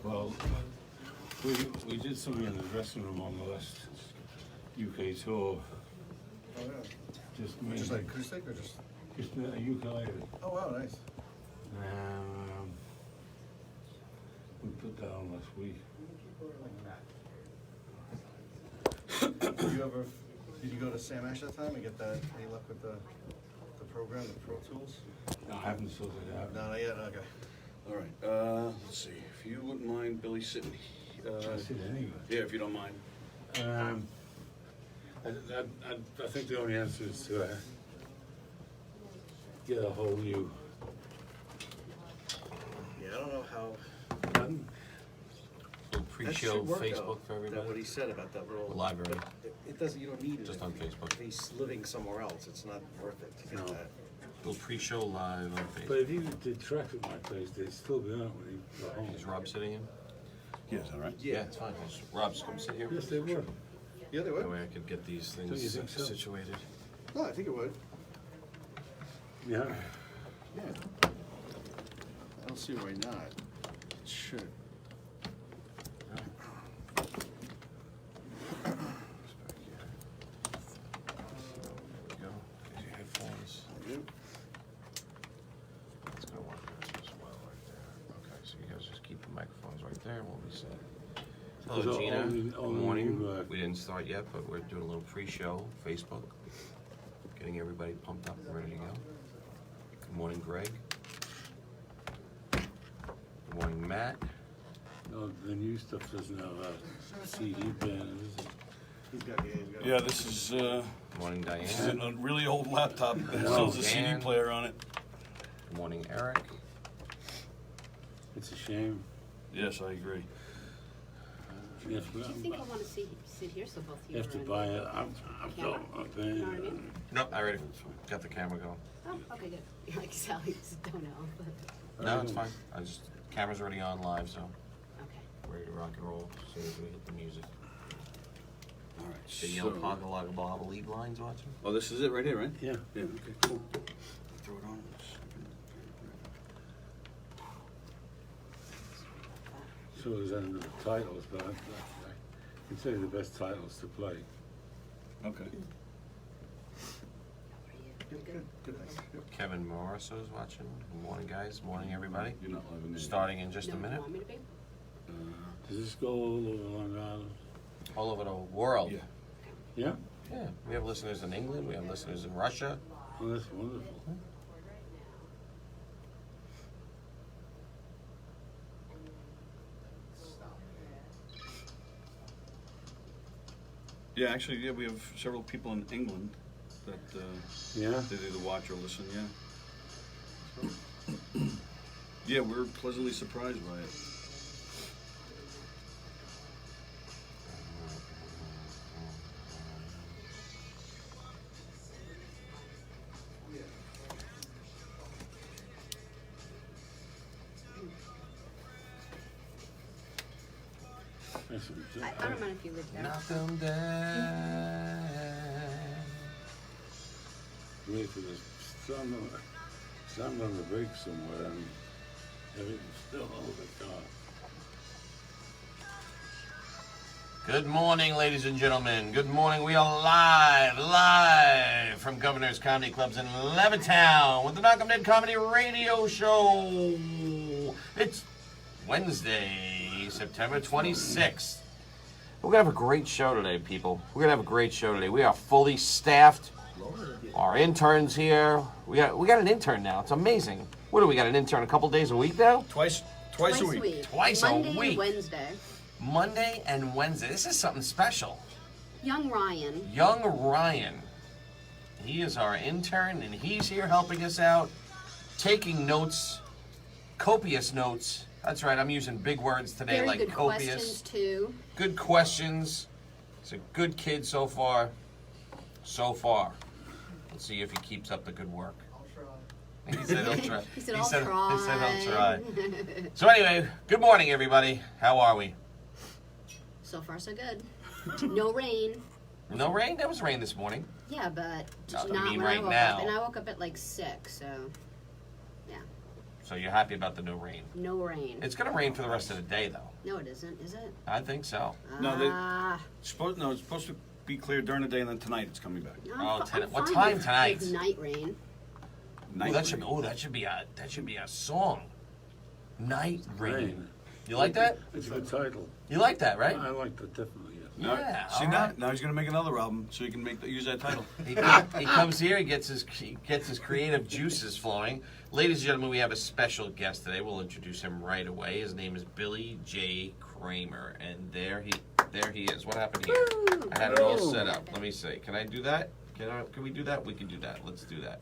Well, we did something in the dressing room on the last UK tour. Oh, yeah. Just like acoustic or just? Just a ukulele. Oh, wow, nice. We put that on last week. Did you go to Sam Ash that time and get that, any luck with the program, the Pro Tools? No, I haven't sorted it out. No, not yet, okay. All right, let's see, if you wouldn't mind, Billy, sitting, I sit anyway. yeah, if you don't mind. I think the only answer is to get a whole new. Yeah, I don't know how. Button. Little That pre-show should work, Facebook though, for That what everybody. he said about that little. Library. but It doesn't, you don't need it. Just if on Facebook. He's living somewhere else, it's not worth it to get No. that. Little pre-show live on But Facebook. if you did tracks at my place, they'd still be on it when you got home. Is Rob sitting in? Yes, all right. Yeah, it's fine. Rob's come sit here. Yes, they were. Yeah, they That would. way I could get these Don't you things think so? situated. No, I think it would. Yeah. Yeah. I don't see why not. It should. There we go. Get your headphones. It's gonna work as well right there. Okay, so you guys just keep the microphones right there. We'll be set. Hello, So Gina. only- Good only morning. you, We didn't start yet, but we're doing a little pre-show Facebook, getting everybody pumped up and ready to go. Good morning, Greg. Good morning, Matt. No, the new stuff doesn't have a CD player, does it? He's got, yeah, he's got. Yeah, this is Good morning, this is a Diane. really old laptop, it still has a CD Dan. player on it. Good morning, Eric. It's a shame. Yes, I agree. You have Do you to, think I want to sit here so both of you you have to are in? buy it. I'm Camera? so, You know what I mean? Nope, I already got the camera going. Oh, okay, good. You're like Sally, just don't know, but, No, it's fine. Camera's already on live, so okay. ready to rock and roll as soon as we hit the music. All right, The yellow so, poggle loggle bob lead lines watching. oh, this is it right here, right? Yeah. Yeah, okay, cool. Throw it on. So is that under the titles, but I consider the best titles to play. Okay. Good, good, nice. Yep. Kevin Moroso's watching. Good morning, guys. Morning, everybody. You're not live in there. Starting in just a No, you minute. want me to be? Does this go all over Long Island? All over the world. Yeah. Yeah? Yeah. We have listeners in England. We have listeners in Russia. Oh, that's wonderful. Yeah, actually, yeah, we have several people in England that Yeah? they either watch or listen, yeah. Yeah, we're pleasantly surprised by it. That's I don't mind if you live there. Knock 'em down. Wait for the sun on the break somewhere and everything's still overcast. Good morning, ladies and gentlemen. Good morning. We are live from Governor's Comedy Clubs in Levittown with the Knockem Dead Comedy Radio Show. It's Wednesday, September 26th. We're going to have a great show today, people. We're going to have a great show today. We are fully staffed. Our intern's here. We got an intern now. It's amazing. What do we got, an intern a couple days a week now? Twice a week. Twice a Monday week. and Wednesday. Monday and Wednesday. This is something special. Young Ryan. Young Ryan. He is our intern, and he's here helping us out, taking notes, copious notes. That's right, I'm using big words today, Very like good copious. questions too. Good questions. He's a good kid so far. So far. Let's see if he keeps up the good work. He said he'll try. He said, "I'll try." He said he'll try. So anyway, good morning, everybody. How are we? So far, so good. No rain. No rain? There was rain this morning. Yeah, but No, I not mean when right I woke now. up. And I woke up at like 6, so yeah. So you're happy about the no rain. No rain. It's going to rain for the rest of the day, though. No, it isn't. Is it? I think so. No, they- Ah. It's supposed to be clear during the day, and then tonight it's coming back. No, Oh, I'm what fine time with- tonight? with night rain. Night Ooh, that should rain. that should be a song. Night rain. Rain. You like that? It's a good title. You like that, right? I like that definitely, yes. Now, Yeah, see all now, right. now he's gonna make another album, so he can use that title. He comes here, he gets his creative juices flowing. Ladies and gentlemen, we have a special guest today. We'll introduce him right away. His name is Billy J. Kramer, and there he is. What happened here? Woo! I had it all Whoa. set up. Let me see. Can I do that? Can we do that? We can do that. Let's do that.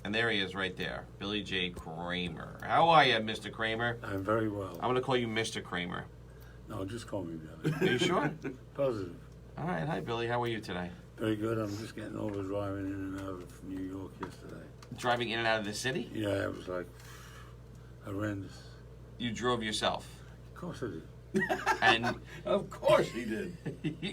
And there he is right there, Billy J. Kramer. How are you, Mr. Kramer? I'm very well. I'm going to call you Mr. Kramer. No, just call me Billy. Are you sure? Positive. All right. Hi, Billy. How are you today? Very good. I'm just getting over driving in and out of New York yesterday. Driving in and out of the city? Yeah, it was like horrendous. You drove yourself. Of course I did. And Of course he did.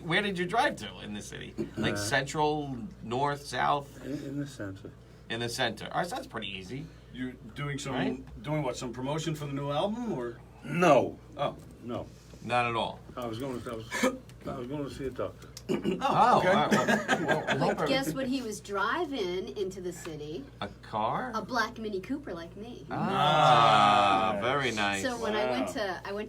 where did you drive to in the city? Like central, north, south? In the center. In the center. All right, so that's pretty easy. You're doing Right? doing what? Some promotion for the new album, or? No. Oh. No. Not at all. I was going to see a doctor. Oh, okay. all right. Well, I hope But guess what he was driving into the city? a car? A black Mini Cooper like me. Ah, very nice. So when I went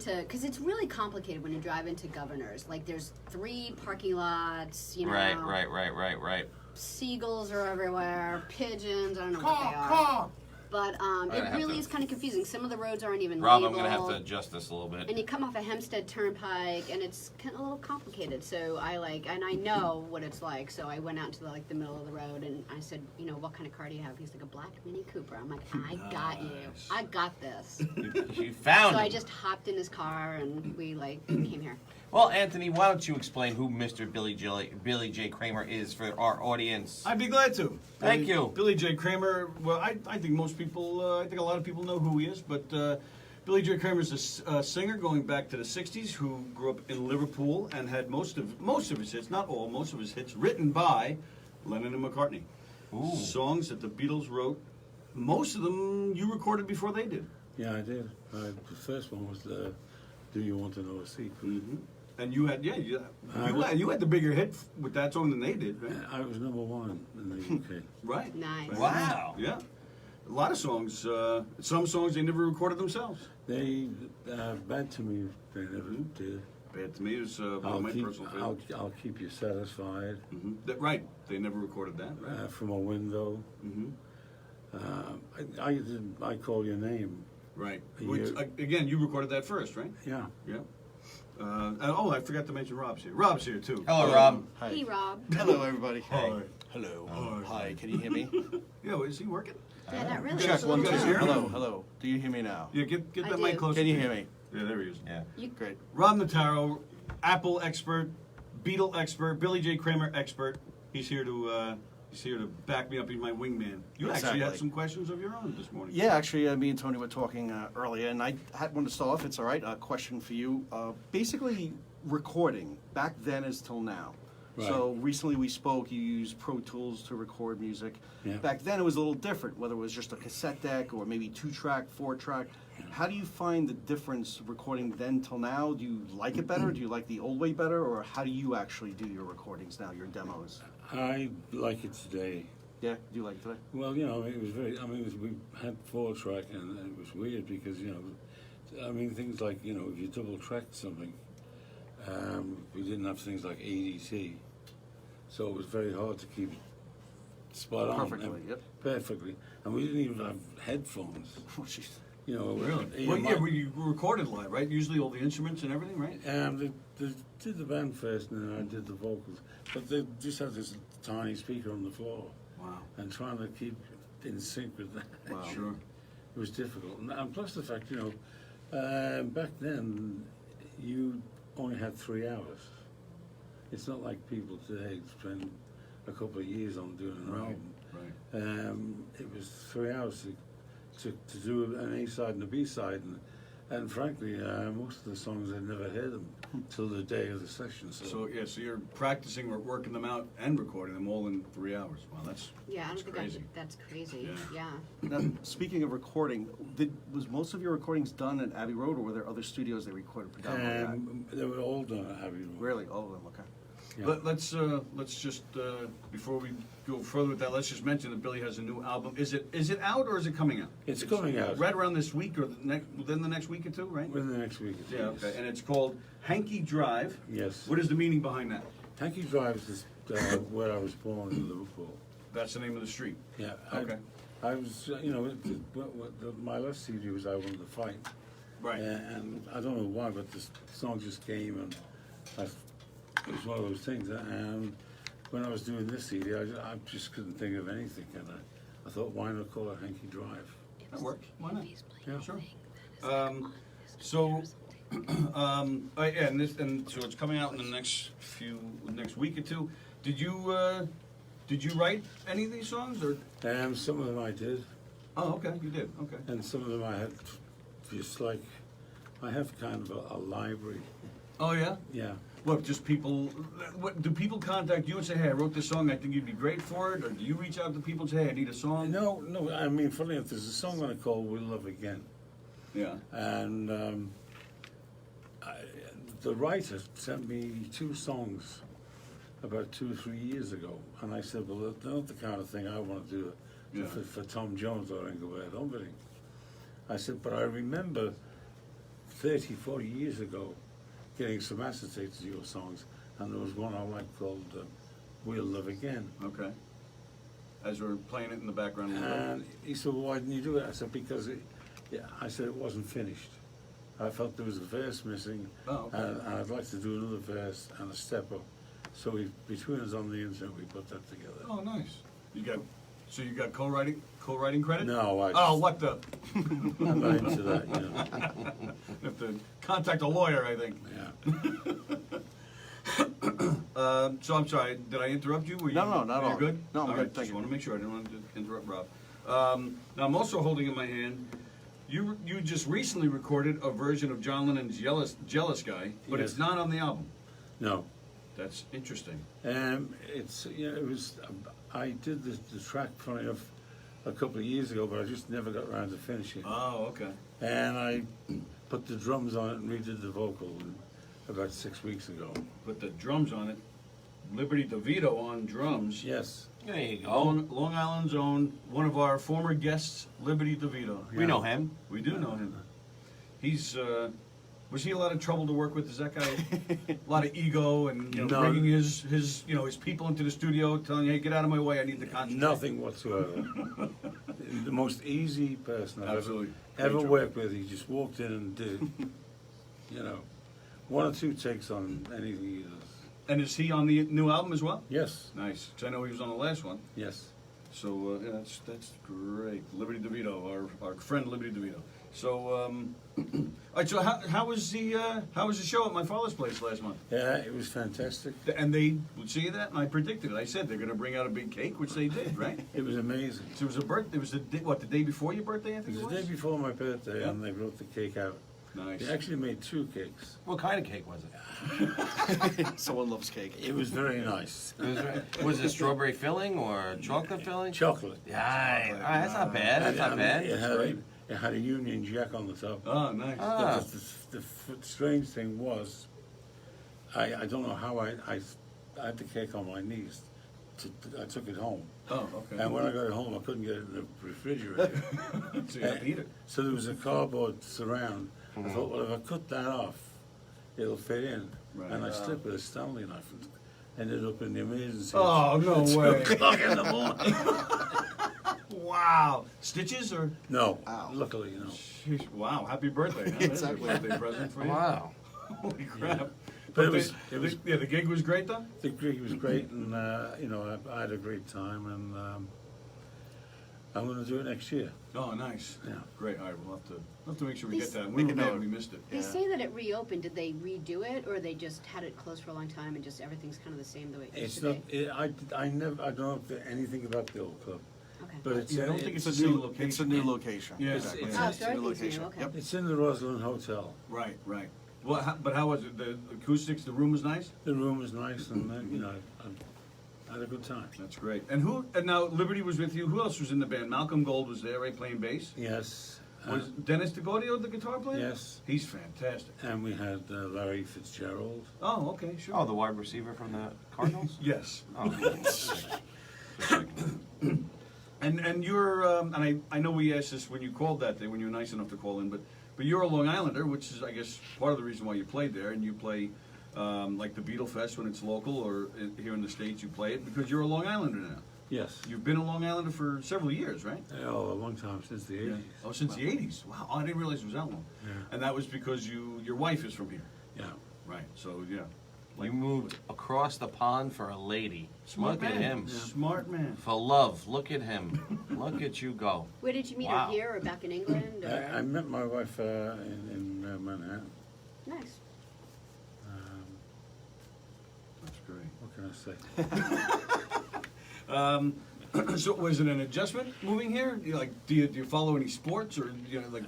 to, because it's really complicated when you drive into Governors. Like there's 3 parking lots, you know. Right. Seagulls are everywhere, pigeons, I don't know what they are. But gonna it have really to- is kind of confusing. Some of the roads aren't even Rob, I'm labeled. going to have to adjust this a little bit. And you come off a Hempstead Turnpike, and it's kind of a little complicated. So and I know what it's like. So I went out to the middle of the road, and I said, what kind of car do you have? He's like, a black Mini Cooper. I'm like, I got you. I got this. You found So him. I just hopped in his car, and we came here. Well, Anthony, why don't you explain who Mr. Billy J. Kramer is for our audience? I'd be glad to. Thank you. Billy J. Kramer, well, I think most people, I think a lot of people know who he is, but Billy J. Kramer is a singer going back to the 60s who grew up in Liverpool and had most of his hits, not all, most of his hits written by Lennon and McCartney. Ooh. Songs that the Beatles wrote. Most of them you recorded before they did. Yeah, I did. The first one was Do You Want to Know a Secret? Mm-hmm. And you had, you had the bigger hit with that song than they did, right? I was #1 in the UK. Right. Nice. Right. Wow. Yeah. A lot of songs. Some songs they never recorded themselves. They, Bad to Me, they never did. Bad to Me is one of my personal favorites. I'll Keep You Satisfied. Right. They never recorded that, right? From a Window. Mm-hmm. I Call Your Name. Right. A Which, year- again, you recorded that first, right? Yeah. Yeah. I forgot to mention Rob's here. Rob's here, too. Hello, Rob. Hey, Rob. Hello, everybody. Hey. Hello. Hi. Hi. Can you hear me? Yeah, is he working? Yeah, not really. Check, It's a one, little two, too. here. Hello. Do you hear me now? Yeah, get I that do. mic closer. Can you hear me? Yeah, there he is. Yeah. Great. Rob Notaro, Apple expert, Beatle expert, Billy J. Kramer expert. He's here to back me up. He's my wingman. You actually had Exactly. some questions of your own this morning. Yeah, actually, me and Tony were talking earlier, and I had one to start off. It's all right. A question for you. Basically, recording back then as till now. Right. So recently we spoke. You used Pro Tools to record music. Yeah. Back then it was a little different, whether it was just a cassette deck or maybe 2-track, 4-track. How do you find the difference recording then till now? Do you like it better? Do you like the old way better, or how do you actually do your recordings now, your demos? I like it today. Yeah, do you like it today? Well, it was very. We had 4-track, and it was weird because things like if you double tracked something, we didn't have things like ADT, so it was very hard to keep spot on. Perfectly, yep. Perfectly, and we didn't even have headphones. Oh, jeez. Really? Well, yeah, you recorded live, right? Usually all the instruments and everything, right? They did the band first, and then I did the vocals. But they just had this tiny speaker on the floor, Wow. and trying to keep in sync with that. Wow. Sure. It was difficult, and plus the fact, back then you only had 3 hours. It's not like people today spend a couple of years on doing an album. Right. It was 3 hours to do an A side and a B side, And frankly, most of the songs I never heard them till the day of the session. So yeah, so you're practicing or working them out and recording them all in 3 hours. Wow, that's Yeah, I don't think crazy. that's crazy. Yeah. Yeah. Now, speaking of recording, was most of your recordings done at Abbey Road, or were there other studios they recorded predominantly at? They were all done at Abbey Road. Really, all of them. Okay. Yeah. Let's just before we go further with that, let's just mention that Billy has a new album. Is it out or is it coming out? It's coming out. right around this week or within the next week or two, right? Within the next week. Yeah. Okay. And it's called Hanky Drive. Yes. What is the meaning behind that? Hanky Drive is where I was born in Liverpool. That's the name of the street. Yeah. Okay. I was, my last CD was I Wanted to Fight. Right. And I don't know why, but this song just came and it was one of those things. And when I was doing this CD, I just couldn't think of anything. And I thought, why not call it Hanky Drive? That works. Why not? Yeah. Sure. Yeah, and so it's coming out in the next week or two. Did you write any of these songs or? Some of them I did, Oh, okay, you did. Okay. and some of them I had just like, I have kind of a library. Oh yeah. Yeah. What? Just people? What do people contact you and say, "Hey, I wrote this song. I think you'd be great for it," or do you reach out to people and say, "Hey, I need a song"? No, I mean, funny enough, there's a song on it called We'll Love Again. Yeah. And the writer sent me 2 songs about 2 or 3 years ago. And I said, well, they're not the kind of thing I want to do Yeah. for Tom Jones or Engelbert Humperdinck. I said, but I remember 30, 40 years ago getting some acetate to your songs, and there was one I liked called We'll Love Again. Okay. As we're playing it in the background. a little bit. And he said, well, why didn't you do it? I said, because I said it wasn't finished. I felt there was a verse missing, Oh, okay. and I'd like to do another verse and a step up. So between us on the internet, we put that together. Oh, nice. You got co-writing credit? No, I Oh, what the? I'm not into that, you know. You have to contact a lawyer, I think. Yeah. So I'm sorry, did I interrupt you? Were you No, not at you're all. good? No, I'm All good, right, thank just you. want to make sure, I didn't want to interrupt Rob. Now, I'm also holding in my hand, you just recently recorded a version of John Lennon's Jealous Guy, but it's Yes. not on the album. No. That's interesting. It's, it was, I did the track, funny enough, a couple of years ago, but I just never got around to finishing it. Oh, okay. And I put the drums on it and redid the vocal about 6 weeks ago. Put the drums on it. Liberty DeVito on drums. Yes. There you go. Long Island's own, one of our former guests, Liberty DeVito. We know him. We do know him. He's, was he a lot of trouble to work with? Is that guy a lot of ego and No. bringing his people into the studio, telling you, hey, get out of my way, I need to concentrate? Nothing whatsoever. The most easy person I've Absolutely. ever Very true. worked with. He just walked in and did, 1 or 2 takes on anything he does. And is he on the new album as well? Yes, Nice, because I know he was on the last one. yes. So yeah, that's great. Liberty DeVito, our friend Liberty DeVito. So, all right. So how was the show at my father's place last month? Yeah, it was fantastic. And they would see that, and I predicted it. I said they're going to bring out a big cake, which they did, right? It was amazing. So it was a birthday. It was the day before your birthday, I It think was it the was. day before my birthday, and they brought the cake out. Nice. They actually made 2 cakes. What kind of cake was it? Someone loves cake. It was very nice. Was it strawberry filling or chocolate filling? Chocolate. Yeah, all right, that's not bad. That's not bad. It had a Union Jack on the top. Oh, nice. Ah. The strange thing was, I don't know how I had the cake on my knees. I took it home. Oh, okay. And when I got it home, I couldn't get it in the refrigerator. So you have to eat it. So there was a cardboard surround. I thought, well, if I cut that off, it'll fit in. Right. And I slipped with a Stanley knife and ended up in the emergency. Oh, no way. 2 o'clock in the morning. Wow. Stitches or? No, Wow. luckily, no. Sheesh, wow. Happy birthday. Huh? Exactly. That's a birthday present for you. Wow. Holy crap. But the gig was great though? The gig was great, and I had a great time, and I'm going to do it next year. Oh, nice. Yeah. Great. All right, we'll have to make sure we These- get that. We Make a were mad note. we missed it. They Yeah. say that it reopened. Did they redo it, or they just had it closed for a long time and just everything's kind of the same the way it used It's to not. be? I don't know anything about the old club. Okay. But it's, Yeah, I don't think it's the a same new, location. it's a new location. Yeah. Exactly. It's- Oh, It's so a new everything's new, location. okay. Yep. it's in the Roslyn Hotel. Right, right. Well, but how was it? The acoustics, the room was nice? The room was nice, and I had a good time. That's great. And now Liberty was with you. Who else was in the band? Malcolm Gold was there, right, playing bass? Yes. Was Dennis DeGaudio the guitar player? Yes. He's fantastic. And we had Larry Fitzgerald. Oh, okay, sure. Oh, the wide receiver from the Cardinals? Yes. Oh. And you're and I know we asked this when you called that day when you were nice enough to call in, but you're a Long Islander, which is I guess part of the reason why you played there, and you play like the Beetle Fest when it's local, or here in the States you play it because you're a Long Islander now. Yes. You've been a Long Islander for several years, right? Oh, a long time, since the 80s. Oh, since the '80s. Wow, I didn't realize it was that long. Yeah. And that was because your wife is from here, Yeah. right? So yeah. You moved across the pond for a lady. Look at him. Smart man. For love, look at him. Look at you go. Where did you meet Wow. her, here or back in England? Or? I met my wife in Manhattan. Nice. That's great. What can I say? So was it an adjustment moving here? Do you follow any sports or like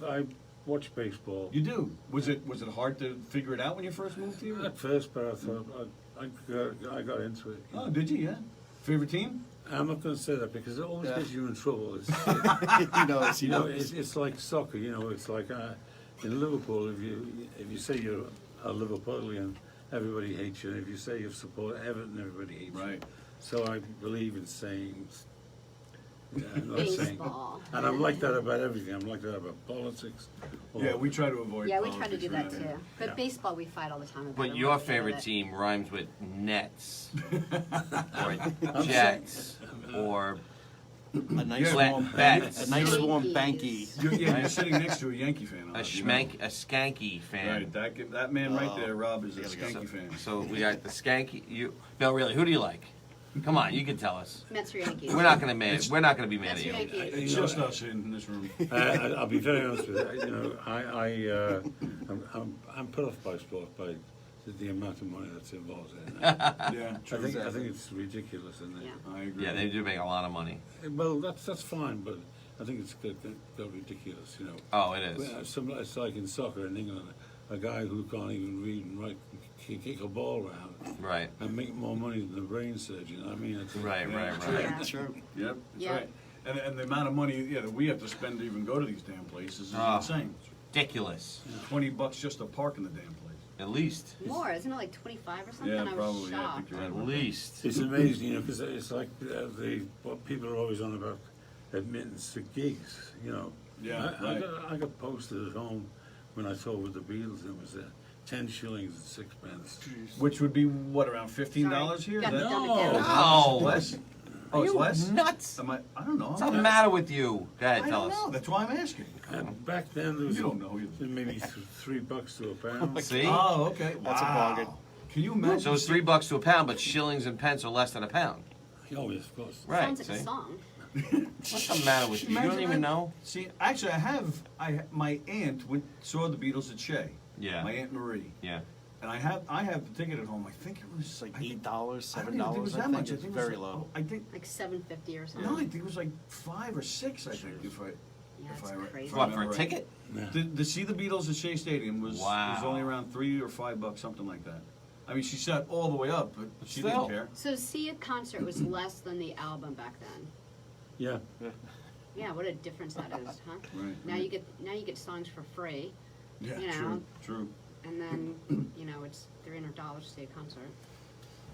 I watch baseball. you do? Was it hard to figure it out when you first moved here? At first, but I thought I got into it. Oh, did you? Yeah. Favorite team? I'm not going to say that because it always Yeah. gets you in trouble. It's, He knows. it's like soccer. It's like in Liverpool. If you say you're a Liverpoolian, everybody hates you. And if you say you support Everton, everybody hates you. Right. So I believe in saying. Not saying. Baseball. And I'm like that about everything. I'm like that about politics. Yeah, we try to avoid. Yeah, we try to do that politics, too. But Yeah. baseball, we fight all the time about. But it. your We're okay favorite with it. team rhymes with Nets, or Jets, or A nice Yeah. warm Bats. a nice warm banky. Yankees. You're sitting next to a Yankee fan. a Rob, you know. skanky fan. Right, that man right there, Rob, is a skanky fan. So we got the skanky. No, really, who do you like? Come on, you can tell us. Mets or Yankees. We're not gonna be mad Mets at or you. Yankees. It's just us in this room. I'll be very honest with you. I'm put off by sport by the amount of money that's involved in it. Yeah, I think it's ridiculous, isn't it? Yeah. I agree. Yeah, they do make a lot of money. Well, that's fine, but I think it's got ridiculous. Oh, it is. It's like in soccer in England, a guy who can't even read and write can kick a ball around Right. and make more money than the brain surgeon. I mean, it's Right. Yeah. True. Yep, that's Yeah. right. And the amount of money that we have to spend to even go to these damn places is Ah. insane. Ridiculous. $20 just to park in the damn place. At least. More, isn't it like 25 or something? Yeah, I was probably. Yeah, I shocked. think you're At right. least. It's amazing, because it's like what people are always on about admittance to gigs. Yeah, I right. I got posted at home when I toured with the Beatles. It was 10 shillings and 6 pence. Which would be what, around $15 here? Got That- to dumb it No. down. No. Less? Oh, it's less? Nuts. I don't know. What's the matter with you? Go ahead, I tell don't know. us. That's why I'm asking. And back then there was You don't know either. maybe $3 to a pound. See? Oh, okay. That's a Wow. bargain. Can you imagine? So it's $3 to a pound, but shillings and pence are less than a pound. Oh yes, of course. Right. Sounds like See? a song. What's the matter with you? You don't Imagine even that. know? See, actually, my aunt saw the Beatles at Shea. Yeah. My Aunt Marie. Yeah. And I have the ticket at home. I think it was It's like I think- $8, I don't even think it was $7. that much. I It's think it was very like- low. I think Like 750 or something. no, I think it was like 5 or 6. I think Yeah, if it's I crazy. if What, I for a remember right. ticket? Yeah. To see the Beatles at Shea Stadium was Wow. only around $3 or $5, something like that. I mean, she sat all the way up, but she Still. didn't care. So to see a concert was less than the album back then. Yeah. Yeah, what a difference that is, huh? Right. Now you get songs for free, Yeah, you know. true. and then it's $300 to see a concert.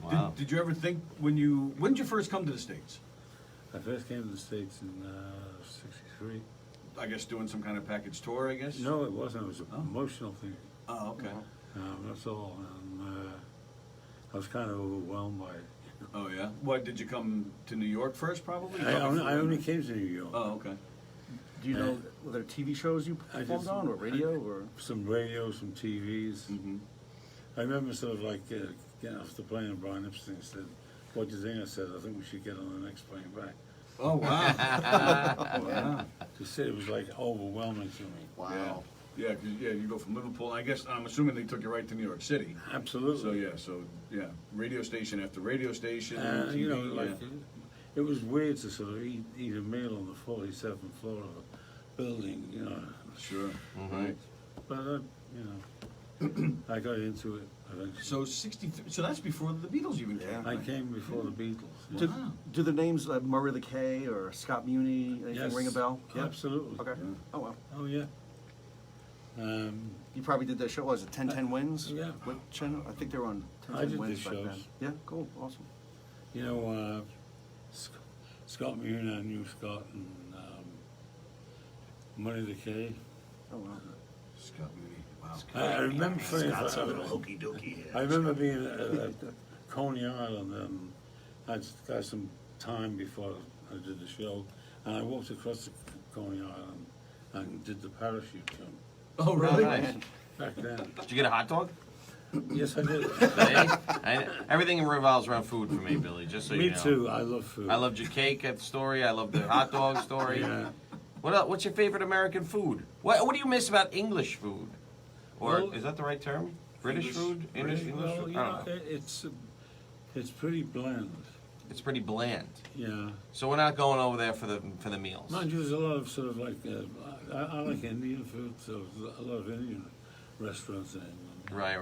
Wow. Did you ever think when did you first come to the States? I first came to the States in '63. I guess doing some kind of package tour, I guess? No, it wasn't. It was a Oh. promotional thing. Oh, okay. That's all. And I was kind of overwhelmed by it. Oh, yeah? What, did you come to New York first, probably? I only came to New York. Oh, okay. Do you know were there TV shows you I performed just- on, or radio, or? Some radio, some TVs. Mm-hmm. I remember sort of like getting off the plane and Brian Epstein said, "What do you think?" I said, "I think we should get on the next plane back." Oh, wow. Wow. He said it was like overwhelming to me. Wow. Yeah, 'cause, you go from Liverpool. I guess, I'm assuming they took you right to New York City. Absolutely. So, radio station after radio station. You know, TV, like yeah. it was weird to sort of eat a meal on the 47th floor of a building, you know. Sure. Right. But you know, I got into it eventually. So 63. So that's before the Beatles even came. Yeah. I came before the Beatles. Yeah. Do, Wow. do the names Murray the K or Scott Muni, anything Yes, ring a bell? Absolutely. Okay. Yeah. Oh, well. Oh yeah. You probably did that show, what was it 10 Wins? Yeah. What channel? I think they were on 10 I did Wins the back then. shows. Yeah, cool, awesome. You know, Scott Muna, I knew Scott, and Money the K. Oh, wow. Scott Mooney. Wow. I remember. Scott's a little hokey dokey here. I remember being at Coney Island, and I'd got some time before I did the show, and I walked across the Coney Island and did the parachute jump Oh, really? Nice. back then. Did you get a hot dog? Yes, I did. Everything revolves around food for me, Billy. Just so you Me know. too. I love food. I loved your cake at the story. I love the hot dog story. Yeah. What else? What's your favorite American food? What do you miss about English food? Or Well, is that the right term? British food? English Well, food? you I know, don't know. it's pretty bland. It's pretty bland. Yeah. So we're not going over there for the meals. Mind you, there's a lot of sort of like I like Indian food, so there's a lot of Indian restaurants in England. Right.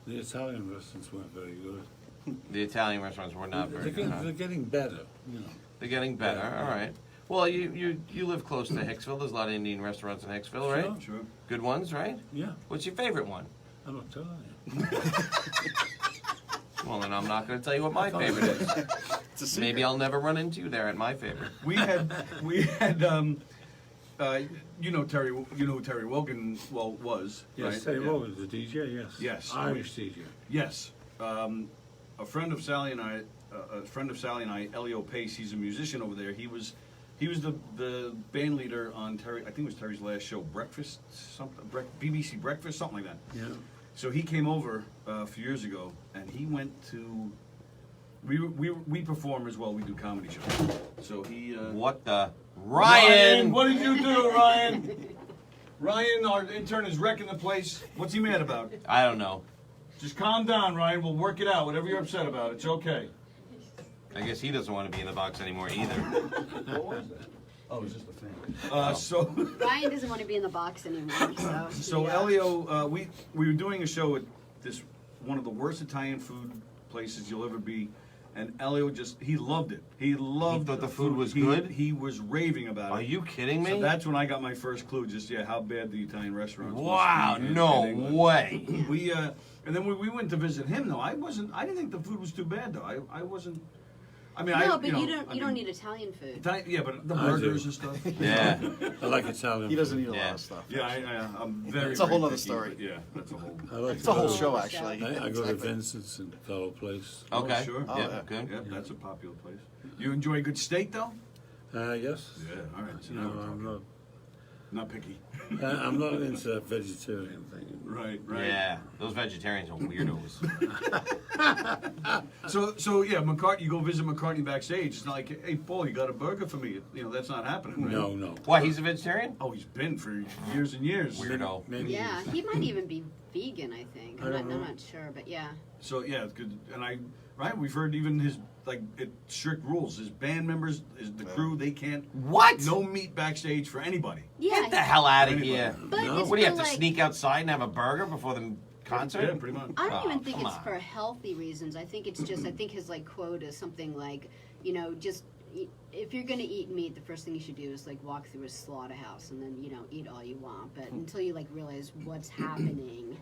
The Italian restaurants weren't very good. The Italian restaurants were not very good. Huh? They're getting better, you know. They're getting better. Yeah. All right. Well, you live close to Hicksville. There's a lot of Indian restaurants in Hicksville, right? Sure. Sure. Good ones, right? Yeah, What's your favorite one? I'm not telling you. Well, then I'm not going to tell you what my favorite is. It's a secret. Maybe I'll never run into you there at my favorite. We had you know who Terry Wogan was, Yes, right? Terry Yeah. Wogan, the DJ, yes. Yes. Irish DJ. Yes. A friend of Sally and I, Elio Pace, he's a musician over there. He was the band leader on Terry. I think it was Terry's last show, Breakfast, BBC Breakfast, something like that. Yeah. So he came over a few years ago, and he went to. We perform as well. We do comedy shows. So he. What the? Ryan! What did you do, Ryan? Ryan, our intern, is wrecking the place. What's he mad about? I don't know. Just calm down, Ryan. We'll work it out. Whatever you're upset about, it's okay. I guess he doesn't want to be in the box anymore either. What was that? Oh, it's just a fan. So. Ryan doesn't want to be in the box anymore. So yeah. Elio, we were doing a show at this one of the worst Italian food places you'll ever be, and Elio he loved it. He loved thought the food was He- good? He was raving about it. Are you kidding me? So that's when I got my first clue. Just how bad the Italian restaurants. must Wow, be in no England. way. We and then we went to visit him. Though I didn't think the food was too bad. Though I wasn't. I mean, No, I but you know, you don't. I You don't mean, need Italian food. Yeah, but the I do. burgers and stuff. Yeah. I like Italian He doesn't food. eat a Yeah. lot of stuff. Yeah, I'm very. It's a whole very nother picky, story. but Yeah, that's a whole. I like It's a whole to show, show. actually. I go to Exactly. Vincent's and Fellow Place. Okay. sure. Oh, yeah, yeah. good. Yeah, that's a popular place. You enjoy good steak, though? Yes. Yeah, all right. So You now know, we're I'm talking. Not picky. I'm not into that vegetarian thing. Right. Yeah, those vegetarians are weirdos. So yeah, McCartney. You go visit McCartney backstage. It's not like, hey, Paul, you got a burger for me? You know, that's not happening. Right? No. Why, he's a vegetarian? Oh, he's been for years and years. Weirdo. Many Yeah, years. he might even be vegan. I think. I I'm don't know. not sure, but yeah. So yeah, it's good. And we've heard even his strict rules. His band members, the crew, they can't. What? No meat backstage for anybody. Yeah. Get the hell out of Anybody. here. But No. it's What do you have for, to like, sneak outside and have a burger before the concert? Yeah, pretty much. I don't Oh, even think come it's on. for healthy reasons. I think it's just. I think his quote is something like, just if you're gonna eat meat, the first thing you should do is walk through a slaughterhouse and then eat all you want. But until you realize what's happening,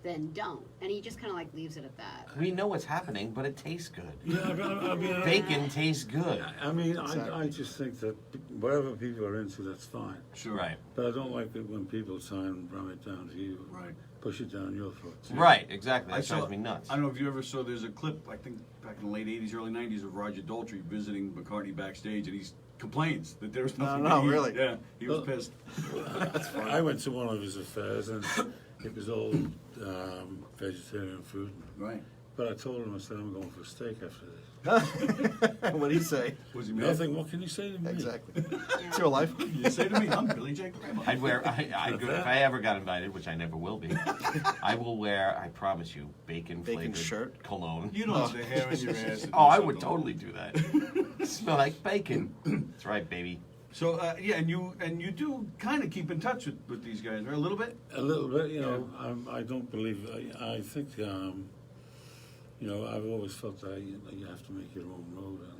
then don't. And he just kind of leaves it at that. We know what's happening, but it tastes good. Yeah, I mean, Bacon tastes good. I mean, Exactly. I just think that whatever people are into, that's fine. Sure. Right. But I don't like it when people try and ram it down to you. Right. Push it down your throat. Right, exactly. I That saw- drives me nuts. I don't know if you ever saw. There's a clip, I think, back in the late '80s, early '90s, of Roger Daltrey visiting McCartney backstage, and he complains that there's nothing. No, to eat. really? Yeah, he was Well- pissed. I went to one of his affairs and it was all vegetarian food. Right. But I told him, I said, I'm going for steak after this. What'd he say? Was he mad? Nothing, what can you say to me? Exactly. It's your life. You say to me, I'm Billy J. Kramer. I'd wear, if I ever got invited, which I never will be, I will wear, I promise you, bacon-flavored shirt? cologne. You don't have the hair in your ass. and Oh, I do would something. totally do that. Smell like bacon. That's right, baby. So yeah, and you do kind of keep in touch with these guys, right? A little bit. A little bit, you know, I don't believe, I think, you know, I've always felt that you have to make your own road, and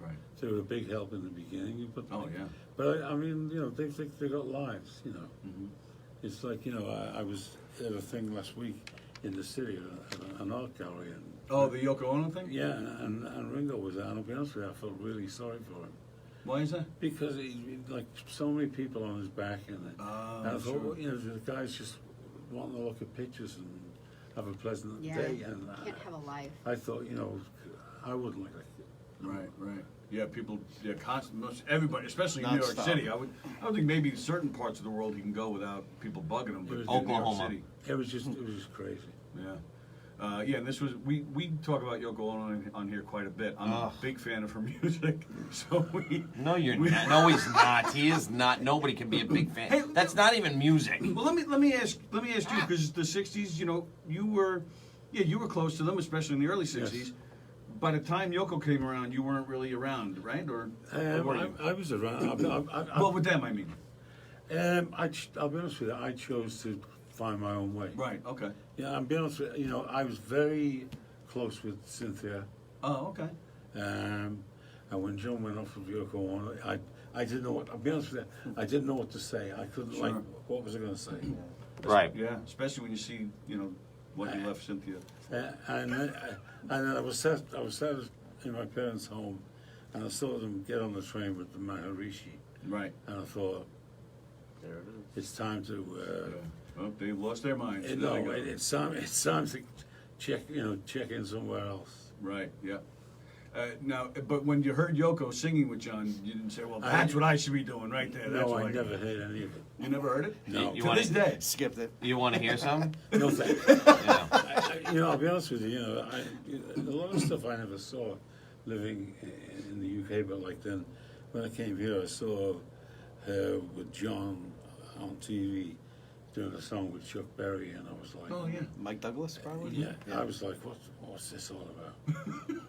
Right. they were a big help in the beginning. But Oh yeah. But I mean, you know, they got lives, you know. Mm-hmm. It's like, you know, I was at a thing last week in the city, at an art gallery, and Oh, the Yoko Ono thing. yeah, and Ringo was there, and I'll be honest with you, I felt really sorry for him. Why is that? Because like so many people on his back, and I thought, sure. well, you know, the guys just wanting to look at pictures and have a pleasant Yeah. day, and Can't have a life. I thought, you know, I wouldn't like that. Right. Yeah, people. Yeah, most everybody, especially in New York Non-stop. City. I don't think maybe certain parts of the world he can go without people bugging him. But in New York Oklahoma. City, It was just crazy. yeah. Yeah, and this was we talk about Yoko Ono on here quite a bit. I'm a big fan of her music, so we. No, you're not. No, he's not. He is not. Nobody can be a big fan. Hey, That's not even music. Well, let me ask you, because the '60s, you know, you were close to them, especially in the early '60s. Yes. By the time Yoko came around, you weren't really around, right? Or were you? I was around. Well, with them, I mean. I'll be honest with you. I chose to find my own way. Right. Okay. Yeah, I'll be honest with you. You know, I was very close with Cynthia, Oh, okay. and when John went off with Yoko Ono, I didn't know what. I'll be honest with you. I didn't know what to say. I couldn't like. Sure. What was I going to say? Right. Yeah, especially when you see, you know, what you left Cynthia. And then I was sat in my parents' home, and I saw them get on the train with the Maharishi, Right. and I thought, There it is. it's time to. Well, they lost their minds. There No, they go. it's time to check in somewhere else. Right. Yeah. Now, but when you heard Yoko singing with John, you didn't say, "Well, that's what I should be doing right there." That's No, what I never heard any of it. You never heard it? No. You To wanna- this day. Skipped it. You want to hear some? No thanks. Yeah. You know, I'll be honest with you. You know, a lot of stuff I never saw living in the UK, but like then, when I came here, I saw her with John on TV doing a song with Chuck Berry, and I was like, Oh yeah. Mike Douglas, probably? yeah. I was like, what's this all about?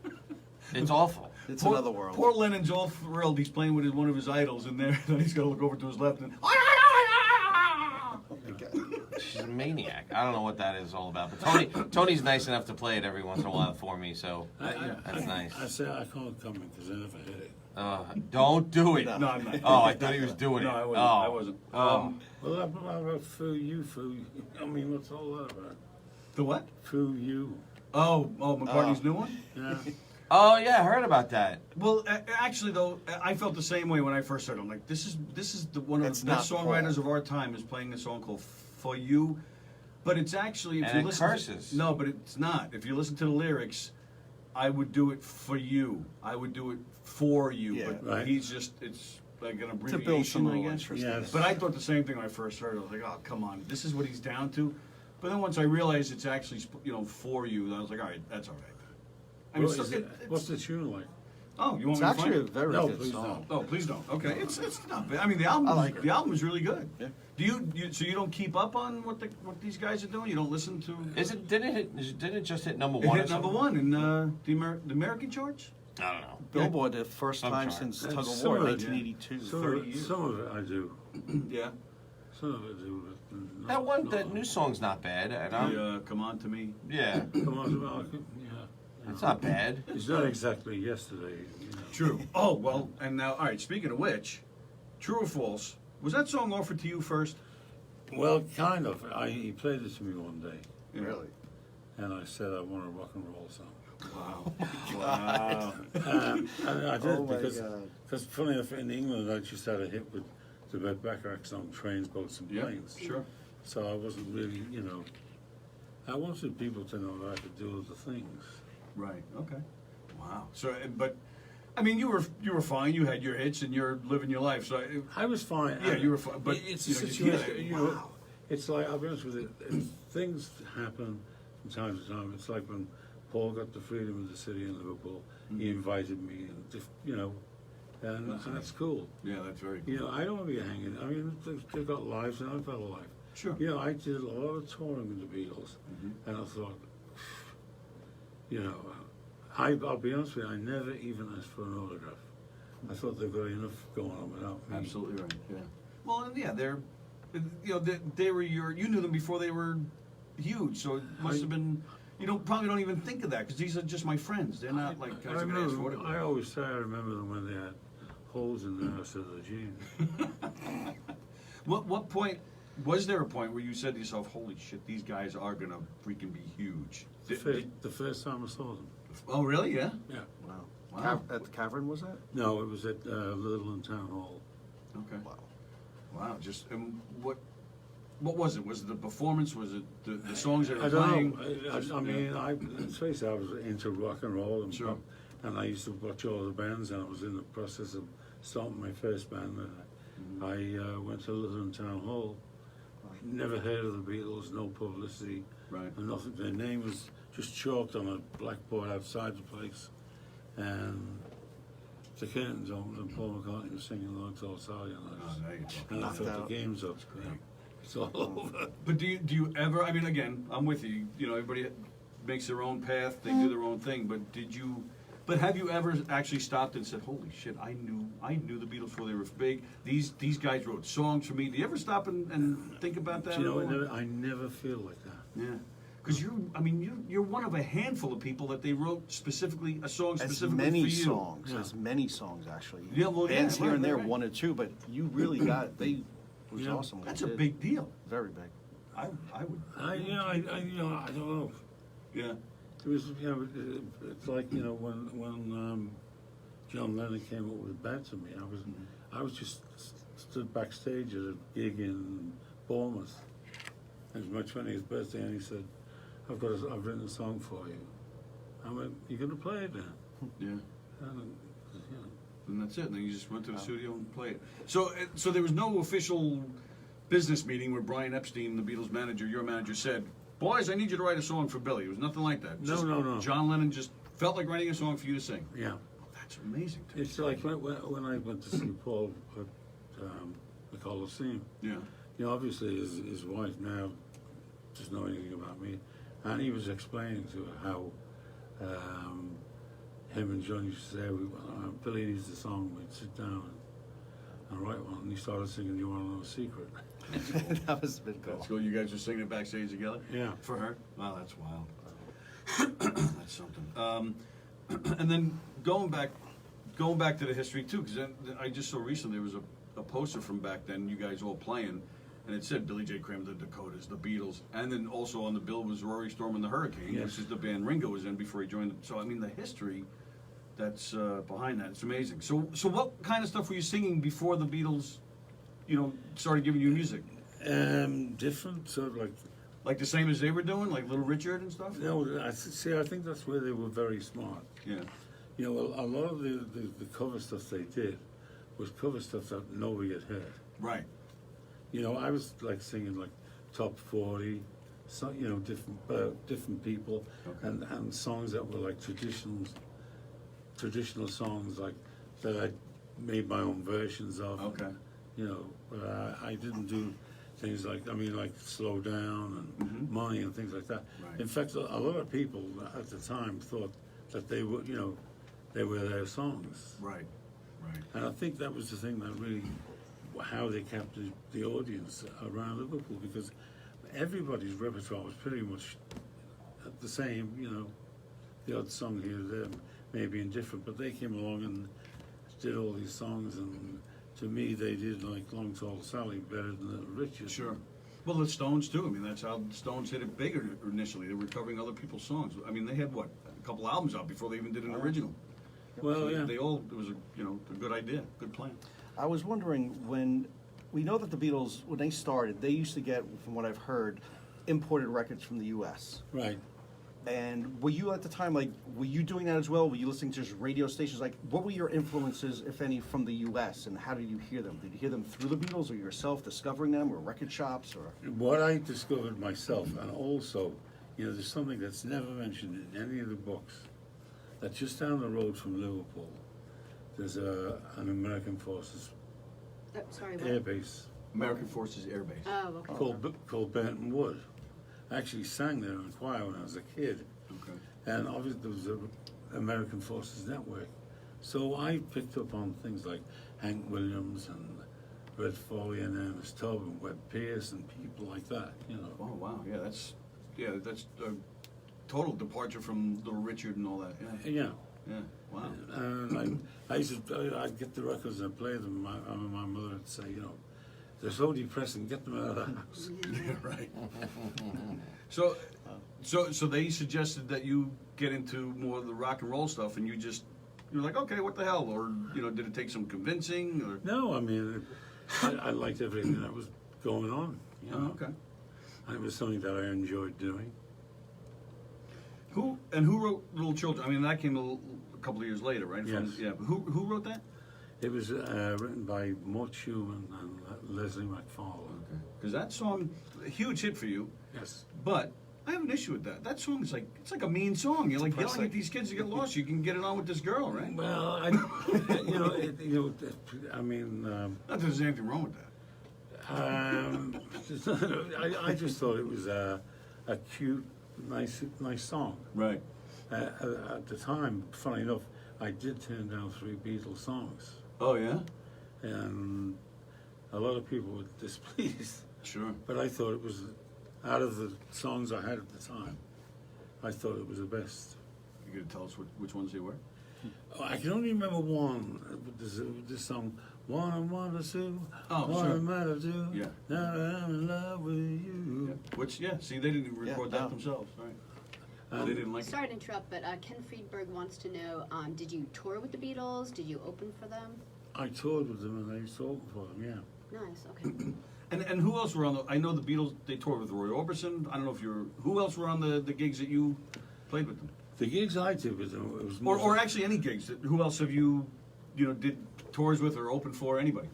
It's awful. It's another world. Poor Lennon's all thrilled. He's playing with one of his idols in there. Then he's got to look over to his left and. She's a maniac. I don't know what that is all about. But Tony's nice enough to play it every once in a while for me, so that's nice. I said I can't come in because I never hit it. Don't do it. No, I'm not. Oh, I thought he was doing No, it. I wasn't. Oh. I wasn't. Well, how about Foo You, Foo? I mean, what's all that about? The what? Foo You. Oh, McCartney's new one. Yeah. Oh yeah, I heard about that. Well, actually, though, I felt the same way when I first heard it. I'm like, this is one of It's the best not songwriters Paul. of our time is playing a song called "For You," but it's actually if And you it listen. curses. No, but it's not. If you listen to the lyrics, I would do it for you. I would do it for you. Yeah. But Right. it's like an To abbreviation, build some I real guess. interest. Yes. But I thought the same thing when I first heard it. I was like, oh, come on, this is what he's down to. But then once I realized it's actually, for you, I was like, all right, that's all right. I mean, Well, so is it's- what's the tune like? oh, you want It's me to actually a find it? very No, good please song. Oh, please don't. Okay, it's not bad. I mean, the album I like it. the album is really good. Yeah. Do so you don't keep up on what these guys are doing? You don't listen to? Didn't it just hit number It one? hit or number something? one in the American charts. I don't know. Billboard, the first I'm time sorry. since And Tug of some War, of it, 1982. Some of it I do. Yeah. Some of it I do. But not, That one, not that new song's not bad. And Come on to me. yeah, Come on, well, yeah. it's not bad. It's not exactly yesterday. You know. True. Oh well, and now all right. Speaking of which, true or false? Was that song offered to you first? Well, kind of. He played it to me one day, Really? and I said I want a rock and roll song. Wow. Wow. And I did Oh my because, God. funny enough, in England I just had a hit with the Red Bacharach song "Trains, Boats, and Yeah. Planes." Sure. So I wasn't really, I wanted people to know that I could do other things. Right. Okay. Wow. So, but I mean, you were fine. You had your hits, and you're living your life. So, I was fine. Yeah, you were fine, but, it's you a know, just situation. hear You that, know, wow. it's like I'll be honest with you. Things happen from time to time. It's like when Paul got the freedom of the city in Liverpool. He invited me, and just, you know, and that's cool. Yeah, that's very cool. You know, I don't want to be hanging. I mean, they've got lives, and I've got a life. Sure. You know, I did a lot of touring with the Beatles, and I thought, you know, I'll be honest with you, I never even asked for an autograph. I thought they've got enough going on without me. Absolutely right. Yeah. Well, and yeah, they're, you know, they were you knew them before they were huge, so it must have been. You probably don't even think of that because these are just my friends. They're not like guys I I'm gonna ask for remember, autographs. I always say I remember them when they had holes in the ass of the jeans. What point was there a point where you said to yourself, "Holy shit, these guys are gonna freaking be huge"? The first time I saw them. Oh, really? Yeah. Yeah. Wow. Wow. At the Cavern, was that? No, it was at Levittown Town Hall. Okay. Wow. Wow. Just what was it? Was it the performance? Was it the songs they were I don't playing? know. I mean, let's face it, I was into rock and roll and Sure. pop, and I used to watch all the bands, and I was in the process of starting my first band. And I went to Levittown Town Hall. Never heard of the Beatles, no publicity, Right. and nothing. Their name was just chalked on a blackboard outside the place, and the curtains opened, and Paul McCartney was singing "Logs All Sally" Oh, on there you go. and I Knocked thought out. the game's up. You know, it's all over. But do you ever? I mean, again, I'm with you. You know, everybody makes their own path. They do their own thing. But But have you ever actually stopped and said, "Holy shit! I knew the Beatles before they were big. These guys wrote songs for me." Do you ever stop and think about that? Do you know, at all? I never feel like that. Yeah. Because you're one of a handful of people that they wrote specifically a song As specifically many for you. songs, Yeah. as many songs actually. Yeah, well, yeah, Bands here right, and there, right. one or two, but you really got they was Yeah. awesome. what That's you a did. big deal. very big. I would. I don't know. Yeah. It was, you know, it's like, you know, when John Lennon came up with "Bad to Me," I was just stood backstage at a gig in Bournemouth. It was my 20th birthday, and he said, I've written a song for you." I went, "You're gonna play it then?" Yeah. And, you know, And that's it. And then you just went to the studio and played it. So there was no official business meeting where Brian Epstein, the Beatles manager, your manager, said, "Boys, I need you to write a song for Billy." It was nothing like that. No. John Lennon just felt like writing a song for you to sing. yeah. That's amazing. To It's like when I went to see Paul at the Coliseum. Yeah. You know, obviously his wife now doesn't know anything about me, and he was explaining to her how him and John used to say, "Billy needs a song, we'd sit down and write one," and he started singing "You Wanna Know a Secret." That was a bit cool. That's cool. You guys were singing it backstage together? Yeah. For her? Wow, that's wild. That's something. And then going back to the history too, because I just saw recently there was a poster from back then, you guys all playing, and it said Billy J. Kramer, the Dakotas, the Beatles, and then also on the bill was Rory Storm and the Hurricane, Yes. which is the band Ringo was in before he joined. So I mean, the history that's behind that, it's amazing. So what kind of stuff were you singing before the Beatles, started giving you music? Different, sort of Like the same as they were doing, like Little Richard and stuff? no, I think that's where they were very smart. Yeah. You know, a lot of the cover stuff they did was cover stuff that nobody had heard. Right. You know, I was like singing like top 40, so, you know, different people, Okay. and songs that were like traditional songs like that I made my own versions of. Okay. You know, but I didn't do things like Slow Down and Mhm. Money and things like that. Right. In fact, a lot of people at the time thought that they were, you know, they were their songs. Right. Right. And I think that was the thing that really, how they kept the audience around Liverpool, because everybody's repertoire was pretty much the same, you know, the odd song here or there, maybe indifferent, but they came along and did all these songs, and to me they did like Long Tall Sally better than Little Richard. Sure. Well, the Stones too. I mean, that's how the Stones hit it bigger initially. They were covering other people's songs. I mean, they had a couple albums out before they even did an original. Well, So yeah. it was a good idea, good plan. I was wondering, when we know that the Beatles, when they started, they used to get, from what I've heard, imported records from the U.S. Right. And were you at the time, were you doing that as well? Were you listening to just radio stations? What were your influences, if any, from the U.S., and how did you hear them? Did you hear them through the Beatles, or yourself discovering them, or record shops, or? What I discovered myself, and also, You know, there's something that's never mentioned in any of the books. That just down the road from Liverpool, there's an American Forces Oh, sorry, what? air base American Forces Air Base. Oh, okay. called Benton Wood. I actually sang there in choir when I was a kid. Okay. And obviously there was an American Forces Network. So I picked up on things like Hank Williams and Red Foley and Ernest Tubb and Webb Pierce and people like that, you know. Oh wow, that's a total departure from Little Richard and all that. Yeah, Yeah. yeah. Wow. And I'd get the records and play them. My mother would say, you know, they're so depressing, get them out of the house. Yeah, right. So they suggested that you get into more of the rock and roll stuff, and you're like, okay, what the hell? Or did it take some convincing? Or No, I mean, I liked everything that was going on. You know? okay. And it was something that I enjoyed doing. Who wrote Little Children? I mean, that came a couple of years later, right? Yes. Yeah. But who wrote that? It was written by Mort Schumann and Leslie McFarlane. Because that song, a huge hit for you. Yes. But I have an issue with that. That song is it's like a mean song. You're like yelling at these kids to get lost. You can get it on with this girl, right? Well, I mean, Not that there's anything wrong with that. I just thought it was a cute, nice song. Right. At the time, funny enough, I did turn down 3 Beatles songs, Oh yeah. and a lot of people were displeased. Sure. But I thought it was, out of the songs I had at the time, I thought it was the best. You gonna tell us which ones they were? Oh, I can only remember one. This song, "One and One or Two, Oh, What sure. Am I to Do? Yeah. Now that I'm in love with you." Yeah. Which see, they didn't even record Yeah, that no. themselves, right? They didn't like it. Sorry to interrupt, but Ken Friedberg wants to know, did you tour with the Beatles? Did you open for them? I toured with them and I used to open for them, yeah. Nice, okay. And who else were on the? I know the Beatles. They toured with Roy Orbison. I don't know if who else were on the gigs that you played with them, The gigs I did with them, it was or actually any gigs. Who else have you, did tours with or opened for? Anybody?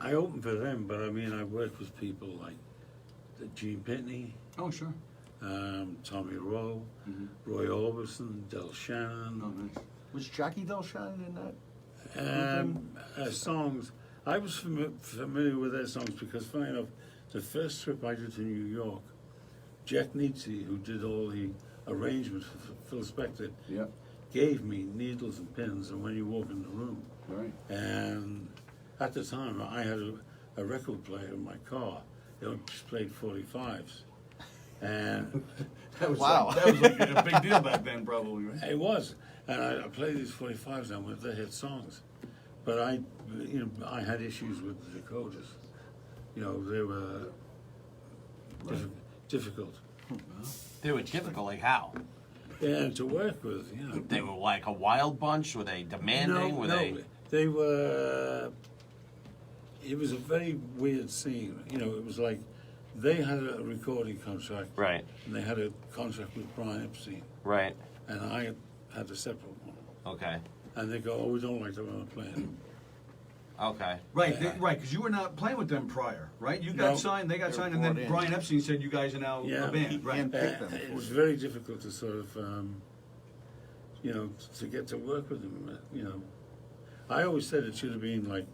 I opened for them, but I mean, I worked with people like Gene Pitney, Oh sure. Tommy Rowe, Mhm. Roy Orbison, Del Shannon. Oh nice. Was Jackie Del Shannon in that? Songs. I was familiar with their songs because, funny enough, the first trip I did to New York, Jack Nietzsche, who did all the arrangements for Phil Spector, Yeah. gave me needles and pins, and when you walk in the room, All right. and at the time I had a record player in my car. It just played 45s, and That was Wow. that was like a big deal back then, probably, right? it was. And I played these 45s and with the hit songs, but I had issues with the decoders. You know, they were difficult. They were difficult, like how? Yeah, to work with, you know. They were like a wild bunch? Were they demanding? Were They were. It was a very weird scene. You know, it was like they had a recording contract, Right, and they had a contract with Brian Epstein, right, and I had a separate one. okay, And they go, "Oh, we don't like the one playing." Right, okay. right, because you were not playing with them prior, right? You No. got signed, they got They were signed, and then brought in. Brian Epstein said you guys are now Yeah. a band, right? And pick them It for was you. very difficult to sort of, to get to work with them. You know, I always said it should have been like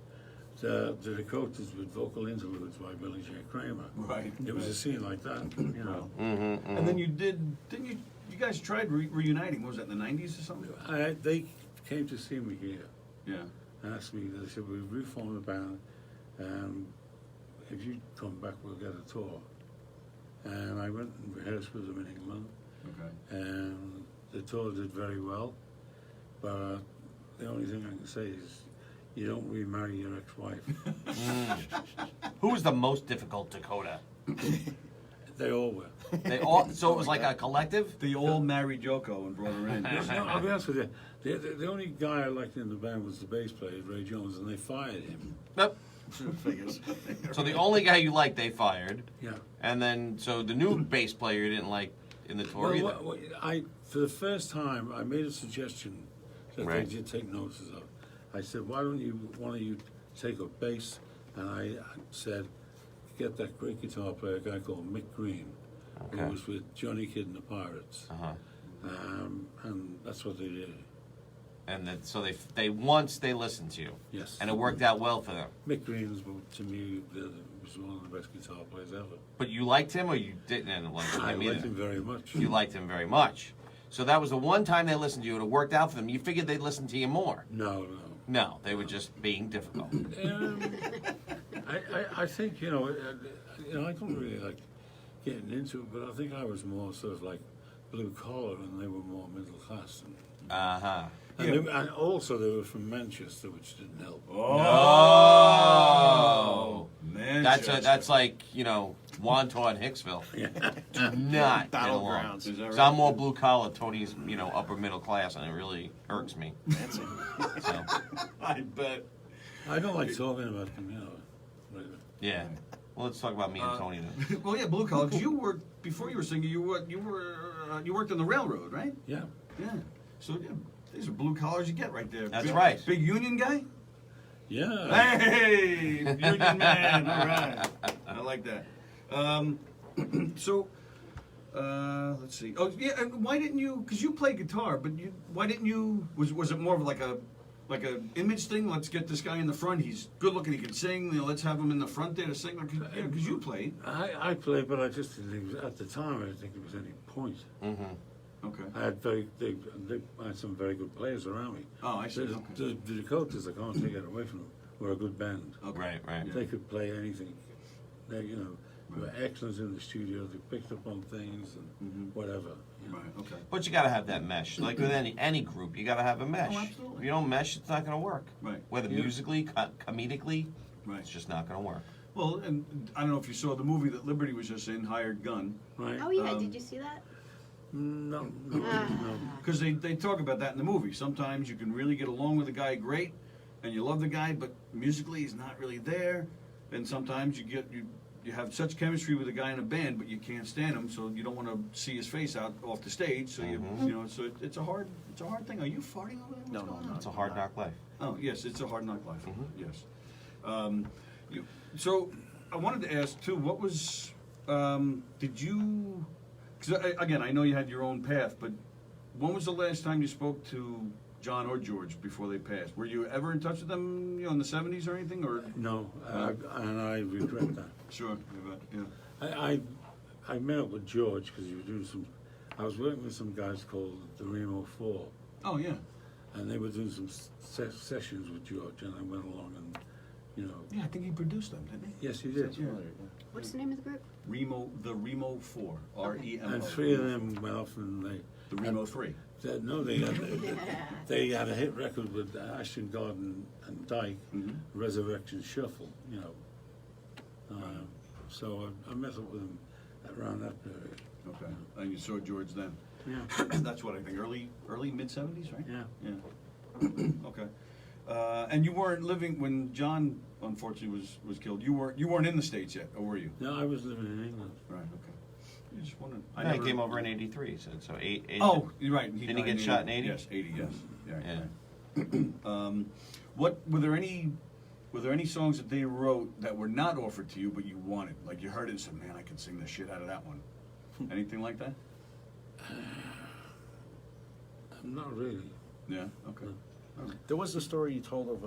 the Dakotas with vocal interludes by Billy J. Kramer. Right. It was a scene like that. You know, Mm-hmm, And then didn't you guys tried reuniting, what was that, in the 90s or something? they came to see me here. Yeah. Asked me, they said, we reformed the band, and if you come back, we'll get a tour. And I went and rehearsed with them in England, Okay. and the tour did very well. But the only thing I can say is, you don't remarry your ex-wife. Who was the most difficult Dakota? They all were. They all. So it was like a collective. They all married Yoko and brought her in. No, I'll be honest with you. The only guy I liked in the band was the bass player, Ray Jones, and they fired him. Yep. Figures. So the only guy you liked, they fired, Yeah. and then so the new bass player you didn't like in the tour either. For the first time, I made a suggestion that Right. they did take notices of. I said, why don't one of you take up bass? And I said, get that great guitar player, a guy called Mick Green, Okay. who was with Johnny Kidd and the Pirates. Uh-huh. And that's what they did. And that, so they once they listened to you. Yes. And it worked out well for them. Mick Green was, to me, was one of the best guitar players ever. But you liked him, or you didn't like him? I either? liked him very much. You liked him very much. So that was the one time they listened to you, and it worked out for them. You figured they'd listen to you more. No. No, they were just being difficult. I think, I don't really like getting into it, but I think I was more sort of like blue collar and they were more middle class. Uh-huh. And also they were from Manchester, which didn't help. Oh, man. that's like, Wantagh and Hicksville. Do not get along. Battlegrounds. Is that So right? I'm more blue collar. Tony's, upper middle class, and it really irks me. Fancy. So, I bet. I don't like talking about them, really. yeah. Well, let's talk about me and Tony then. Well, yeah, blue collar. 'Cause you were before you were singing. You worked on the railroad, right? Yeah. Yeah. So yeah, these are blue collars you get right there. That's Big- right. Big union guy. Yeah. Hey, union man. All right. I like that. So, let's see. Oh, yeah. And why didn't you? Because you play guitar, but why didn't you? Was it more of like a image thing? Let's get this guy in the front. He's good looking. He can sing. Let's have him in the front there to sing. Because you played. I played, but I just didn't think, at the time, I didn't think there was any point. Mm-hmm. Okay. I had I had some very good players around me. Oh, I see. The, Okay. the Dakotas, I can't take it away from them, were a good band. Okay. Right. Yeah. They could play anything. They, they were excellent in the studio. They picked up on things and whatever. Right. Okay. But you got to have that mesh. Like with any group, you got to have a mesh. Oh, absolutely. If you don't mesh, it's not going to work. Right. Whether Yeah. musically, comedically, Right. it's just not going to work. Well, and I don't know if you saw the movie that Liberty was just in, Hired Gun, Right? Oh yeah, did you see that? No. because they talk about that in the movie. Sometimes you can really get along with a guy great, and you love the guy, but musically he's not really there. And sometimes you have such chemistry with a guy in a band, but you can't stand him, so you don't want to see his face out off the stage. So so it's a hard thing. Are you farting over there? What's No, going no. on? It's a hard knock life. Oh yes, it's a hard knock life. Yes. So I wanted to ask too. What was? Did you? Because again, I know you had your own path, but when was the last time you spoke to John or George before they passed? Were you ever in touch with them, in the '70s or anything? Or No, and I regret that. sure, yeah. I met up with George because he was doing some. I was working with some guys called the Remo 4, Oh yeah. and they were doing some sessions with George, and I went along and, Yeah, I think he produced them, didn't he? yes, he did. Yeah. What's the name of the group? The Remo 4, REMO. And three of them went off and The Remo 3. they had a hit record with Ashton Gordon and Dyke, Mhm. Resurrection Shuffle, So I met up with them around that period. Okay. And you saw George then. Yeah, That's what I think. Early mid '70s, right? yeah. Yeah. Okay. And you weren't living when John unfortunately was killed. You weren't in the States yet, or were you? No, I was living in England. Right. Okay. You just wondered. I came over in '83, so 8. Oh, you're right. Didn't he died get shot in 80? Yes, 80. Yes. Yeah. Yeah. Right. What were there any songs that they wrote that were not offered to you but you wanted? Like you heard it and said, "Man, I can sing the shit out of that one." Anything like that? Not really. Yeah. Okay. There was the story you told of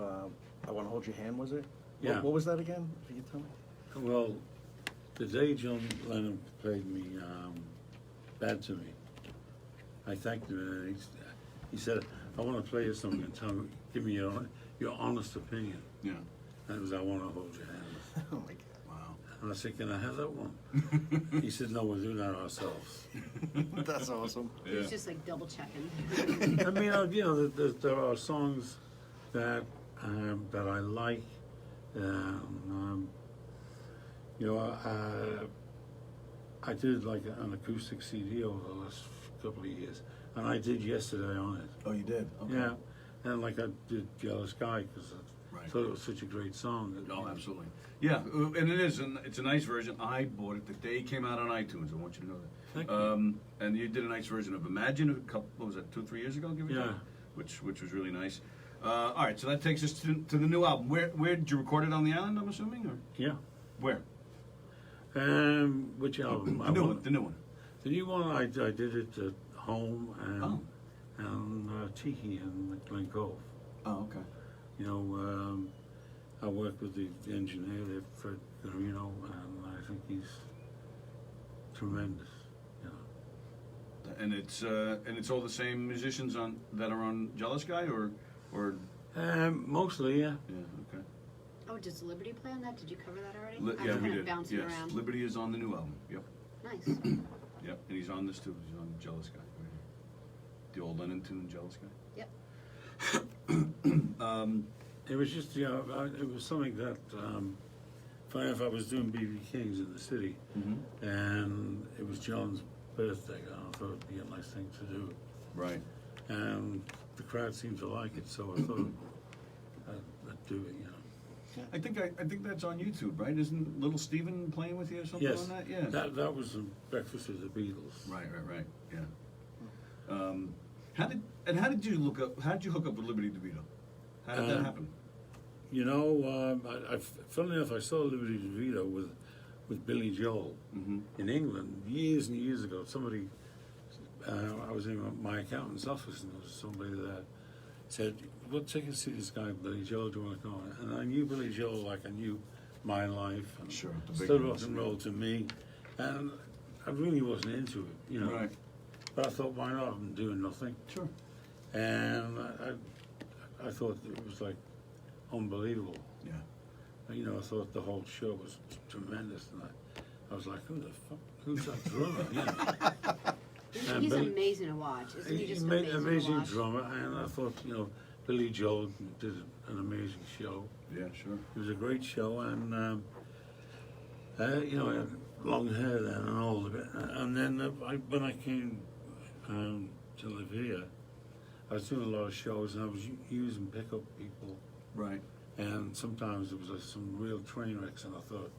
I Want to Hold Your Hand, was it? Yeah. What was that again? Can you tell me? Well, the day John Lennon played me Bad to Me, I thanked him, and he said, "I want to play you something and give me your honest opinion." Yeah. And it was, "I Want to Hold Your Hand." Oh my God. Wow. And I said, "Can I have that one?" He said, "No, we'll do that ourselves." That's awesome. Yeah. It's just like double checking. I mean, there are songs that I like. I did like an acoustic CD over the last couple of years, and I did Yesterday on it. Oh, you did. Okay. Yeah, and like I did Jealous Guy because I Right. thought it was such a great song. Oh, absolutely. Yeah, and it is, and it's a nice version. I bought it the day it came out on iTunes. I want you to know that. Thank you. And you did a nice version of Imagine a couple, what was that, 2-3 years ago? Give or Yeah. take? Which was really nice. All right, so that takes us to the new album. Where did you record it on the island? I'm assuming, or Yeah, where? Which album? The new one. The new one. The new one, I did it at home Oh. and Tiki in Glen Cove. Oh, okay. You know, I worked with the engineer there, Fred Garino, and I think he's tremendous. You know. And it's all the same musicians that are on Jealous Guy, or Mostly, yeah. yeah, okay. Oh, does Liberty play on that? Did you cover that already? Yeah, I'm we kind did. of bouncing Yes, around. Liberty is on the new album. Yep, Nice. yep, and he's on this too. He's on Jealous Guy. Right here. The old Lennon tune, Jealous Guy. Yep. It was just, you know, it was something that, funny enough, I was doing BB Kings in the city, and it was John's birthday, and I thought it'd be a nice thing to do. Right. And the crowd seemed to like it, so I thought I'd do it, you know. I think that's on YouTube, right? Isn't Little Steven playing with you or something Yes, on that? Yeah. that was the Breakfast with the Beatles. Right. Yeah. How did you hook up with Liberty DeVito? How did that happen? You know, funnily enough, I saw Liberty DeVito with Billy Joel in England years and years ago. Somebody, I was in my accountant's office, and there was somebody that said, "Well, take a see this guy, Billy Joel. Do you want to come on?" And I knew Billy Joel like I knew my life. And Sure, the big still ones, rock and yeah. roll to me, and I really wasn't into it, you know. Right. But I thought, why not? I'm doing nothing. Sure. And I thought it was like unbelievable. Yeah. You know, I thought the whole show was tremendous, and I was like, who the fuck, who's that drummer? You know. And He's Billy- amazing to watch. Isn't he just amazing amazing to watch? drummer, and I thought, you know, Billy Joel did an amazing show. Yeah, sure. It was a great show, and you know, I had long hair then and all of it. And then when I came to live here, I was doing a lot of shows, and I was using pickup people. Right. And sometimes it was some real train wrecks, and I thought,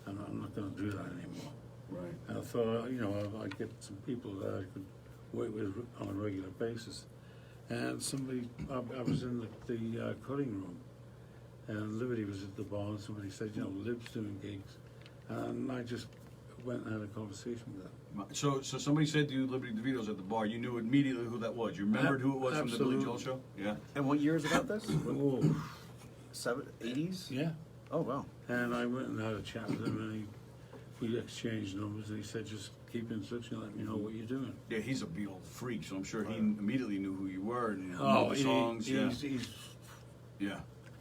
I'm not going to do that anymore. Right. And I thought, you know, I'd get some people that I could work with on a regular basis. And somebody, I was in the cutting room, and Liberty was at the bar, and somebody said, you know, Lib's doing gigs. And I just went and had a conversation with them. So somebody said to you, Liberty DeVito's at the bar. You knew immediately who that was. You remembered who it was from the Billy Joel Absolutely. show? Yeah. And what year is about this? Oh, 80s? yeah. Oh, wow. And I went and had a chat with him, and we exchanged numbers, and he said, just keep in touch and let me know what you're doing. Yeah, he's a Beatle freak, so I'm sure he immediately knew who you were and knew the songs. he's Yeah.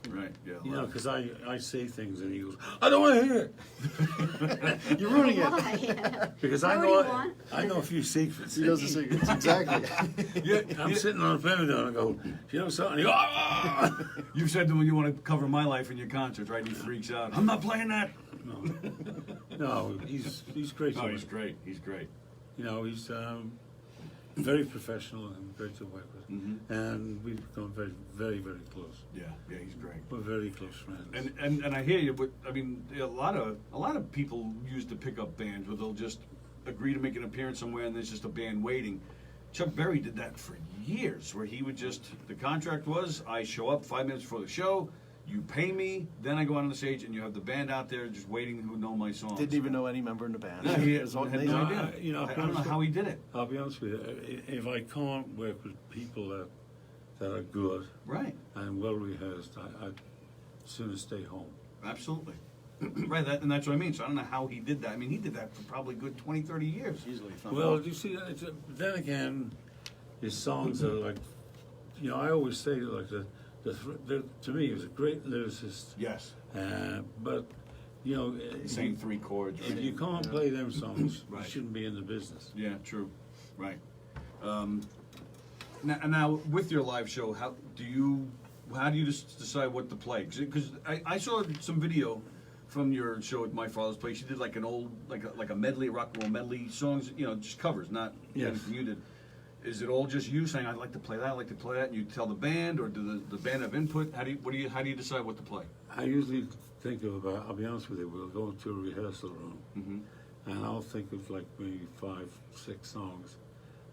Right. Yeah. you know, because I say things, and he goes, I don't want to hear it. You're ruining it. Why? Because Is I that what you know want? I know a few secrets. He knows the secrets. Exactly. I'm sitting on a piano and I go, do you know something? He goes, ah! You've said to him you want to cover My Life in your concerts, right? And he freaks out. I'm not playing that. No, he's great. No, to he's work. great. He's great. You know, he's very professional and great to work with. And we've become very, very, very close. Yeah. Yeah, he's great. We're very close friends. And I hear you, but I mean, a lot of people use the pickup bands where they'll just agree to make an appearance somewhere and there's just a band waiting. Chuck Berry did that for years, where he would just, the contract was, I show up 5 minutes before the show, you pay me, then I go out on the stage and you have the band out there just waiting who know my songs. Didn't even know any member in the band. No, he It was all had amazing. no idea. You know, I don't know how he did it. I'll be honest with you. If I can't work with people that are good Right. and well rehearsed, I'd sooner stay home. Absolutely. Right, and that's what I mean. So I don't know how he did that. I mean, he did that for probably a good 20, 30 years. Easily. if not Well, more. you see, then again, his songs are like, you know, I always say like to me, he was a great lyricist, Yes. but you know, Same 3 chords. if Right? you can't play them songs, Right. you shouldn't be in the business. Yeah, true. Right. Now, with your live show, how do you just decide what to play? Because I saw some video from your show at my father's place. You did like an old, like a medley, rock and roll medley songs. You know, just covers, not Yes. anything you did. Is it all just you saying I'd like to play that, I'd like to play that, and you tell the band, or do the band have input? How do you decide what to play? I usually think of about, I'll be honest with you, we'll go to a rehearsal room, and I'll think of like maybe 5, 6 songs.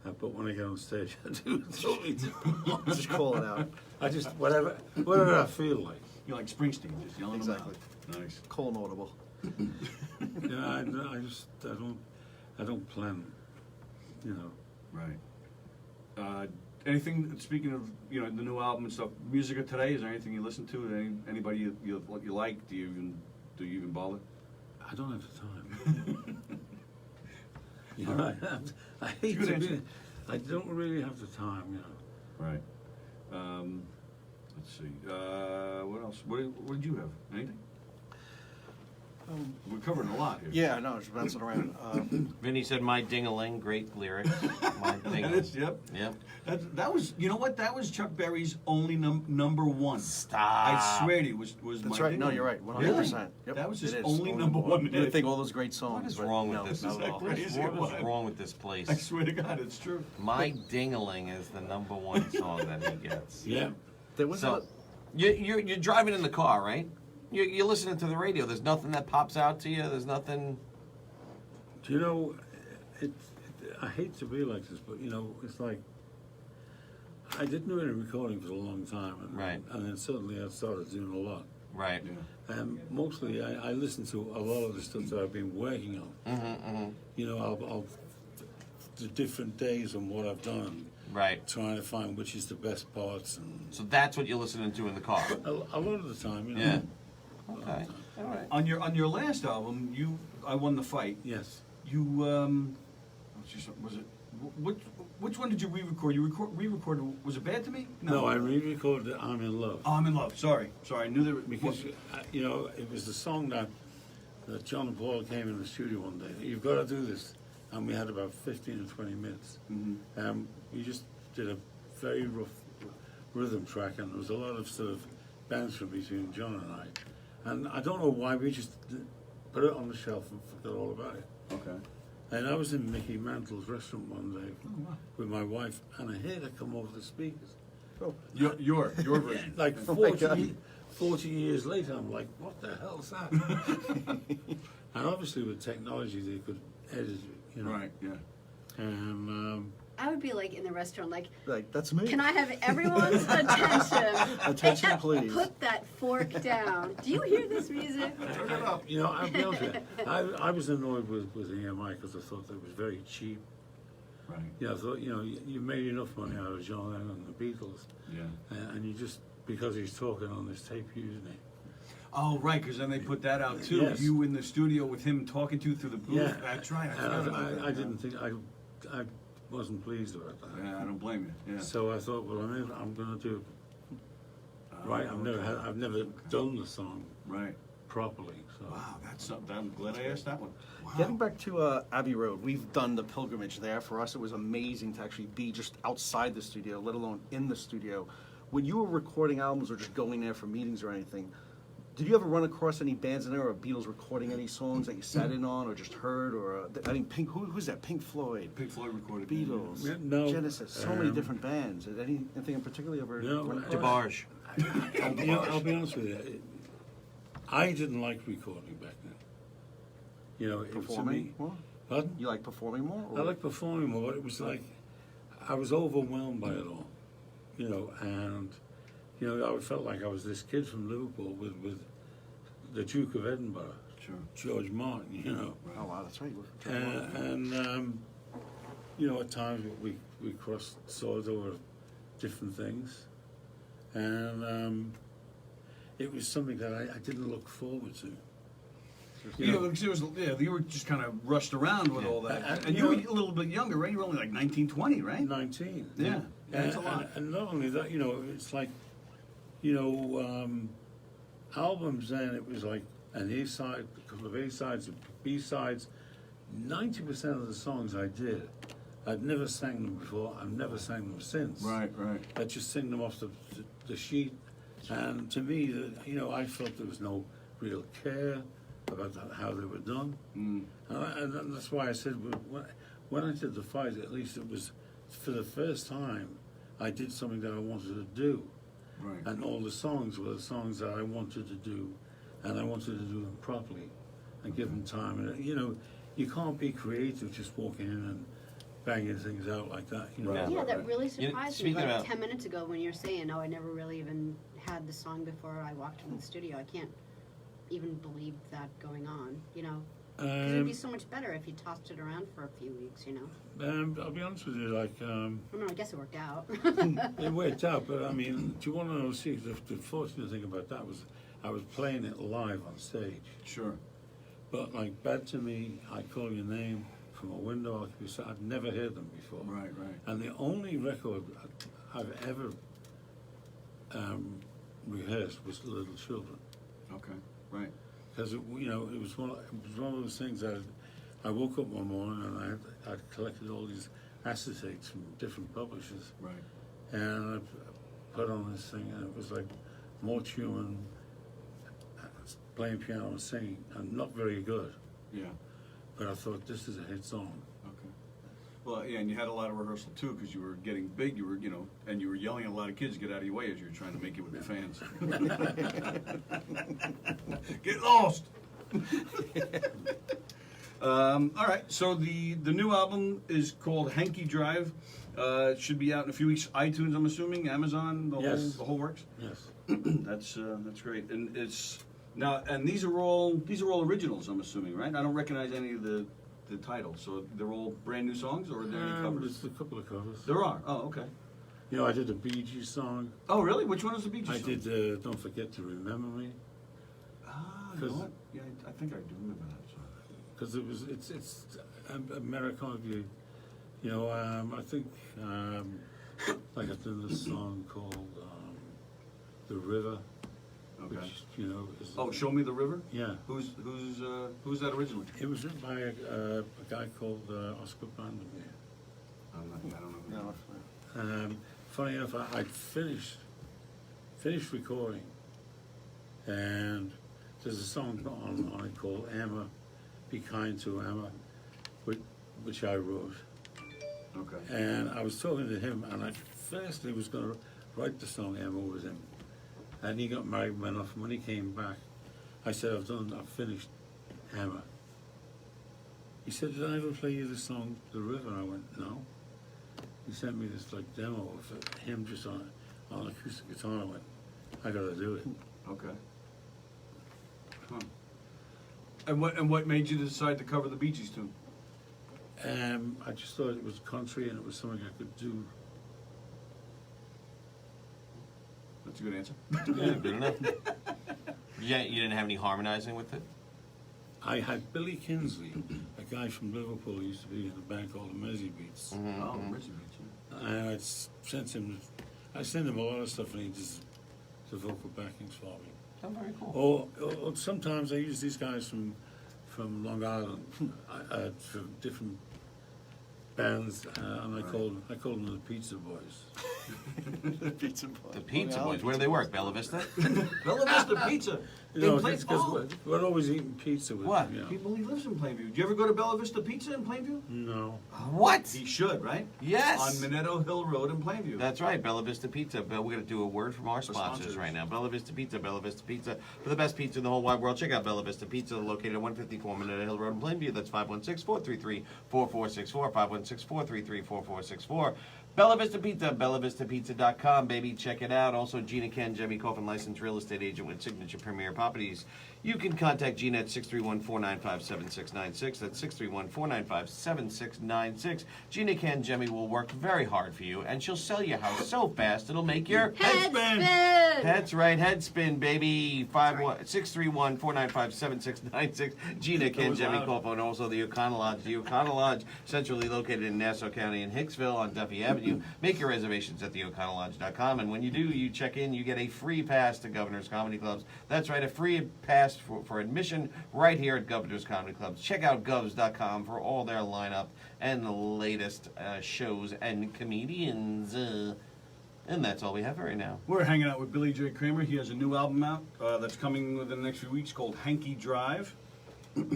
But when I get on stage, I do totally different. Just call it out. I just, whatever I feel like. You're like Springsteen, just yelling Exactly. them out. Nice. Call an audible. Yeah, I don't plan, you know. Right. Anything, speaking of, you know, the new album and stuff, music of today, is there anything you listen to? Anybody you like? Do you even bother? I don't have the time. You know, I hate Good to answer. be, I don't really have the time, you know. Right. Let's see. What else? What did you have? Anything? We're covering a lot here. Yeah, I know, just bouncing around. Vinny said, "My ding-a-ling," great lyrics. My That ding-a-ling. is, yep. Yep. That was, you know what? That was Chuck Berry's only number one. Stop. I swear to you, was That's my right. No, ding-a-ling. you're right. 100%. Really? Yep, That was it his is. only number one You would hit. think all those great songs. What is but wrong with no, this? not at all. Isn't that crazy? What is What? wrong with this place? I swear to God, it's true. My ding-a-ling is the number one song that he gets. Yeah. There was So, you're driving in the car, right? You're listening to the radio. There's nothing that pops out to you. There's nothing. Do you know, I hate to be like this, but you know, it's like, I didn't do any recording for a long time. And, Right. And then suddenly I started doing a lot. Right. Yeah. And mostly I listen to a lot of the stuff that I've been working on. Mm-hmm. You know, I'll the different days and what I've done, Right. trying to find which is the best parts. And So that's what you're listening to in the car. a lot of the time, you know. Yeah. Okay. All right. On your last album, I Won the Fight. Yes. You was it? Which one did you re-record? You re-recorded. Was it Bad to Me? No, I re-recorded I'm in Love. Oh, I'm in Love. Sorry, I knew there was. Because, you know, it was the song that John and Paul came in the studio one day. You've got to do this. And we had about 15 or 20 minutes. Mhm. We just did a very rough rhythm track, and there was a lot of sort of bouncing between John and I. And I don't know why, we just put it on the shelf and forgot all about it. Okay. And I was in Mickey Mantle's restaurant one day wow. with my wife, and I heard it come over the speakers. Oh, Your version. Like Oh my God. 40 years later, I'm like, what the hell's that? And obviously with technology, they could edit it, you know. Right. Yeah. And I would be like in the restaurant, like, like, that's me. can I have everyone's attention? Attention, please. Put that fork down. Do you hear this music? you know, I'll be honest with you, I was annoyed with EMI because I thought that it was very cheap. Right. Yeah, I thought, you know, you made enough money out of John Lennon and the Beatles, Yeah. and you just, because he's talking on this tape using it. Oh, right, because then they put that out too. Yes. You in the studio with him talking to you through the booth. Yeah. That's right. And I didn't think, I wasn't pleased about that. Yeah, I don't blame you. Yeah. So I thought, well, I'm going to do right. I've never done the song Right. properly. So Wow, that's something. I'm glad I asked that one. Wow. Getting back to Abbey Road, we've done the pilgrimage there. For us, it was amazing to actually be just outside the studio, let alone in the studio. When you were recording albums or just going there for meetings or anything, did you ever run across any bands in there or Beatles recording any songs that you sat in on or just heard? Or I mean, who's that? Pink Floyd, Pink Floyd recorded. Beatles, Yeah, no, Genesis, so many different bands. Anything in particular you ever No, run across? DeBarge. you know, I'll be honest with you. I didn't like recording back then. You know, it was to Performing me. more? Pardon? You like performing more? I like performing more, but it was like I was overwhelmed by it all. You know, and you know, I felt like I was this kid from Liverpool with the Duke of Edinburgh, Sure. George Martin. You know, Oh wow, that's right. and you know, at times we crossed swords over different things, and it was something that I didn't look forward to. Yeah, because it was. Yeah, you were just kind of rushed around with all that, and you were a little bit younger, right? You were only like 19, 20, right? 19. Yeah, that's a lot. And not only that, you know, it's like, you know, albums then, it was like an A side, a couple of A sides, B sides. 90% of the songs I did, I'd never sang them before, I've never sang them since. Right. I just sing them off the sheet. And to me, you know, I felt there was no real care about how they were done. Mm. And that's why I said, when I did The Fight, at least it was, for the first time, I did something that I wanted to do. Right. And all the songs were the songs that I wanted to do, and I wanted to do them properly and give them time. And, you know, you can't be creative just walking in and banging things out like that. You know? Right. Yeah, that really You know, surprised me. speaking Like about- 10 minutes ago when you're saying, oh, I never really even had the song before I walked in the studio. I can't even believe that going on, you know? 'Cause it'd Um, be so much better if you tossed it around for a few weeks, you know? I'll be honest with you, like, I don't know, I guess it worked out. it worked out, but I mean, do you want to know, see, the fortunate thing about that was I was playing it live on stage. Sure. But like, Bad to Me, I Call Your Name, From a Window, I'd never heard them before. Right, right. And the only record I've ever rehearsed was Little Children. Okay, right. Because, it was one of those things that I woke up one morning and I'd collected all these acetates from different publishers. Right. And I put on this thing, and it was like more human, playing piano and singing, and not very good. Yeah. But I thought, this is a hit song. Okay. Well, yeah, and you had a lot of rehearsal too, because you were getting big. You were, and you were yelling at a lot of kids to get out of your way as you were trying to make it with the fans. Get lost. All right. So the new album is called Hanky Drive. It should be out in a few weeks. iTunes, I'm assuming, Amazon, Yes. the whole works. Yes. That's great. And it's now, and these are all originals, I'm assuming, right? I don't recognize any of the titles, so they're all brand new songs, or are there any covers? There's a couple of covers. There are. Oh, okay. I did a Bee Gees song. Oh, really? Which one is the Bee Gees I song? did Don't Forget to Remember Me. Ah, you know 'Cause- what? Yeah, I think I do remember that song. Because it's Americana. I think, like I've done this song called The River, Okay. which, is... Oh, Show Me the River? Yeah. Who's that originally? It was written by a guy called Oscar Brandenburg. I don't know. No, Funny enough, I'd finished recording, and there's a song on it called Emma, Be Kind to Emma, which I wrote. Okay. And I was talking to him, and I first he was going to write the song Emma with him. And he got married and went off, and when he came back, I said, I've finished Emma. He said, did I ever play you the song The River? I went, no. He sent me this like demo of him just on acoustic guitar. I went, I gotta do it. Okay. Huh. And what made you decide to cover the Bee Gees tune? I just thought it was country and it was something I could do. That's a good answer. Yeah, good enough. Yeah, you didn't have any harmonizing with it? I had Billy Kinsley, a guy from Liverpool who used to be in a band called the Mersey Beats. Oh, Richie Beach. And I sent him a lot of stuff, and he just the vocal backings for me. Oh, very cool. Or sometimes I use these guys from Long Island, from different bands, and I call them the Pizza Boys. Pizza Boy. The Pizza Boys, where do they work? Bella Vista? Bella Vista Pizza. Because we're always eating pizza with What? them. People, he lives in Plainview. Do you ever go to Bella Vista Pizza in Plainview? No. What? He should, right? Yes. On Minetto Hill Road in Plainview. That's right, Bella Vista Pizza. But we're going to do a word from our sponsors sponsors. right now. Bella Vista Pizza, Bella Vista Pizza. For the best pizza in the whole wide world, check out Bella Vista Pizza, located at 154 Minetta Hill Road in Plainview. That's 516-433-4464, 516-433-4464. Bella Vista Pizza, BellaVistaPizza.com, baby. Check it out. Also, Gina Ken, Jemmy Coffin, licensed real estate agent with Signature Premier Properties. You can contact Gina at 631-495-7696. That's 631-495-7696. Gina Ken, Jemmy will work very hard for you, and she'll sell your house so fast it'll make your Head spin. That's right, head spin, baby. 631-495-7696. Gina Ken, Jemmy Coffin, and also the O'Connell Lodge. The O'Connell Lodge, centrally located in Nassau County in Hicksville on Duffy Avenue. Make your reservations at theoconnelllodge.com, and when you do, you check in, you get a free pass to Governor's Comedy Clubs. That's right, a free pass for admission right here at Governor's Comedy Clubs. Check out govs.com for all their lineup and the latest shows and comedians. And that's all we have right now. We're hanging out with Billy J. Kramer. He has a new album out that's coming within the next few weeks called Hanky Drive.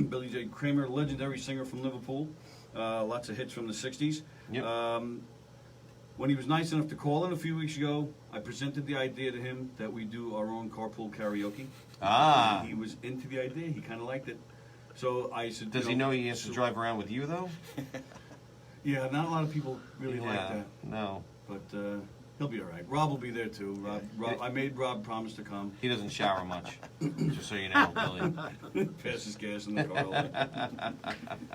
Billy J. Kramer, legendary singer from Liverpool. Lots of hits from the 60s. Yep. When he was nice enough to call in a few weeks ago, I presented the idea to him that we do our own carpool karaoke. Ah. He was into the idea. He kind of liked it. So I said, Does he know he has to drive around with you, though? Yeah, not a lot of people really like that. No. But He'll be all right. Rob will be there too. Rob, I made Rob promise to come. He doesn't shower much, just so you know, Billy. Passes gas in the car all day.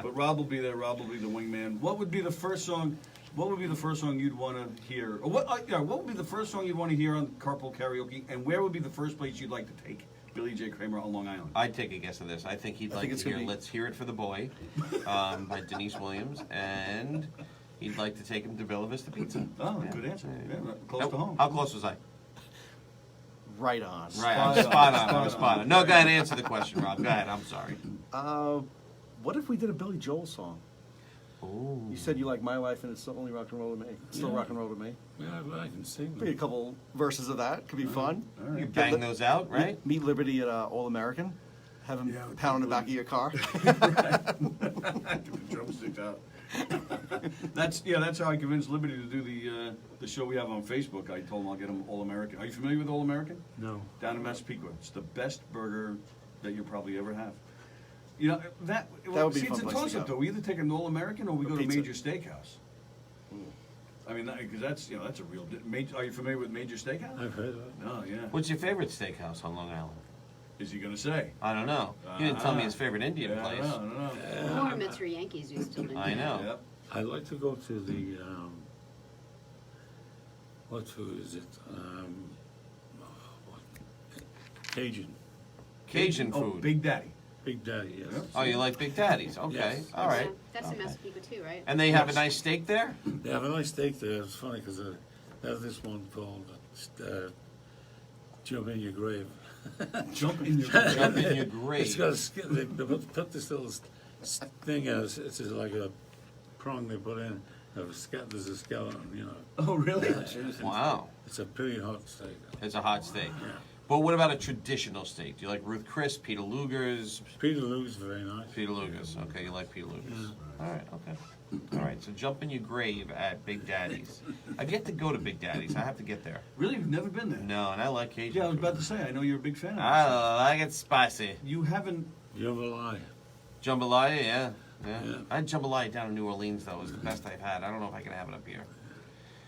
But Rob will be there. Rob will be the wingman. What would be the first song? What would be the first song you'd want to hear? Or what would be the first song you'd want to hear on Carpool Karaoke? And where would be the first place you'd like to take Billy J. Kramer on Long Island? I'd take a guess of this. I think he'd like to hear "Let's Hear It for the Boy" by Denise Williams, and he'd like to take him to Bella Vista Pizza. Oh, good answer. Yeah, close to home. How close was I? Right on. Right, spot on. No, go ahead, answer the question, Rob. Go ahead, I'm sorry. What if we did a Billy Joel song? Ooh. You said you like My Life and It's Only Rock and Roll to Me. It's still rock and roll to me. Yeah, I can sing Maybe a them. couple verses of that. Could be fun. All right. You bang those out, right? Meet Liberty at All American. Have him pound on the back of your car. Get the drumsticks out. That's how I convinced Liberty to do the show we have on Facebook. I told him I'll get him All American. Are you familiar with All American? No. Down in Massapequa. It's the best burger that you'll probably ever have. You know that would be a see, it's fun a place to toss-up go. though. We either take an All American or we go to pizza. Major Steakhouse. I mean, because that's that's a real. Are you familiar with Major Steakhouse? I've heard of it. Oh yeah. What's your favorite steakhouse on Long Island? Is he gonna say? I don't know. He didn't tell me his favorite Indian Yeah, place. I don't know. Or Mr. Yankees used to. I know. Yep. I like to go to the, what food is it? Cajun. Cajun Oh, food. Big Daddy. Big Daddy, yes. Yep. Oh, you like Big Daddy's? Okay, Yes. all right. Yeah, that's in Massapequa too, right? And they have a nice steak there? They have a nice steak there. It's funny because they have this one called Jump in Your Grave. Jump in your. Jump in your It's grave. got a skin. They put this little thing in. It's just like a prong they put in. There's a skeleton, you know. Oh really? Wow. It's a pretty hot steak. It's a hot steak. Yeah. But what about a traditional steak? Do you like Ruth Chris, Peter Luger's? Peter Lou's very nice. Peter Luger's. Okay, you like Peter Luger's. All right, okay. All right, so jump in your grave at Big Daddy's. I've yet to go to Big Daddy's. I have to get there. Really, you've never been there? No, and I like Cajun Yeah, I was food. about to say. I know you're a big fan of I like it spicy. You haven't. Jambalaya. Jambalaya, yeah. Yeah. I had jambalaya down in New Orleans, though. It was the best I've had. I don't know if I can have it up here.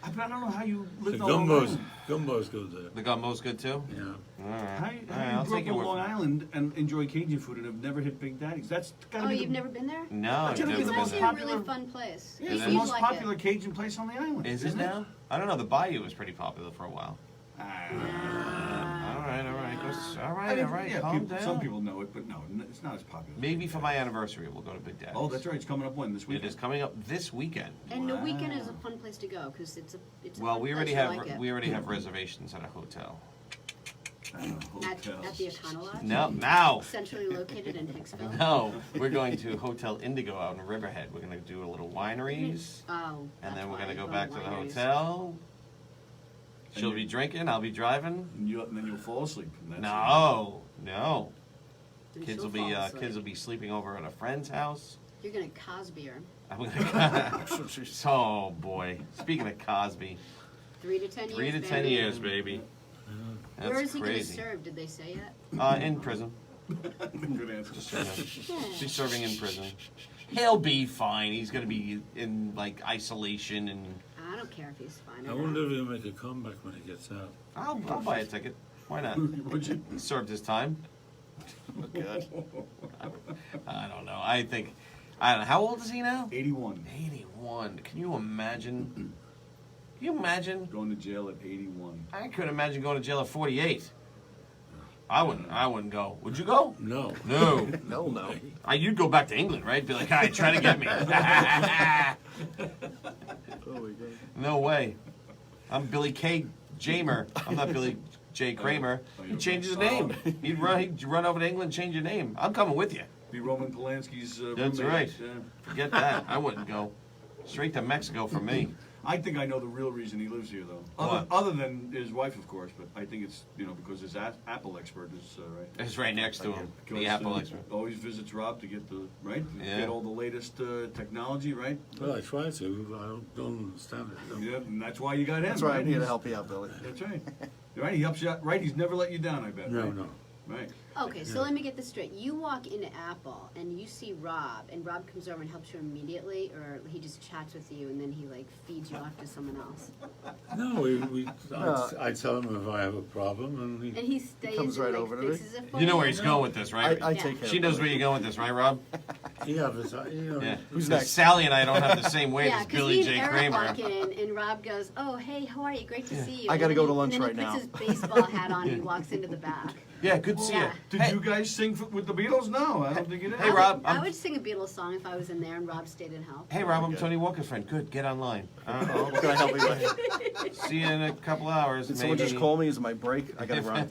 I don't know how you The lived on Long Island. gumbo's good there. The gumbo's good, too? Yeah. All right. How All right, you I'll grew take up your on word Long for it. Island and enjoy Cajun food and have never hit Big Daddy's? That's gotta Oh, be you've the, never been there? No, I've It's never It's the been most actually there. a really popular- fun place. yeah, Is it's it? the You'd most like popular Cajun place on the island. Is it isn't now? I don't know. The Bayou was pretty popular for a while. Ah. All right, all right. All I right, mean, all right. yeah, Calm people, down. some people know it, but no, it's not as popular. Maybe for my anniversary, we'll go to Big Daddy's. Oh, that's right. It's coming up when this It weekend. is coming up this weekend. And the weekend is a fun place to go because it's a Well, fun we place, already you have like it. we already have reservations at a hotel. At the Econo Lodge? No, now. Centrally located in Hicksville? No, we're going to Hotel Indigo out in Riverhead. We're going to do a little wineries, Oh. and then we're going to go back to the wineries. hotel. She'll be drinking. I'll be driving. And then you'll fall asleep. And that's No. And Kids she'll will be fall asleep. kids will be sleeping over at a friend's house. You're going to Cosby her. I'm gonna- oh boy! Speaking of Cosby, 3 to 10 years. 3 to 10 baby. years, baby. That's Where is he going to crazy. serve? Did they say yet? In prison. Good answer. He's serving in prison. He'll be fine. He's gonna be in like isolation, and I don't care if he's fine. I or wonder not. if he'll make a comeback when he gets out. I'll buy a ticket. Why not? Would you? He served his time. Good. I don't know. I don't know. How old is he now? 81. 81. Can you imagine? Can you imagine? Going to jail at 81. I couldn't imagine going to jail at 48. I wouldn't go. Would you go? No. No. No, no. You'd go back to England, right? Be like, all right, try to get me. Oh, my God. No way. I'm Billy K. Jamer. I'm not Billy J. Kramer. He'd change his name. He'd run over to England, change your name. I'm coming with you. Be Roman Polanski's That's roommate. right. Yeah. Forget that. I wouldn't go. Straight to Mexico for me. I think I know the real reason he lives here, though. What? Other than his wife, of course, but I think it's, because his Apple expert is, right? It's right next to him. The Goes, Apple expert. Always visits Rob to get the, right? To Yeah. Get all the latest technology, right? Well, I try to. I don't understand it. Yeah, and that's why you got him. That's right. I'm here to help you out, Billy. That's right. Right, he helps you out. Right, he's never let you down, I bet. No, right? no. Right. Okay, so let me get this straight. You walk into Apple and you see Rob, and Rob comes over and helps you immediately, or he just chats with you and then he like feeds you off to someone else. No, I tell him if I have a problem, and And he stays comes and right like over to me. fixes it for You know where you? he's going with this, right? I Yeah. take care She of knows it. where you're going with this, right, Rob? yeah, but Yeah. Who's So next? Sally and I don't have the same weight Yeah, as because Billy me J. and Eric Kramer. walk in, and Rob goes, "Oh, hey, how are you? Great to see you." I gotta And go then to he- lunch and then right now. he puts his baseball hat on and he walks into the back. Yeah, good to see Yeah. you. Did Hey, you guys sing with the Beatles? No, I don't think you did. Hey, Rob, I I'm- would sing a Beatles song if I was in there and Rob stayed and helped. Hey, Rob, I'm Tony Walker's friend. Good, get online. What can I help you with? See you in a couple hours. Did someone just call me? Is it my break? I gotta run.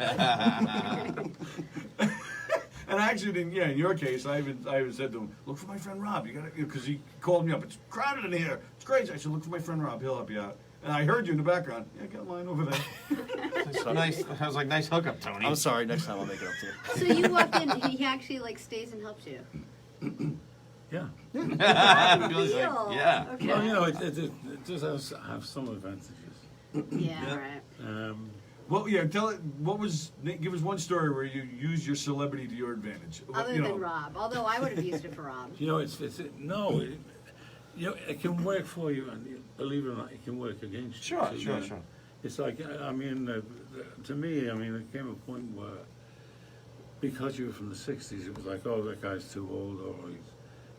And I actually didn't. Yeah, in your case, I even said to him, "Look for my friend Rob. You gotta," because he called me up. It's crowded in here. It's crazy. I said, "Look for my friend Rob. He'll help you out." And I heard you in the background. Yeah, get mine over there. Nice. I was like, nice hookup, Tony. I'm sorry. Next time I'll make it up to you. So you walk in, he actually like stays and helps you. yeah. Billy's like, Deal. yeah. Okay. Well, you know, it does have some advantages. Yeah, right. Well, yeah. Give us one story where you used your celebrity to your advantage. Other You know, than Rob, although I would have used it for Rob. You know, you know, it can work for you, and believe it or not, it can work against you. Sure, So, sure, you know, sure. It's like, I mean, to me, I mean, it came a point where, because you were from the 60s, it was like, oh, that guy's too old, or he's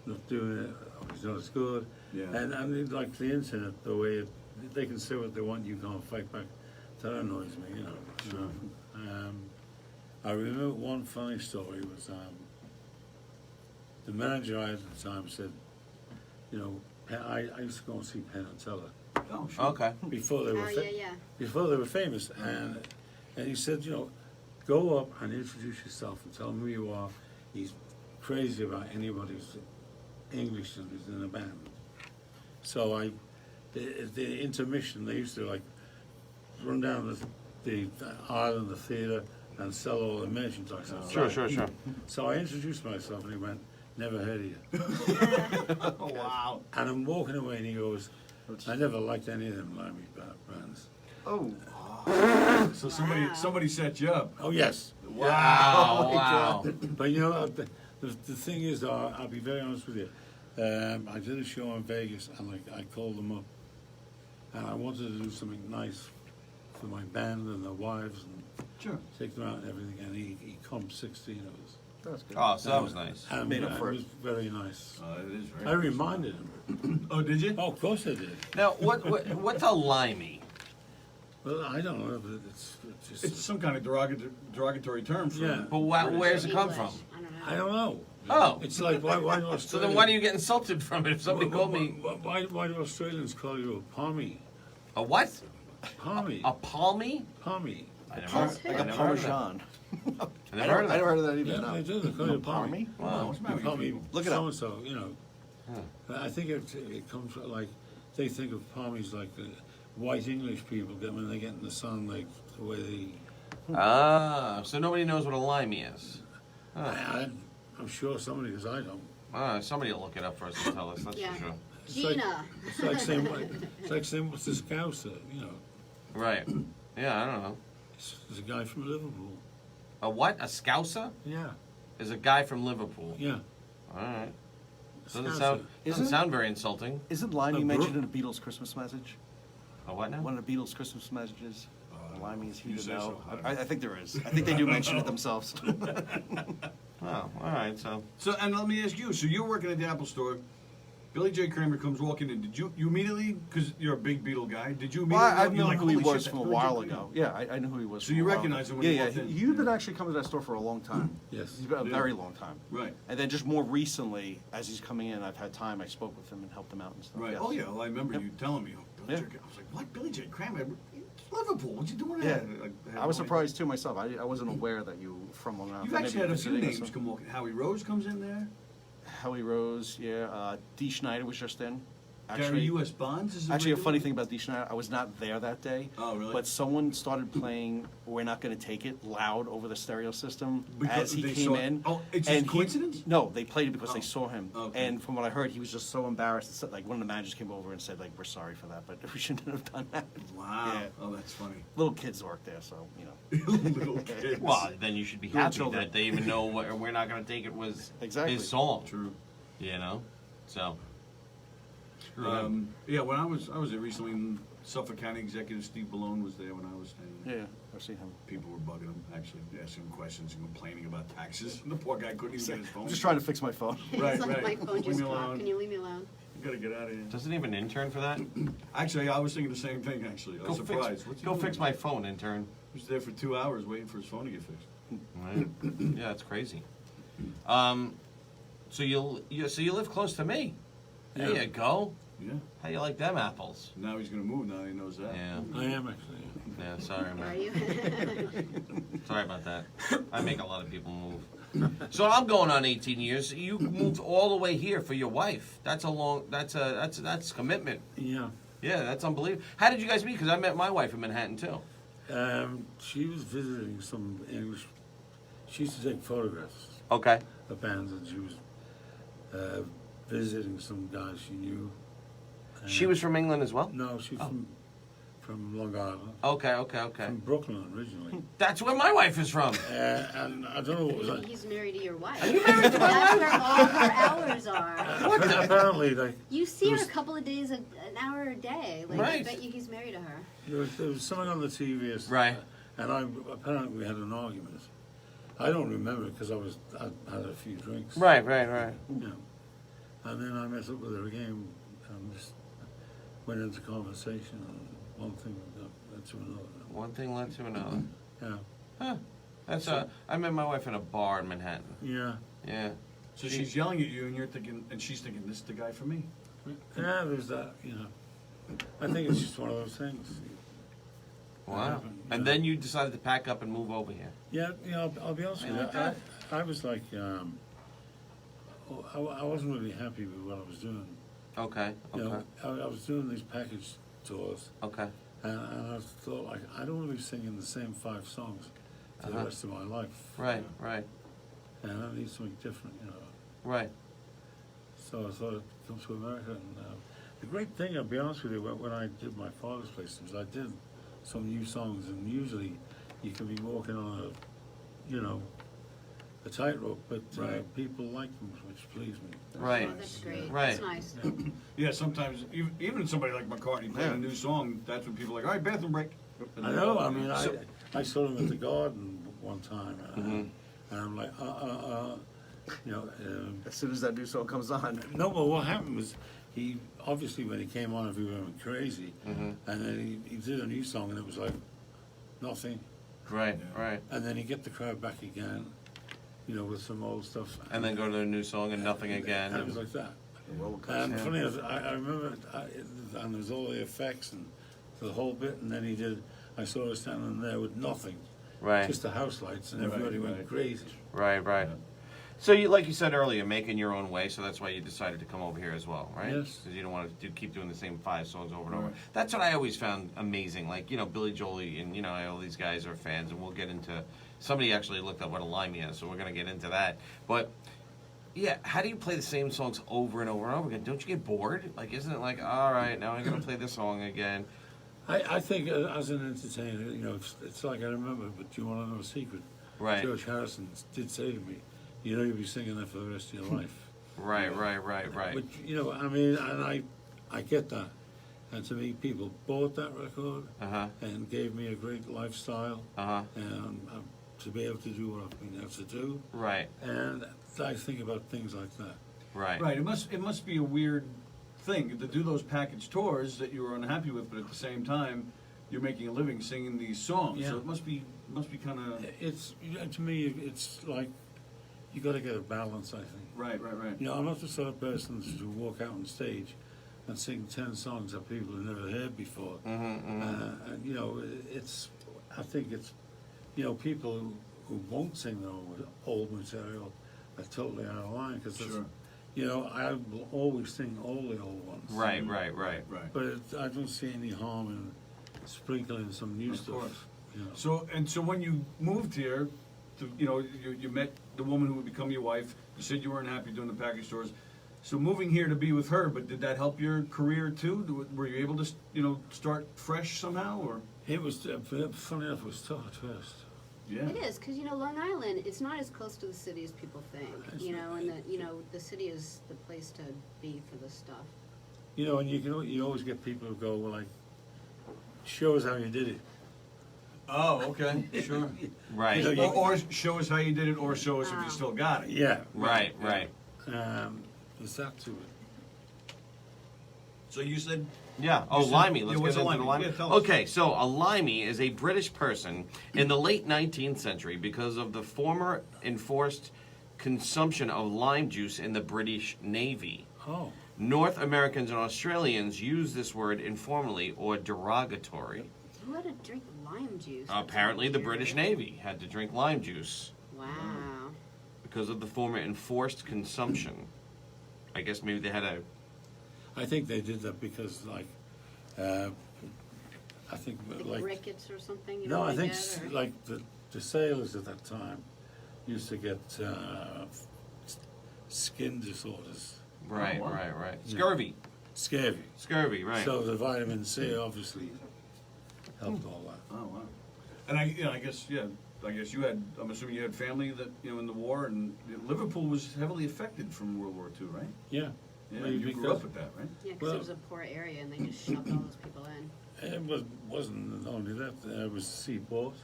not doing it, or he's not as good. Yeah. And like the internet, the way they can say what they want, you can't fight back. That annoys me, you know. I remember one funny story was the manager I had at the time said, you know, I used to go and see Penn and Teller Oh, sure. Okay. before they were Oh, yeah. before they were famous, and he said, you know, go up and introduce yourself and tell him who you are. He's crazy about anybody who's English and who's in a band. So the intermission, they used to like run down the aisle in the theatre and sell all the merchandise. Sure. So I introduced myself, and he went, "Never heard of you." Oh, wow. And I'm walking away, and he goes, "I never liked any of them Limey bands." Oh. So Wow. somebody set you up. Oh yes. Wow. Wow. But you know, the thing is, though, I'll be very honest with you. I did a show in Vegas, and I called them up, and I wanted to do something nice for my band and their wives, and Sure. take them out and everything. And he comped 16 of us. That's good. Oh, so that was nice. And Made up for it it. was very nice. It is very I reminded him. Oh, did you? Oh, of course I did. Now, what's a limey? Well, I don't know, but it's It's just some kind of derogatory term for Yeah. But where's it come English. from? I don't know. I don't know. Oh. It's like why do Australians? So then why do you get insulted from it if somebody called me Why do Australians call you a palmy? a what? Palmy. A palmy? Palmy. I never Par- heard like Like I a never heard of that. Parmesan. I never heard of I never that. heard of that either. Yeah, no. they do. They call you a palmy. Wow. What's the matter They call with me you? Look it so up. and so. You know. I think it comes from like they think of palmies like white English people get when they get in the sun, like the way they. Ah, so nobody knows what a limey is. I'm sure somebody, because I don't. Somebody will look it up for us and tell us, that's Yeah. for sure. It's like- Gina. It's like saying what's the Scouser? You know, Right. Yeah, I don't know. it's a guy from Liverpool. A what? A scouser? Yeah, Is a guy from Liverpool. yeah. All right. Doesn't Scouser. sound Isn't- sound very insulting. Isn't Limey A mentioned bro- in the Beatles' Christmas message? A what now? One of the Beatles' Christmas messages. Limey is you here to say know. so. I think there is. I think they do mention it themselves. Oh, all right. So So, and let me ask you. So you're working at the Apple Store. Billy J. Kramer comes walking in. Did you immediately, because you're a big Beatle guy, did you Well, immediately? I've you're known like, who he "Holy was shit, from a that's Billy J. while Kramer." ago. Yeah, I knew who he was. So from you a while recognized ago. him when you Yeah, walked in? You've been actually coming to that store for a long time. Yes. He's been a Yeah. very long time. Right. And then just more recently, as he's coming in, I've had time. I spoke with him and helped him out and stuff. Right. Yes. Oh yeah. Well, I remember Yep. you telling me. Oh, Billy Yeah. J. I was like, what? Billy J. Kramer? It's Liverpool. What you doing Yeah, there? had I was no surprised too myself. I wasn't aware that you were from Long idea. Island. You've actually had a few Maybe names visiting come walking. Howie Rose comes in there. or something. Howie Rose, yeah. Dee Schneider was just in. Carry U.S. bonds? Is it Actually, a legal? funny thing about Dee I was not there that day. Oh, really? But someone started playing "We're Not Gonna Take It" loud over the stereo system Because as he they came saw- in. Oh, it's and just coincidence? No, they played it because Oh. they saw him. Okay. And from what I heard, he was just so embarrassed. And said, like one of the managers came over and said, like, "We're sorry for that, but we shouldn't have done that." Wow. Yeah. Oh, that's funny. Little kids work there, so you know. Little kids. Well, then you should be Little happy children. that they even know what We're Not Gonna Take It was Exactly. his song. True. You know? So. Screw them. Yeah, when I was there recently in Suffolk County Executive Steve Ballone was there when I was staying there. Yeah, I've seen him. People were bugging him, actually, asking him questions and complaining about taxes. The poor guy couldn't even get his phone. I'm just trying to fix my phone. Right, It's like right. my phone Leave just me dropped. alone. Can you leave me alone? You gotta get out of here. Doesn't he have an intern for that? Actually, I was thinking the same thing, actually. I was surprised. What's he Go doing? fix my phone, intern. He was there for 2 hours waiting for his phone to get fixed. Right. Yeah, that's crazy. So you live close to me. There Yeah. you go. Yeah. How you like them apples? Now he's gonna move, now he knows that. Yeah. I am actually. Yeah, sorry, Are man. you? Sorry about that. I make a lot of people move. So I'm going on 18 years. You moved all the way here for your wife. That's that's commitment. Yeah. Yeah, that's unbelievable. How did you guys meet? Because I met my wife in Manhattan too. She was visiting some English. She used to take photographs Okay. of bands, and she was visiting some guys she knew. She was from England as well? No, she's Oh. from Long Island, Okay. from Brooklyn originally. That's where my wife is from. And I don't know what was that. He's married to your wife. Are you married to my That's where all her hours are. What the? Apparently, like You see her There a was- couple of days, an hour a day. Like, I Right. bet you he's married to her. there was something on the TV, Right. And apparently we had an argument. I don't remember because I had a few drinks. Right. You know. And then I met up with her again and just went into conversation, and one thing led to another. One thing led to another. Yeah. Huh. That's I met my wife in a bar in Manhattan. Yeah. Yeah. So she's yelling at you, and you're thinking, and she's thinking, this is the guy for me. Yeah, there's that, you know. I think it's just one of those things. Wow. Yeah. And then you decided to pack up and move over here. Yeah, you know, I'll be honest with you. Okay. I was like, I wasn't really happy with what I was doing. Okay. You Okay. know, I was doing these package tours, Okay. and I thought, like, I don't want to be singing the same 5 songs for the Uh-huh. rest of my life. Right. Right. And I need something different, you know. Right. So I thought I'd come to America. And the great thing, I'll be honest with you, when I did my father's place, was I did some new songs, and usually you can be walking on a tightrope, but Right. people like them, which pleased me. Right. Oh, that's great. Right. That's nice. Yeah, sometimes, even somebody like McCartney playing Yeah. a new song, that's when people are like, all right, bathroom break. I know. I mean, So- I saw him at the Garden one time, Mhm. and I'm like, you know. As soon as that new song comes on. No, but what happened was he obviously when he came on, everyone went crazy, Mhm. and then he did a new song, and it was like nothing, Right. Yeah. Right. and then he get the crowd back again, you know, with some old stuff, And then go to a new song and nothing And again. it was like that. Roller coaster. And Yeah. funny enough, I remember, and there's all the effects and the whole bit, and then he did. I saw her standing there with nothing, Right. just the house lights, and Right, everybody went right. crazy. Right. Right. Yeah. So you, like you said earlier, making your own way. So that's why you decided to come over here as well, right? Yes. Because you don't want to keep doing the same 5 songs over and over. Right. That's what I always found amazing. Like Billy Joel and all these guys are fans, and we'll get into. Somebody actually looked up what a limey is, so we're gonna get into that. But yeah, how do you play the same songs over and over and over again? Don't you get bored? Like, isn't it like, all right, now I'm gonna play this song again? I think as an entertainer, you know, it's like I remember. But do you want to know a secret? Right. George Harrison did say to me, "You know, you'll be singing that for the rest of your life." Right. Which, you know, I mean, and I get that. And to me, people bought that record Uh huh. and gave me a great lifestyle, Uh huh. and to be able to do what I've been able to do. Right. And I think about things like that. Right. Right, it must be a weird thing to do those package tours that you were unhappy with, but at the same time, you're making a living singing these songs. Yeah. So it must be kind of It's, you know, to me, it's like you got to get a balance. I think. right. You know, I'm not the sort of person to walk out on stage and sing 10 songs that people have never heard before. Mm-hmm. And you know, I think it's, you know, people who won't sing their old material are totally out of line because Sure. You know, I will always sing all the old ones. Right. But I don't see any harm in sprinkling some new Of stuff. course. You know. So when you moved here, you met the woman who would become your wife. You said you weren't happy doing the package stores. So moving here to be with her, but did that help your career too? Were you able to start fresh somehow, or? It was, funny enough, it was tough at first. Yeah. It is, because, Long Island, it's not as close to the city as people think, That's and the city is the place to be for this stuff. You know, and you always get people who go, well, like, show us how you did it. Oh, okay, sure. Right. You know, Or show us how you did it, or show us if you still got it. Yeah. Right. There's that to it. So you said, Yeah. Oh, You said- limey. yeah, Let's what's get a into the limey? limey. Yeah, tell us. Okay, so a limey is a British person in the late 19th century because of the former enforced consumption of lime juice in the British Navy. Oh. North Americans and Australians use this word informally or derogatory. Who had to drink lime juice? Apparently, the British Navy had to drink lime juice Wow. because of the former enforced consumption. I guess maybe they had a. I think they did that because, like, I think, Like like, rickets or something? no, I think, get, or- like, the sailors at that time used to get skin disorders, Right, wow. right. Yeah. Scurvy. scurvy. Right. So the vitamin C obviously helped all that. oh wow. And I guess you had. I'm assuming you had family that in the war, and Liverpool was heavily affected from World War II, right? Yeah. Yeah, Well, you grew because- up with that, right? Yeah, because well- it was a poor area and they just shoved all those people in. It wasn't only that, it was seaport.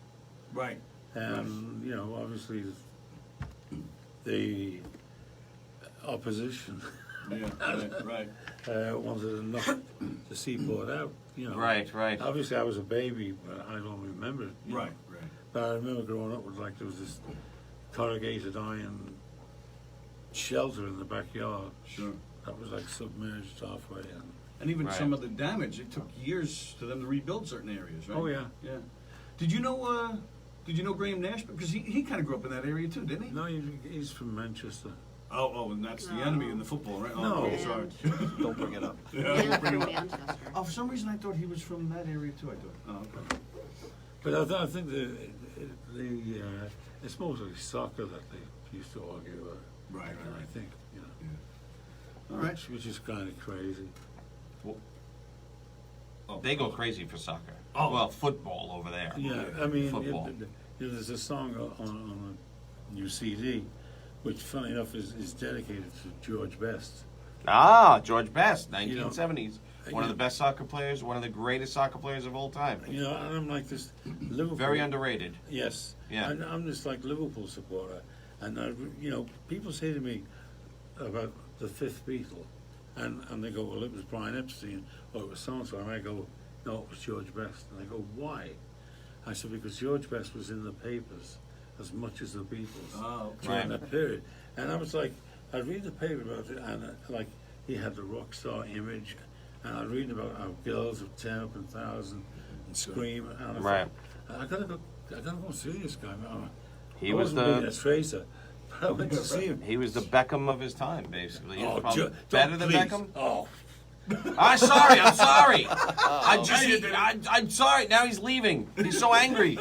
Right. And, obviously the opposition Yeah. Right. wanted to knock the seaport out, Right. Obviously I was a baby, but I don't remember it. you know. Right. But I remember growing up with, like, there was this corrugated iron shelter in the backyard Sure. that was, like, submerged halfway. And even Right. some of the damage, it took years for them to rebuild certain areas, right? Oh, yeah. Yeah. Did you know Graham Nash? Because he kind of grew up in that area too, didn't he? No, he's from Manchester. Oh, and that's the enemy in the football, right? No. Oh, okay, sorry. Don't bring it up. Yeah, from Manchester. Oh, for some reason I thought he was from that area too. I thought. Oh, okay. But I think it's mostly soccer that they used to argue about. Right. I think, All right. which is kind of crazy. They go crazy for soccer. Oh. Well, football over there. Yeah, I mean, Football. there's a song on a new CD, which, funny enough, is dedicated to George Best. Ah, George Best, You know, 1970s. One of the best soccer players, one of the greatest soccer players of all time. And I'm like this Liverpool. Very underrated. Yes. Yeah. And I'm this, like, Liverpool supporter, and people say to me about the fifth Beatle, and they go, well, it was Brian Epstein, or it was so-and-so, and I go, no, it was George Best. And they go, why? I said, because George Best was in the papers as much as the Beatles Oh, okay. during Right. that period. And I was like, I'd read the paper about it, and like, he had the rock star image, and I'd read about how girls would tear up in thousands and scream, and I was Right. like, I gotta go see this guy. He I was wasn't being the a tracer, but I went to see him. he was the Beckham of his time, basically. He was probably don't, better than please. Beckham. Oh, I'm sorry. I'm sorry. Now he's leaving. He's so angry.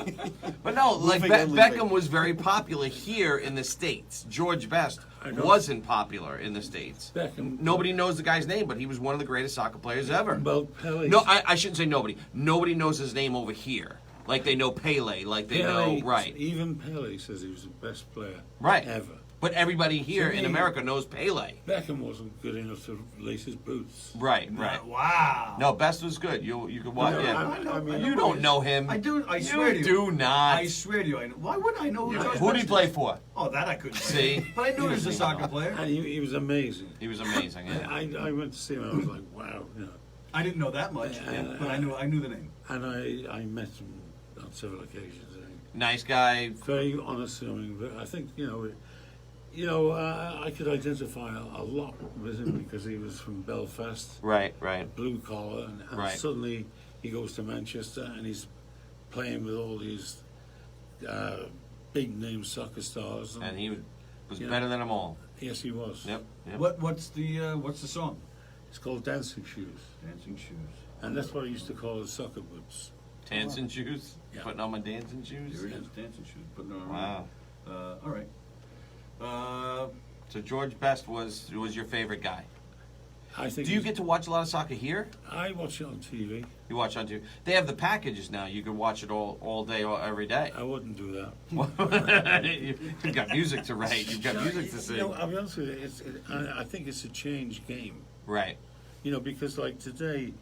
But no, like Moving and leaving. Beckham was very popular here in the States. George Best I know. wasn't popular in the States. Beckham. Nobody knows the guy's name, but he was one of the greatest soccer players ever. Well, Pele. No, I shouldn't say nobody. Nobody knows his name over here. Like they know Pele, like they Pele, know, right. Even Pele says he was the best player Right. ever. But everybody here To in me- America knows Pele. Beckham wasn't good enough to lace his boots. Right. Wow. No, Best was good. You could watch No, him. I mean, You don't know him. I do. I You swear to you. do not. I swear to you. I know. Why wouldn't I know who George Who did he Best play is? for? Oh, that I couldn't See? But I knew he was a soccer player. And he was amazing. He was amazing. Yeah. I went to see him, and I was like, wow, I didn't know that much, Yeah. but I knew the name. And I met him on several occasions. Nice guy. Very unassuming, but I think I could identify a lot with him because he was from Belfast, Right. blue collar, and Right. suddenly he goes to Manchester and he's playing with all these big name soccer stars, And he was Yeah. better than them all. Yes, he was. Yep. What's the song? It's called Dancing Shoes. Dancing Shoes. And that's what I used to call his soccer boots. Dancing shoes? Yeah. Putting on my dancing shoes? There it is, dancing shoes. Putting it on. Wow. All right. So George Best was your favorite guy. I think Do you get to watch a lot of soccer here? I watch it on TV. You watch on TV. They have the packages now. You can watch it all day, every day. I wouldn't do that. You've got music to write. You've got music to sing. You know, I'll be honest with you, I think it's a changed game. Right. You know, because like today,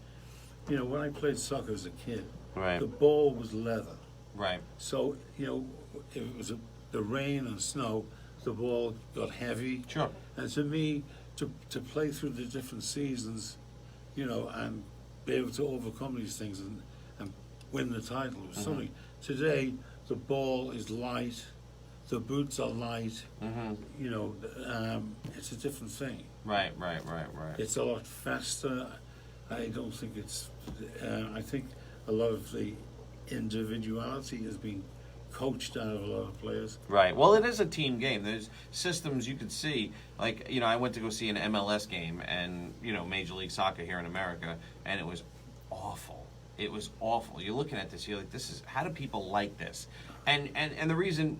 you know, when I played soccer as a kid, Right. the ball was leather. Right. So, you know, if it was the rain and snow, the ball got heavy. Sure. And to me, to play through the different seasons, you know, and be able to overcome these things and win the title was something. Today, the ball is light, the boots are light, you know, it's a different thing. Right. It's a lot faster. I don't think it's, I think a lot of the individuality has been coached out of a lot of players. Right. Well, it is a team game. There's systems you could see. Like, you know, I went to go see an MLS game and, you know, Major League Soccer here in America, and it was awful. It was awful. You're looking at this, you're like, this is, how do people like this? And the reason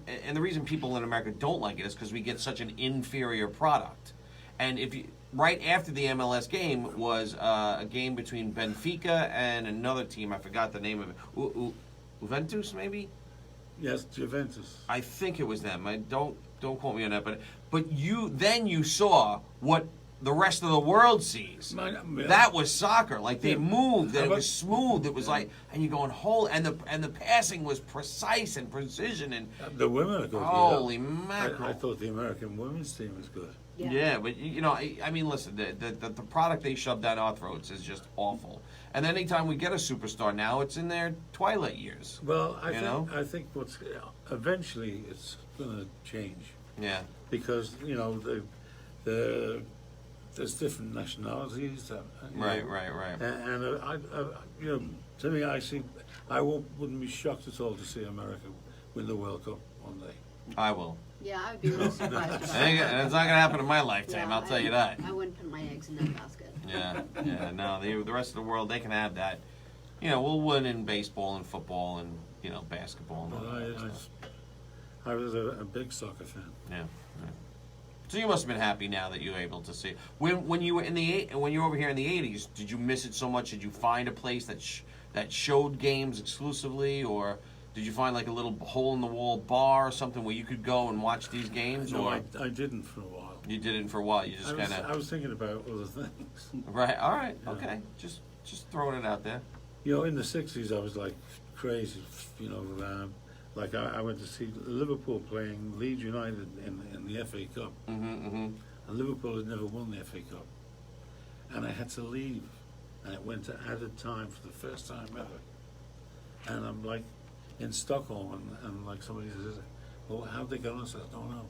people in America don't like it is because we get such an inferior product. And if you, right after the MLS game was a game between Benfica and another team, I forgot the name of it, Juventus maybe? Yes, Juventus. I think it was them. I don't quote me on that, but you saw what the rest of the world sees. That was soccer. Like they moved, and it was smooth. It was like, and you're going whole, and the passing was precise and precision, and The women are good. holy yeah. mackerel! I thought the American women's team was good. Yeah, but you know, I mean, listen, the product they shove down our throats is just awful. And anytime we get a superstar now, it's in their twilight years. Well, know? I think what's eventually it's going to change Yeah. because you know there's different nationalities. You know, Right. And you know, to me, I wouldn't be shocked at all to see America win the World Cup one day. I will. Yeah, I'd be really surprised about It's that. not going to happen in my lifetime. Yeah, I'll tell you that. I wouldn't put my eggs in that basket. Yeah. No, the rest of the world, they can have that. You know, we'll win in baseball and football and, you know, basketball and But all that stuff. I was a big soccer fan. Yeah. So you must have been happy now that you were able to see it. When you were when you were over here in the '80s, did you miss it so much? Did you find a place that showed games exclusively, or did you find like a little hole in the wall bar or something where you could go and watch these games? No, or I didn't for a while. you didn't for a while. You just kind I of was thinking about other things. right. All right. Yeah. Okay. Just throwing it out there. You know, in the '60s, I was like crazy. You know, like I went to see Liverpool playing Leeds United in the FA Cup, and Liverpool had never won the FA Cup, and I had to leave, and it went to added time for the first time ever, and I'm like in Stockholm, and like somebody says, "Well, how'd they get on?" I said, "I don't know."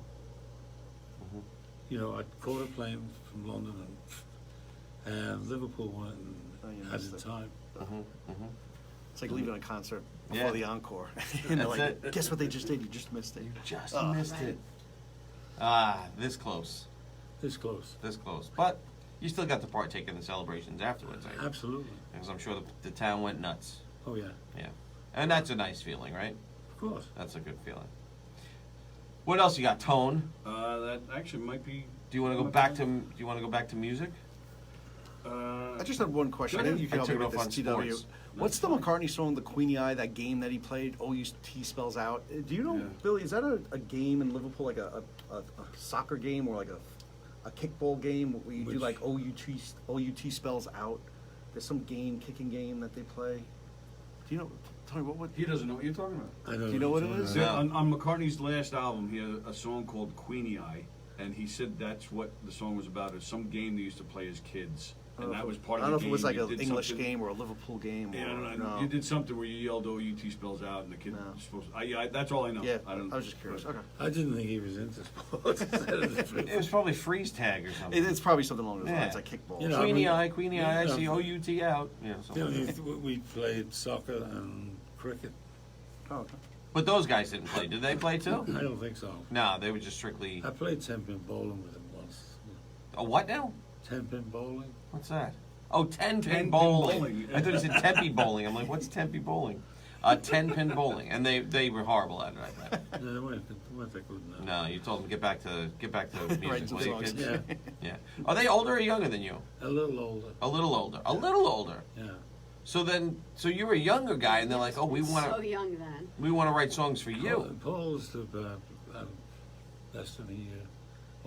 You know, I caught a plane from London, and Liverpool went and added time. It's like leaving a concert Yeah. before the encore. And they're That's like, it. guess what they just did? You just missed it. Just Oh. missed it. Ah, this close. This close. This close. But you still got to partake in the celebrations afterwards, I Absolutely. because I'm sure the town went nuts. Oh yeah. Yeah. And that's a nice feeling, right? Of course. That's a good feeling. What else you got, Tone? That actually might be. Do you want to go back to music? I just have one question. Sure. Maybe you can I help me took it with off this, on TW. sports. What's the McCartney song, the Queenie Eye, that game that he played, O-U-T spells out? Do you know, Yeah. Billy, is that a game in Liverpool, like a soccer game or like a kickball game where you do Which- like O-U-T spells out? There's some game, kicking game that they play. Do you know, tell me what He doesn't know what you're talking about. I don't Do you know what it you're is? talking Yeah. about. On McCartney's last album, he had a song called Queenie Eye, and he said that's what the song was about. Is some game they used to play as kids, and that was part I of don't the know game. if it was like You an did English something- game or a Liverpool game. Yeah, I or, don't know. no. You did something where you yelled O-U-T spells out, and the kid No. was supposed to. Yeah, that's all I know. Yeah, I was just curious. Okay. I didn't think he was into sports. to tell you the truth. It was probably freeze tag or something. It's probably something along those Yeah. lines, like kickball. You know, Queenie I Queenie Eye, I you know, see O-U-T out. Yeah, something You know, like that. we played soccer and cricket. Oh, okay. But those guys didn't play. Did they play too? I don't think so. No, they were just strictly. I played 10-pin bowling with him once. A what now? 10-pin bowling. What's that? Oh, 10-pin 10-pin bowling. bowling. I thought you said Tempe bowling. I'm like, what's Tempe bowling? 10-pin bowling, and they were horrible at it. I bet. No, they weren't that good now. No, you told them get back to music, Write some will you, songs. kids? Yeah, Yeah. Are they older or younger than you? a little older. A little older. A little older. Yeah. So you're a younger guy, and they're like, oh, we So want to young then. write songs for you. Paul's less than a year.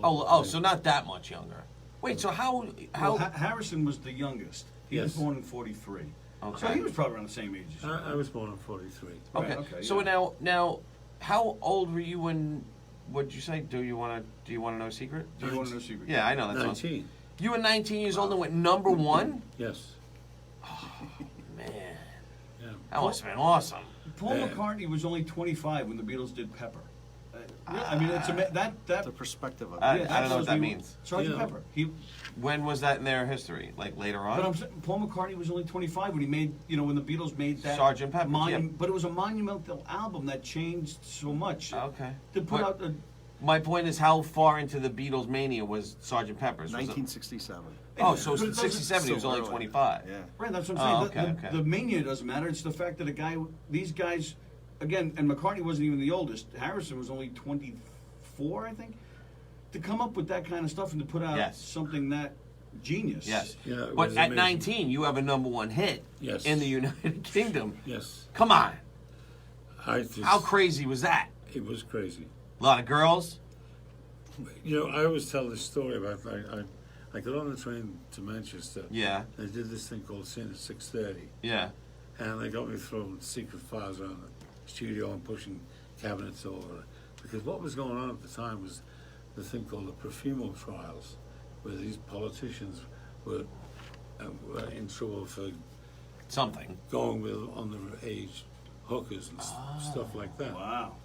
Oh, so not that much younger. Wait, so how? Well, Harrison was the youngest. He was Yes. born in 43. Okay. So he was probably around the same age as you. I was born in 43. Okay. Right, okay, So yeah. now, how old were you when? What'd you say? Do you want to know a secret? Do you want to know a secret? Yeah, I know that song. 19. You were 19 years old and went number one. Yes. Man, Yeah. that must have been awesome. Paul Yeah. McCartney was only 25 when the Beatles did Pepper. I mean, it's that The perspective of it. I yeah, don't know what shows that me means. Sgt. You know. Pepper. He, When was that in their history? Like later on? but I'm saying, Paul McCartney was only 25 when he made, when the Beatles made that. Sgt. Pepper, yeah. But it was a monumental album that changed so much. Okay. To put But out the. my point is, how far into the Beatles mania was Sgt. Pepper's? Was it- 1967. Oh, so But it doesn't- 67, he was so only early. 25. Yeah. Right, that's what I'm Oh, saying. okay, okay. The mania doesn't matter. It's the fact that these guys, again, and McCartney wasn't even the oldest. Harrison was only 24, I think. To come up with that kind of stuff and to put out Yes. something that genius. Yes. Yeah, it But was at amazing. 19, you have a number one hit Yes. in the United Kingdom. Yes. Come on. I just, How crazy was that? It was crazy. A lot of girls? I always tell this story about I got on the train to Manchester. Yeah. They did this thing called Sin at 6:30, Yeah. and they got me throwing secret files around the studio and pushing cabinets over. Because what was going on at the time was the thing called the Profumo trials, where these politicians were in trouble for Something. going with underage hookers and stuff like that. Wow.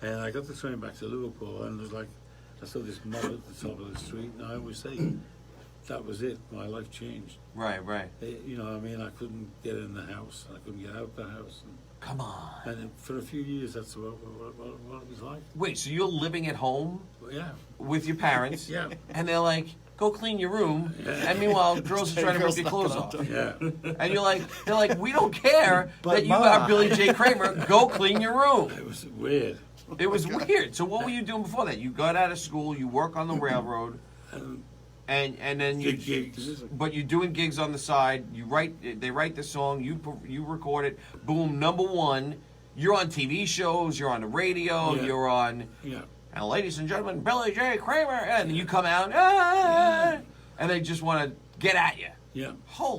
And I got the train back to Liverpool, and there's like, I saw this mob at the top of the street, and I always say, that was it. My life changed. Right. I couldn't get in the house, I couldn't get out the house, Come on. and for a few years, that's what it was like. Wait, so you're living at home Well, yeah, with your parents? Yeah. And they're like, go clean your room. And meanwhile, girls are trying to rip your clothes off. yeah. And they're like, we don't care But that you Ma. are Billy J. Kramer. Go clean your room. It was weird. It was weird. So what were you doing before that? You got out of school, you work on the railroad, And and then you. did gigs. But you're doing gigs on the side. They write the song. You record it. Boom, number one. You're on TV shows. You're on the radio. Yeah. You're on. Yeah. And ladies and gentlemen, Billy J. Kramer, and you come out, and they just want to get at you. Yeah.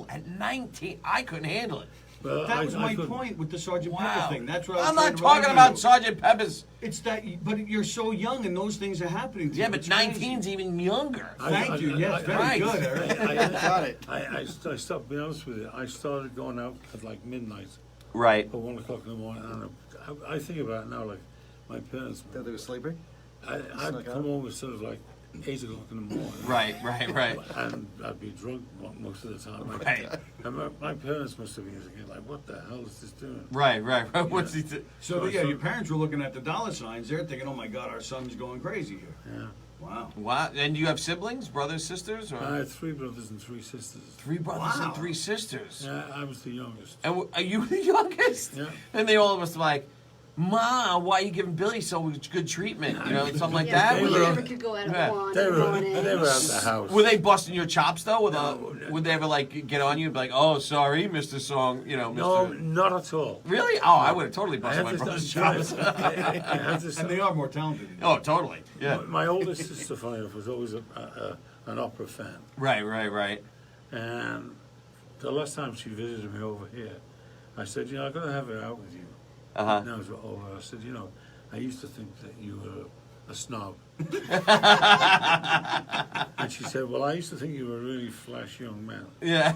At 19, I couldn't handle it. But That was my couldn't- point with the Sgt. Wow. Pepper thing. That's what I was I'm trying not to talking remind about you. Sergeant Pepper's. It's that, but you're so young and those things are happening to you. Yeah, but It's crazy. 19's even younger. Thank you. Yes, very right. good, Eric. Got it. I stopped, being honest with you, I started going out at like midnight Right. or 1 o'clock in the morning. And I think about it now, like my parents, That they were sleeping? I'd Snuck come out? home at sort of like 8 o'clock in the morning. Right. And I'd be drunk most of the time. Right. And my parents must have been thinking, like, what the hell is this doing? Right. What's he? So, yeah, your parents were looking at the dollar signs. They're thinking, oh my God, our son's going crazy here. Yeah. Wow. Wow. And do you have siblings, brothers, sisters, or I had 3 brothers and 3 sisters. 3 brothers Wow. and 3 sisters? Yeah, I was the youngest. And are you the youngest? Yeah. And they all must be like, Ma, why are you giving Billy so much good treatment? Something like Yeah, that. They we were- never could go out Yeah. at 1 They in the were morning. out the house. Were they busting your chops though? No. Would they ever like get on you and be like, "Oh, sorry, Mr. Song," Mr. No, not at all. Really? Oh, I would have totally I busted had my to brother's start- chops. I had to And start- they are more talented. than you. Oh, totally. Yeah. My oldest sister, funny enough, was always an opera fan. Right. And the last time she visited me over here, I said, I've got to have it out with you. Uh-huh. And I was over. I said, I used to think that you were a snob. And she said, well, I used to think you were a really flash young man. Yeah.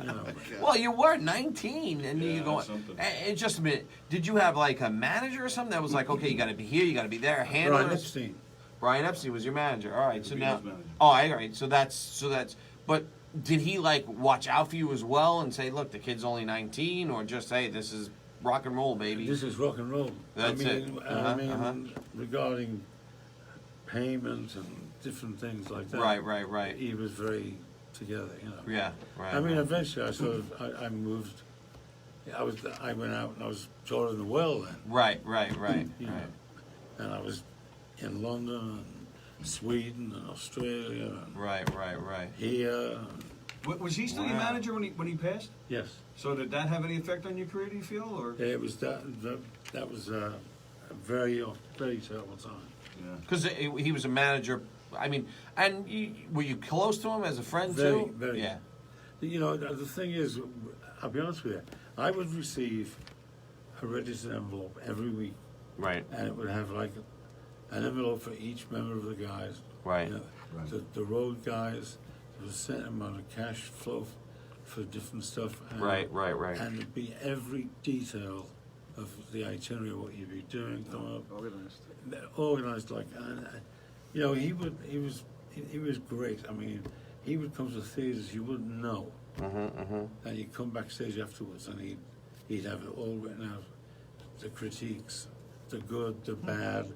You know. Well, you were 19, and you Yeah, go. something. And just a minute, did you have like a manager or something that was like, okay, you got to be here, you got to be there, Brian handlers? Epstein. Brian Epstein was your manager. All right, The so Beatles now. manager. Oh, all right. So that's. But did he like watch out for you as well and say, look, the kid's only 19, or just hey, this is rock and roll, baby? This is rock and roll. That's it. regarding payment and different things like that. Right. He was very together, you know. Yeah, right. I mean, right. eventually I moved. I went out and I was touring the world then. Right. You know, and I was in London and Sweden and Australia and Right. here. Was he still your Wow. manager when he passed? Yes, So did that have any effect on your career, do you feel, or? it was that was a very terrible time. Yeah. Because he was a manager. I mean, and were you close to him as a friend Very, too? very. Yeah. You know, the thing is, I'll be honest with you, I would receive a registered envelope every week, Right. and it would have like an envelope for each member of the guys. Right. You know, Right. the road guys, there was a certain amount of cash flow for different stuff. And, Right. And it'd be every detail of the itinerary, what you'd be doing, coming up, Organized. organized like, and, you know, he was great. I mean, he would come to theaters you wouldn't know, and you'd come backstage afterwards, and he'd have it all written out, the critiques, the good, the bad,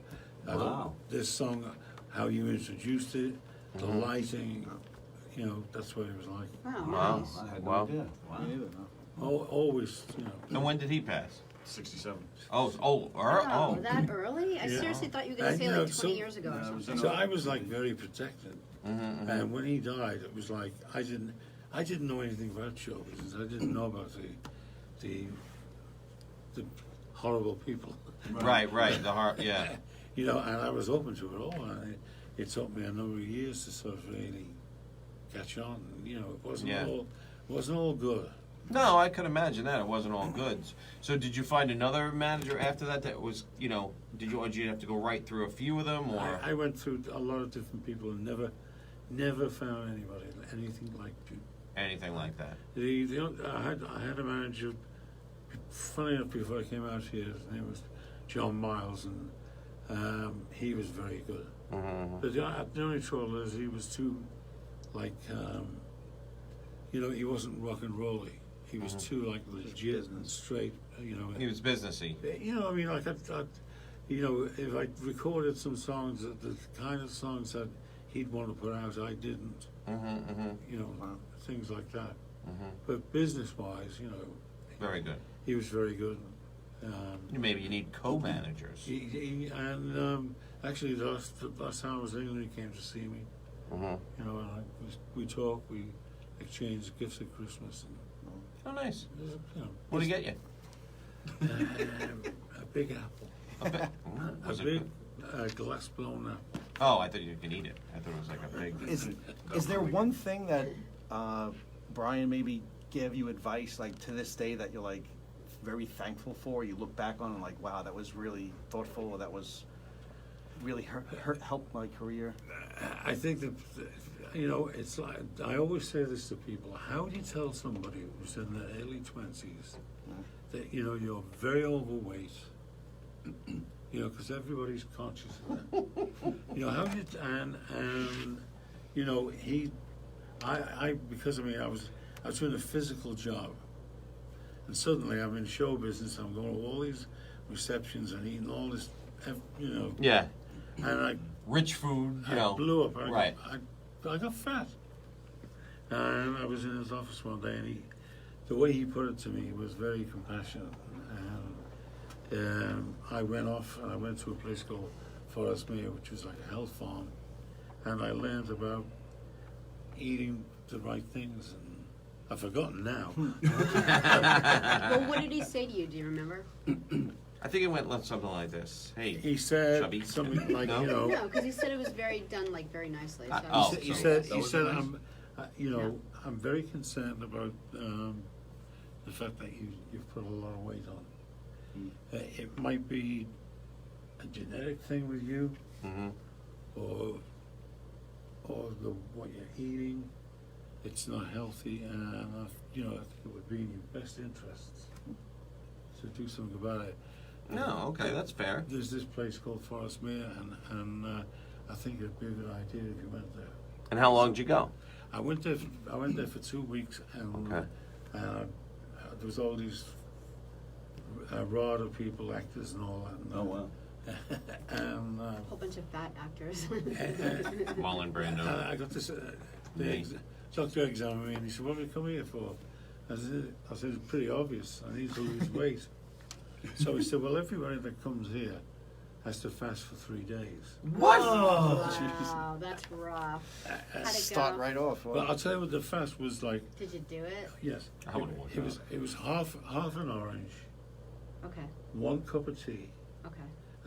Wow. this song, how you introduced it, the lighting, you know, that's what it was like. Oh, Wow. nice. I had no Wow. idea. Wow. Me neither, no. Always, you know. And when did he pass? 67. Wow, that early? I Yeah. seriously thought you were going And, to you say know, like 20 so- years ago or No, it was something. So I was like very protected, and when he died, it was like I didn't know anything about show business. I didn't know about the horrible people, Right. The heart. Yeah. you know. And I was open to it all. And it took me a number of years to sort of really catch on. You know, it wasn't all good. No, I could imagine that. It wasn't all good. So did you find another manager after that was, you know, did you have to go right through a few of them, or? I went through a lot of different people and never found anybody anything like you. Anything like that? I had a manager. Funny enough, before I came out here, his name was John Miles, and he was very good. But the only trouble is he was too, like, you know, he wasn't rock and rolly. He was too like legit and straight. You know. He was businessy. You know, I mean, like, you know, if I recorded some songs, the kind of songs that he'd want to put out, I didn't. You know, things like that. But business-wise, you know, Very good. he was very good. Maybe you need co-managers. Actually, the last time I was in England, he came to see me. You know, and we talked, we exchanged gifts at Christmas. And, Oh, nice. you know, What did he get you? a big apple. Was a it big good? glass blown apple. Oh, I thought you could eat it. I thought it was like a big. Is there one thing that Brian maybe gave you advice, like to this day, that you're like very thankful for? You look back on and like, wow, that was really thoughtful, or that was really helped my career? I think that, you know, it's like, I always say this to people, how do you tell somebody who's in their early 20s that, you know, you're very overweight, you know, because everybody's conscious of that. You know, how do you, and you know, because, I mean, I was doing a physical job, and suddenly I'm in show business, I'm going to all these receptions and eating all this, you know, Yeah. and Rich food, you I know. blew up. Right. I got fat. And I was in his office one day, and the way he put it to me was very compassionate. And I went off, and I went to a place called Forestmere, which was like a health farm, and I learned about eating the right things. And I've forgotten now. Well, what did he say to you? Do you remember? I think it went something like this. Hey, He said Chubby. something like, No? you know, No, because he said it was very very nicely. So. Oh, he so said, you know, I'm very concerned about the fact that you've put a lot of weight on. It might be a genetic thing with you, or what you're eating. It's not healthy, and you know, I think it would be in your best interests to do something about it. No, okay, that's fair. There's this place called Forestmere, and I think it'd be a good idea if you went there. And how long did you go? I went there for 2 weeks, and Okay. there was all these RADA people, actors, and all that. And, Oh, wow. and A whole bunch of fat actors. Marlon Brando. I got this. Doctor examined me and he said, "What have you come here for?" I said, "It's pretty obvious. I need to lose weight." So he said, "Well, everybody that comes here has to fast for 3 days." What? Wow, that's rough. How'd it Start go? right off. Well, I'll tell you what the fast was like. Did you do it? Yes, I would've worked out. it was half an orange, Okay. 1 cup of tea, Okay.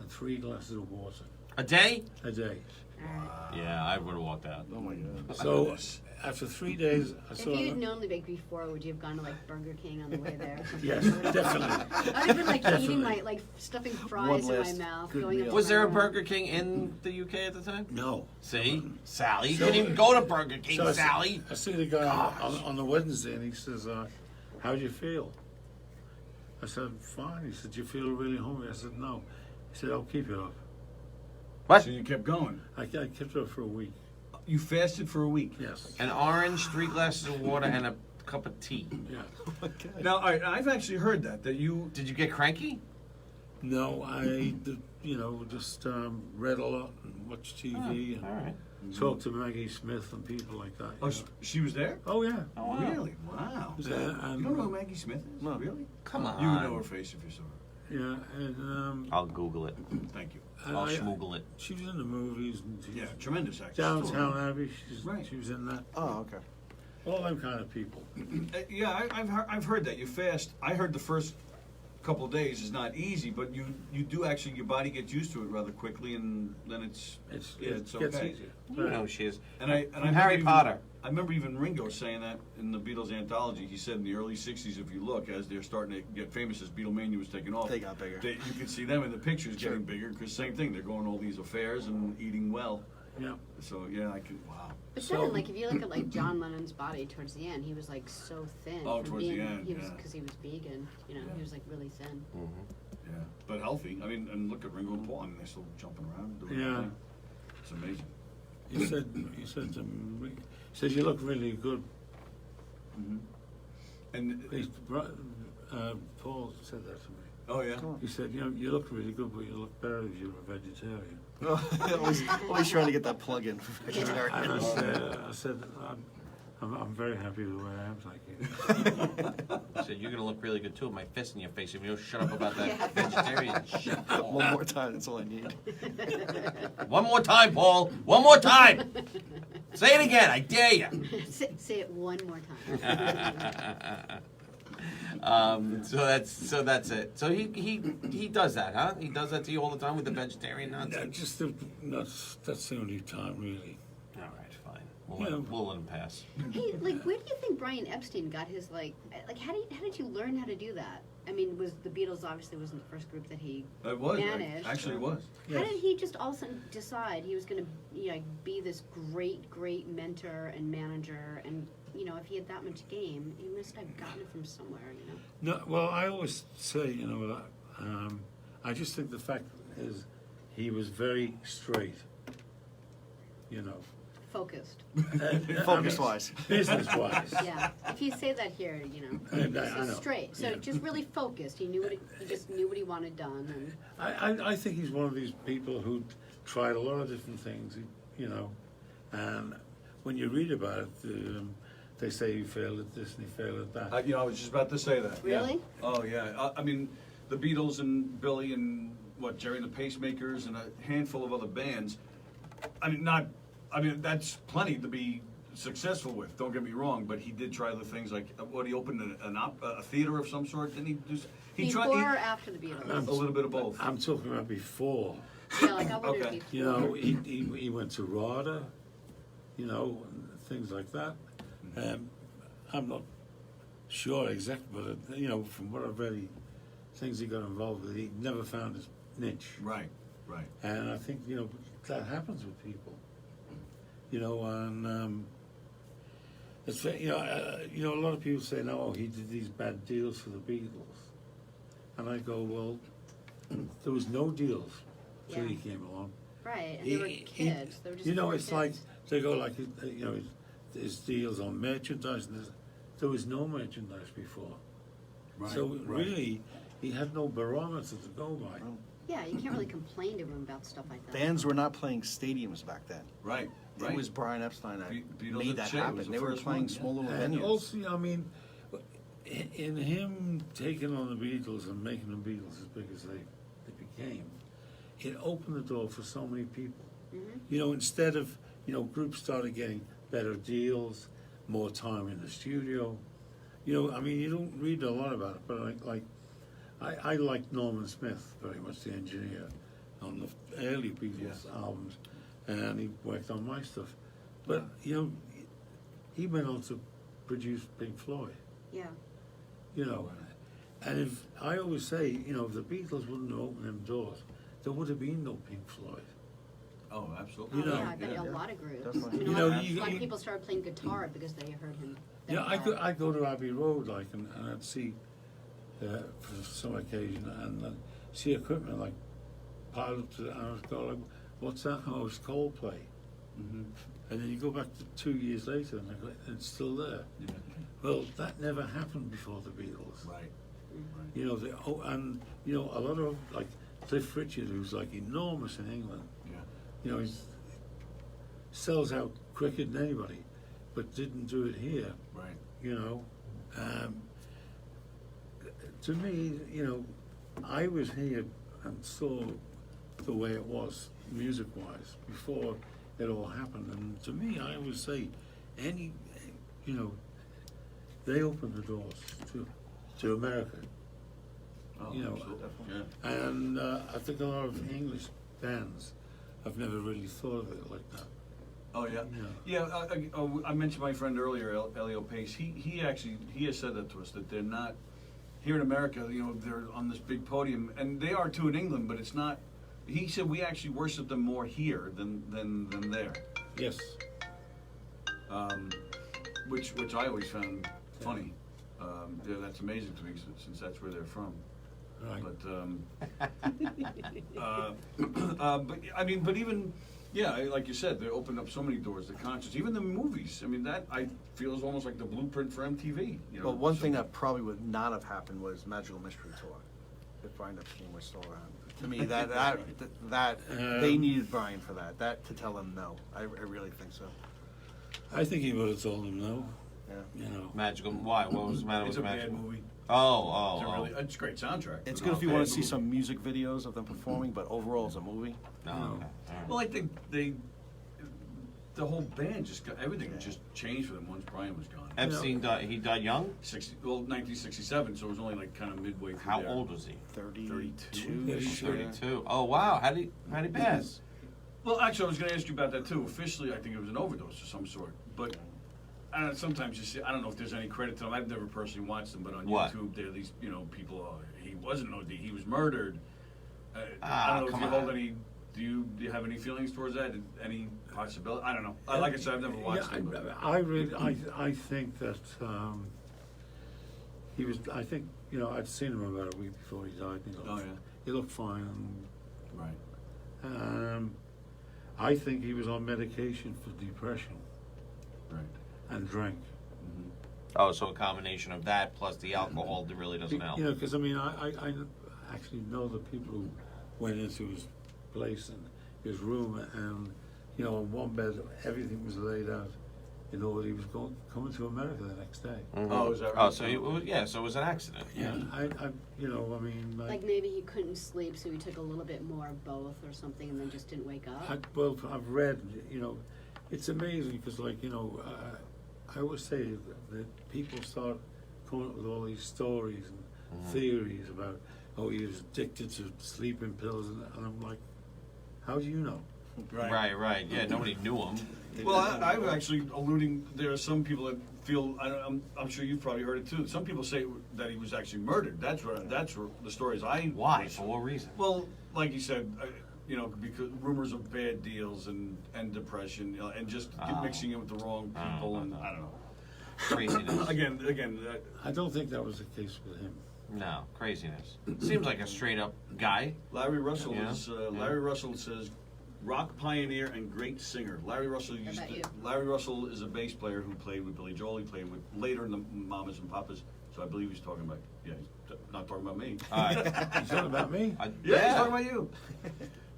and 3 glasses of water A day? a day. All right. Yeah, I would have walked out. Oh my god. So after 3 days, I If saw. you'd known the week before, would you have gone to like Burger King on the way there? Yes, definitely. I would have been like eating my like stuffing fries in my last mouth, good going up meal. to Was my there a room. Burger King in the UK at the time? No. See? Sally. You couldn't even go to Burger King, So Sally. I see the guy on the Wednesday, and he says, "How do you feel?" I said, "Fine." He said, "Do you feel really hungry?" I said, "No." He said, "I'll keep it up." What? So you kept going. I kept it up for a week. You fasted for a week. Yes. An orange, 3 glasses of water, and a cup of tea. Yeah. Now, I've actually heard that you. Did you get cranky? No, I, just read a lot and watched TV All right. and talked to Maggie Smith and people like that. Oh, she was there? Oh yeah. Oh, wow. Really? Wow. Yeah, You don't know who Maggie Smith is? No. Really? Come on. You would know her face if you saw her. Yeah, and I'll Google it. Thank you. I'll schmoogle it. she was in the movies and Yeah, tremendous actress. Downtown Abbey. Right. She was in that. Oh, okay. All them kind of people. Yeah, I've heard that you fast. I heard the first couple of days is not easy, but you do actually, your body gets used to it rather quickly, and then it's It it's gets okay. easier. You know who she is. And I From remember Harry even- Potter. I remember even Ringo saying that in the Beatles anthology. He said in the early '60s, if you look, as they're starting to get famous, as Beatlemania was taking off, They got bigger. You could see them in the pictures Sure. getting bigger because same thing. They're going to all these affairs and eating well. Yeah. So yeah, I could. Wow. But So- then, like, if you look at like John Lennon's body towards the end, he was like so thin. Oh, from towards the being, end, he was yeah. because he was vegan. You know, Yeah. he was like really thin. Yeah, but healthy. I mean, and look at Ringo and Paul. I mean, they're still jumping around. Doing Yeah. their thing. It's amazing. You said to me, he said you look really good. And Paul said that to me. oh yeah. He said, you look really good, but you look better if you're a vegetarian. always trying to get that plug in for And vegetarian. I said, I'm very happy the way I am, thank you. I said, you're going to look really good too with my fist in your face if you don't shut up about that vegetarian shit. One more time, that's all I need. One more time, Paul. One more time. Say it again. I dare you. Say it one more time. So that's it. So he does that, huh? He does that to you all the time with the vegetarian nonsense. That's the only time, really. All right, fine. Yeah. We'll let him pass. Hey, like, where do you think Brian Epstein got his like how did you learn how to do that? I mean, was the Beatles obviously wasn't the first group that he It was. managed? Actually, it was. How Yes. did he just all of a sudden decide he was going to be this great mentor and manager? And if he had that much game, he must have gotten it from somewhere. No, well, I always say, I just think the fact is he was very straight, Focused. Focus-wise. Business-wise. Yeah. If you say that here, I so know. straight. So Yeah. just really focused. He just knew what he wanted done. And I think he's one of these people who tried a lot of different things, and when you read about it, they say he failed at this and he failed at that. I was just about to say that. Yeah. Really? Oh yeah. I mean, the Beatles and Billy and Jerry and the Pacemakers and a handful of other bands. I mean, that's plenty to be successful with. Don't get me wrong, but he did try other things like he opened a theater of some sort. Didn't he do? Before or after the Beatles? A little bit of both. I'm talking about before. Yeah, like I wondered Okay. before. He went to RADA, and things like that. I'm not sure exactly, but from what I've read, things he got involved with, he never found his niche. Right. And I think that happens with people. And it's a lot of people say, no, he did these bad deals for the Beatles, and I go, well, there was no deals till he Yeah. came along. Right, and they were kids. They were just poor It's like kids. they go like his deals on merchandise. And there was no merchandise before, Right. so right. really he had no barometer to go by. Yeah, you can't really complain to him about stuff like that. Bands were not playing stadiums back then. Right. It was Brian Epstein that Beatles made at that Shea was happen. the They were first playing one, yeah. small little And venues. also, I mean, in him taking on the Beatles and making the Beatles as big as they became, it opened the door for so many people. Mm-hmm. You know, instead of, you know, groups started getting better deals, more time in the studio. You know, I mean, you don't read a lot about it, but I like Norman Smith very much, the engineer on the early Beatles albums, and he worked on my stuff. But, you know, he went on to produce Pink Floyd, Yeah. you know. And if I always say, you know, if the Beatles wouldn't have opened them doors, there would have been no Pink Floyd. Oh, absolutely. You know, yeah, I bet yeah. a lot of groups. Definitely. I mean, You a know, lot, you- a lot you- of people started playing guitar because they heard him. Yeah, I go to Abbey Road, like, and I'd see, for some occasion, and see equipment, like, piled up to the, and I would go, like, what's that? Oh, it's Coldplay. Mm-hmm. And then you go back to 2 years later, and it's still there. Yeah. Well, that never happened before the Beatles. Right. You know, and, you know, a lot of, like, Cliff Richard, who's, like, enormous in England, Yeah. you know, he sells out quicker than anybody, but didn't do it here. Right. You know, to me, you know, I was here and saw the way it was music-wise before it all happened, and to me, I would say, you know, they opened the doors to America, Oh, you know, absolutely. Yeah. and I think a lot of English bands have never really thought of it like that. Oh yeah, Yeah. I mentioned my friend earlier, Elio Pace. He has said that to us, that they're not here in America. You know, they're on this big podium, and they are too in England, but it's not. He said we actually worship them more here than there, Yes. which I always found funny. Yeah, that's amazing to me since that's where they're from. Right. But I mean, but even, yeah, like you said, they opened up so many doors. The concerts, even the movies. I mean, that I feel is almost like the blueprint for MTV. You know, Well, one so- thing that probably would not have happened was Magical Mystery Tour, if Brian Epstein was still around. To me, that they needed Brian for that to tell him no. I really think so. I think he would have told him no. Yeah. You know. Magical. Why? What was the matter It's with a bad Magical? movie. Oh. It's a great soundtrack. It's but good if you bad want to see movie. some music videos of them performing, but overall, as a movie, Oh, okay. All right. Well, I think the whole band just got everything just changed for them once Brian was gone. Epstein died. He died young. 1967, so it was only like kind of midway through How there. old was he? 32. 32. Oh wow. How did he pass? Well, actually, I was going to ask you about that too. Officially, I think it was an overdose of some sort. But sometimes you see, I don't know if there's any credit to them. I've never personally watched them, but on What? YouTube, there are these, you know, people. He wasn't an OD. He was murdered. I Ah, don't know if come you hold on. any. Do you have any feelings towards that? Any possibility? I don't know. Like I said, I've never watched Yeah, him. but- I think that he was. I think, you know, I'd seen him about a week before he died. Oh, yeah. He looked fine. Right. I think he was on medication for depression Right. and drank. Oh, so a combination of that plus the alcohol that really doesn't help. You know, because I mean, I actually know the people who went into his place and his room, and you know, on one bed, everything was laid out in order he was coming to America the next day. Mhm. Oh, is that Oh, right? so so it was an accident. Yeah, you know, I mean, Like maybe he couldn't sleep, so he took a little bit more of both or something, and then just didn't wake up. I've read, you know, it's amazing because, like, you know, I always say that people start coming up with all these stories and theories about, oh, he was addicted to sleeping pills, and I'm like, how do you know? Right. Yeah, nobody knew him. Well, I'm actually alluding. There are some people that feel. I'm sure you've probably heard it too. Some people say that he was actually murdered. That's where the stories I. Why? For what reason? Well, like you said, you know, because rumors of bad deals and depression, you know, and just mixing it with the wrong people, and I don't know. Craziness. Again. I don't think that was the case with him. No, craziness. Seems like a straight up guy. Larry Russell Yeah. Larry Russell says rock pioneer and great singer. Larry Russell used about to, you? Larry Russell is a bass player who played with Billy Joel. He played with later in the Mamas and Papas. So I believe he's talking about, yeah, he's not talking about me. All right. You talking about me? Yeah, he's talking about you.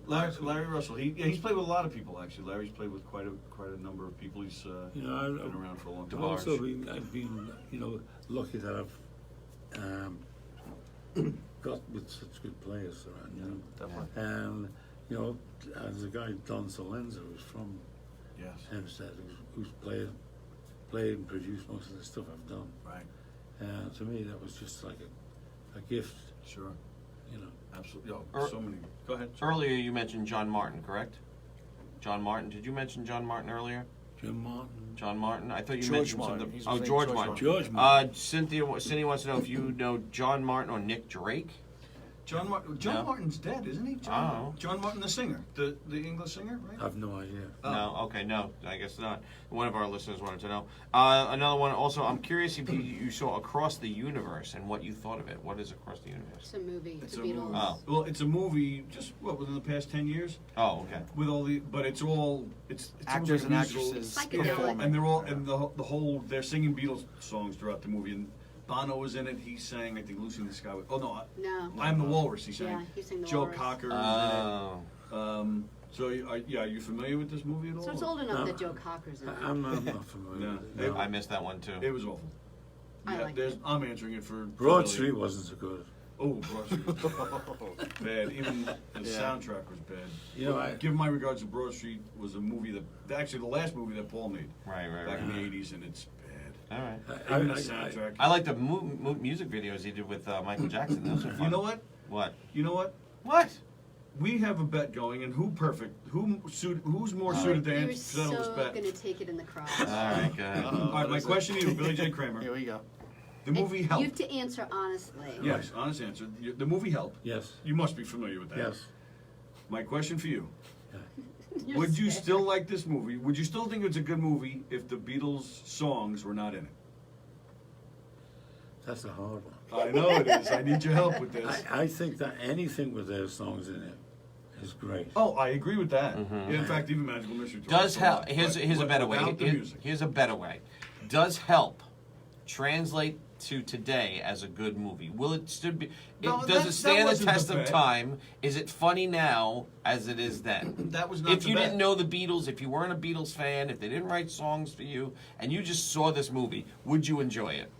Larry Russell. He's played with a lot of people actually. Larry's played with quite a number of people. He's You know, been around for a long I've time. also I've been, you know, lucky that I've got with such good players around, you know. Definitely. And, you know, there's a guy, Don Solenza, who's from Yes. Hempstead, who's played and produced most of the stuff I've done. Right. And to me, that was just like a gift, Sure. you know. Absolutely. Oh, Er- so many. Go ahead. Earlier you mentioned John Martin, correct? John Martin. Did you mention John Martin earlier? Jim Martin. John Martin. I thought you George mentioned Martin. something. He's Oh, named George George Martin. Martin. George Martin. Cindy wants to know if you know John Martin or Nick Drake. John No. Martin's dead, isn't he? John Martin, the singer, the English singer, right? I have no idea. Oh. No, okay, no, I guess not. One of our listeners wanted to know. Another one also, I'm curious if you saw Across the Universe and what you thought of it. What is Across the Universe? It's a movie. It's the a Beatles. movie. Oh. Well, it's a movie. Just within the past 10 years, Oh, okay. with all the, but it's Actors almost and like a musical actresses Psychedelic. performing. and they're all and the whole they're singing Beatles songs throughout the movie. And Bono was in it. He sang, I think, "Lucy in the Sky." Oh no, No. I'm the Walrus. He sang. Yeah, he sang The Joe Walrus. Cocker Oh. was in it. So are you familiar with this movie at all? So it's old enough No. that Joe Cocker's in it. I'm not familiar No. with it. No. I missed that one too. It was awful. I Yeah, liked it. I'm answering it for Broad Billy. Street wasn't so good. Oh, Broad Street was bad. Even the soundtrack was bad. You know, Give my regards to Broad Street was a movie that actually the last movie that Paul made Right, right, back right. in the '80s, and it's bad. All right. Even the soundtrack. I like the music videos he did with Michael Jackson. Those are fun. You know what? What? You know what? What? We have a bet going, and who's more suited to You're settle this so bet? gonna take it in the cross. All right, go ahead. All right, my question to you, Billy J. Kramer. Here we go. The movie You Help. have to answer honestly. Yes, honest answer. The movie Help. Yes. You must be familiar with that. Yes. My question for you. You're Would you sick. still like this movie? Would you still think it's a good movie if the Beatles songs were not in it? That's a hard one. I know it is. I need your help with this. I think that anything with their songs in it is great. Oh, I agree with that. In fact, even Magical Mystery Tour. Does help? Here's a better way. Without the music. Here's a better way. Does Help translate to today as a good movie? Will it still be? No, Does that it stand the wasn't the test of bet. time? Is it funny now as it is then? That was not If the you bet. didn't know the Beatles, if you weren't a Beatles fan, if they didn't write songs for you, and you just saw this movie, would you enjoy it?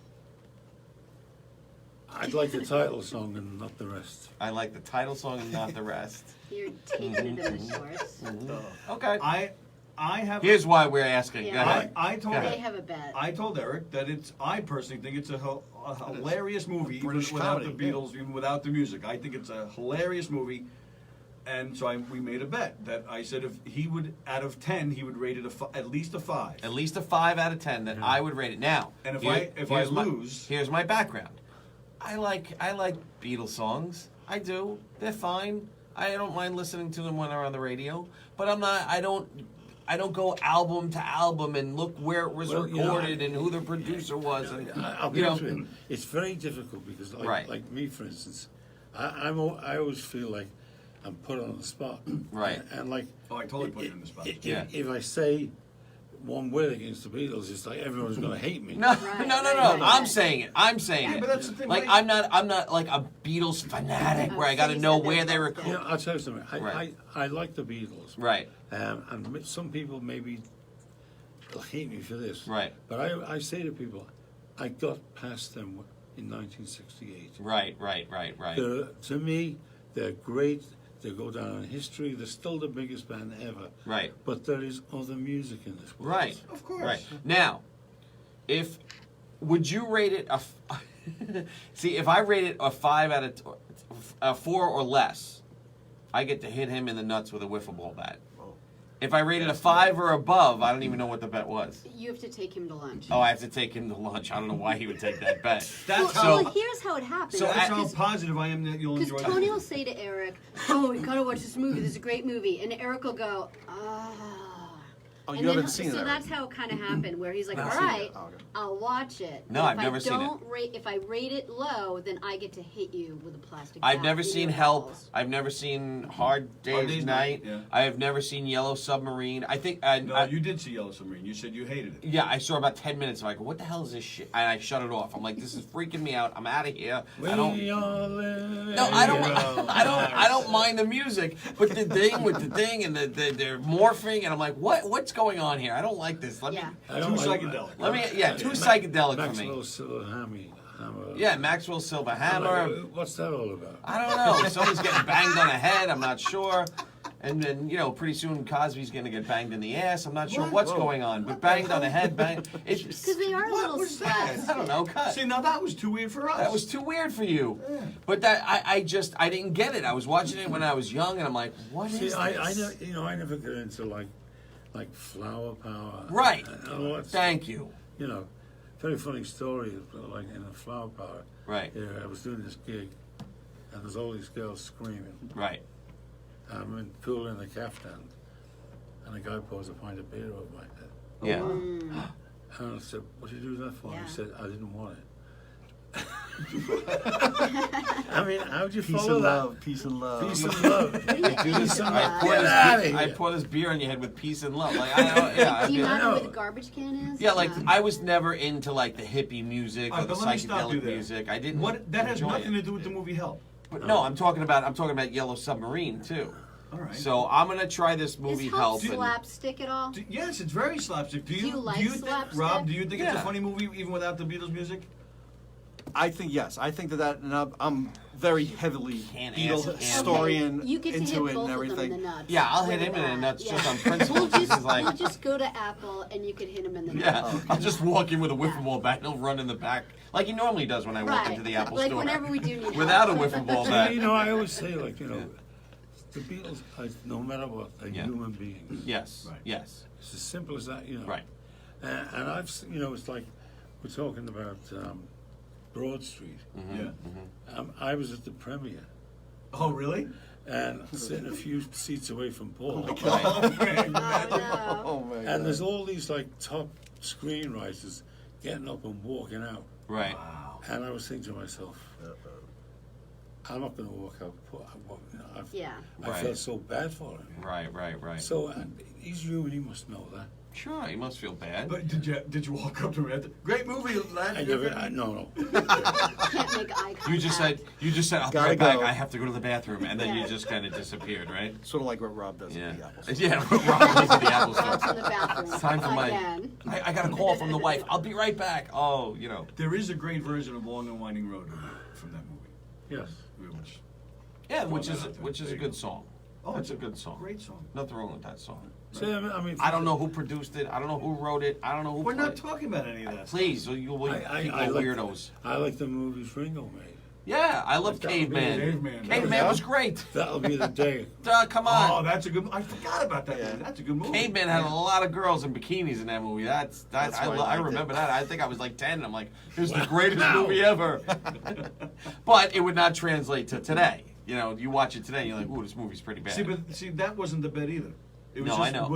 I'd like the title song and not the rest. I like the title song and not the rest. You're taking it in the shorts. Okay. I have. Here's why we're asking. Go Yeah. ahead. I told. Go They ahead. have a bet. I told Eric that I personally think it's a hilarious movie, even British without comedy, the Beatles, even without the music. I think it's a hilarious movie, and so we made a bet that I said if he would, out of 10, he would rate it at least a 5. At least a 5 out of 10 that I would rate it. Now, And if here's I my- lose, here's my background. I like Beatles songs. I do. They're fine. I don't mind listening to them when they're on the radio. But I don't go album to album and look where it was Well, you know, recorded and who the producer was. And I'll be you know, honest with you. It's very difficult because, Right. like me, for instance, I always feel like I'm put on the spot. Right. And like, I totally put you in the spot. Yeah. If I say one word against the Beatles, it's like everyone's going to hate me. No, Right, no. right. I'm saying it. I'm saying Yeah, it. but that's the thing, Like right? I'm not like a Beatles fanatic where I Oh, got so to you know said where they're they both recorded. You know, I'll tell you something. Right. I like the Beatles. Right. And some people maybe will hate me for this. Right. But I say to people, I got past them in 1968. Right. To me, they're great. They go down in history. They're still the biggest band ever. Right. But there is other music in this world. Right. Of course. Right. Now, would you rate it see, if I rate it a 5 out of a 4 or less, I get to hit him in the nuts with a wiffle ball bat. If I rate it a 5 or above, I don't even know what the bet was. You have to take him to lunch. Oh, I have to take him to lunch. I don't know why he would take that bet. That's well, how. here's how it happens. So That's how Because positive I am that you'll enjoy Tony it. will say to Eric, "Oh, we gotta watch this movie. This is a great movie," and Eric will go, "Ah." Oh, And you then, haven't seen it. so already. that's how it kind of happened, where he's like, I've all seen it. right, Oh, okay. I'll watch it. No, But I've never seen it. If I rate it low, then I get to hit you with a plastic I've bat never in seen your Help. balls. I've never seen Hard Day's Day's Night. Night, yeah. I have never seen Yellow Submarine. I think No, you did see Yellow Submarine. You said you hated it. yeah, I saw about 10 minutes. I'm like, what the hell is this shit? And I shut it off. I'm like, this is freaking me out. I'm out of here. I don't. We are living. No, I don't. I don't mind the music, but the thing with the thing and they're morphing, and I'm like, what's going on here? I don't like this. Let Yeah. me. I Too don't like psychedelic. Let me. Yeah, too psychedelic for Maxwell me. Silverhammer. Yeah, Maxwell Silver Hammer. What's that all about? I don't know. Someone's getting banged on the head. I'm not sure. And then, pretty soon Cosby's going to get banged in the ass. I'm not sure what's going on. But banged on the head, It's Because they are What little was that? slaps. I don't know. Cut. See, now that was too weird for us. That was too weird for you. Yeah. But that I didn't get it. I was watching it when I was young, and I'm like, what is See, this? I never get into like flower power. Right. And what's, Thank you. very funny story. Like in a flower power. Right. Yeah, I was doing this gig, and there's all these girls screaming. Right. I'm in pool in the caftan, and a guy pours a pint of beer over my head. Yeah. And I said, "What did you do that for?" Yeah. He said, "I didn't want it." I mean, how'd you Peace follow and that? love. Peace and love. Peace and love. Do this, I pour Get this outta beer, I here. pour this beer on your head with peace and love. Like I don't, yeah. Do you I not know know. where the garbage can is? yeah, like I was never into like the hippie music or All right, the but let me stop you psychedelic there. music. I didn't. What? That has enjoy nothing it. to do with the movie Help. But no, I'm talking about Yellow Submarine too. All right. So I'm gonna try this movie Is Help. Help slapstick at all? Yes, it's very slapstick. Do you like think, slapstick? Rob? Do you think it's a Yeah. funny movie even without the Beatles music? I think yes. I think that, and I'm very heavily Can't Beatles ask, can't. historian You get to into hit it both and of them in everything. the nuts. Yeah, I'll hit with him in the that. nuts just Yeah. on principle. We'll This just, is like- we'll just go to Apple and you could hit him in the nuts. Yeah, I'll just walk in with a wiffle ball bat and he'll run in the back like he normally does when I walk Right. into the Apple Like store. whenever we do need Without a help. wiffle ball So, bat. I always say, the Beatles, no matter what, are Yeah. human beings. Yes, Right. yes, It's as simple as that, right. And I've, it's like we're talking about Broad Street. Yeah. I was at the premiere Oh, really? and sitting a few seats away from Paul. Oh, man. Oh, Oh my God. And there's all these top screenwriters getting up and walking out. Right. And I was thinking to myself, I'm not going to walk out. Yeah. I Right. felt so bad for him. Right. So he's human. He must know that. Sure, you must feel bad. But did you walk up to him after? Great movie, lad. No. Can't make eye contact. You just said, I'll be Gotta right back. go. I have to go to the bathroom, and then you Yeah. just kind of disappeared, right? Sort of like what Rob does Yeah. at the Apple Store. Yeah, Rob goes to the Apple Rob's store. in the bathroom. It's time for my. Again. I got a call from the wife. I'll be right back. Oh, There is a great version of Long and Winding Road from that movie. Yes. Which, yeah, which Throw is that out there. which is There a you good go. song. oh, That's a good song. Great song. Nothing wrong with that song. See, I mean, I don't know who produced it. I don't know who wrote it. I don't know who We're played not it. talking about any of that. Please, people are weirdos. I like the movies Ringo made. Yeah, I love That would be Caveman. Caveman. Caveman was great. That'll be the day. Come Oh, on. that's a good. I forgot about that. Yeah. Movie. That's a good movie. Caveman had a lot of girls in bikinis in that movie. That's why I I liked remember it. that. I think I was like 10. And I'm like, this is the greatest Wow. movie ever. But it would not translate to today. You watch it today, and you're like, ooh, this movie's pretty bad. See, that wasn't the bet either. It was No, just, I know.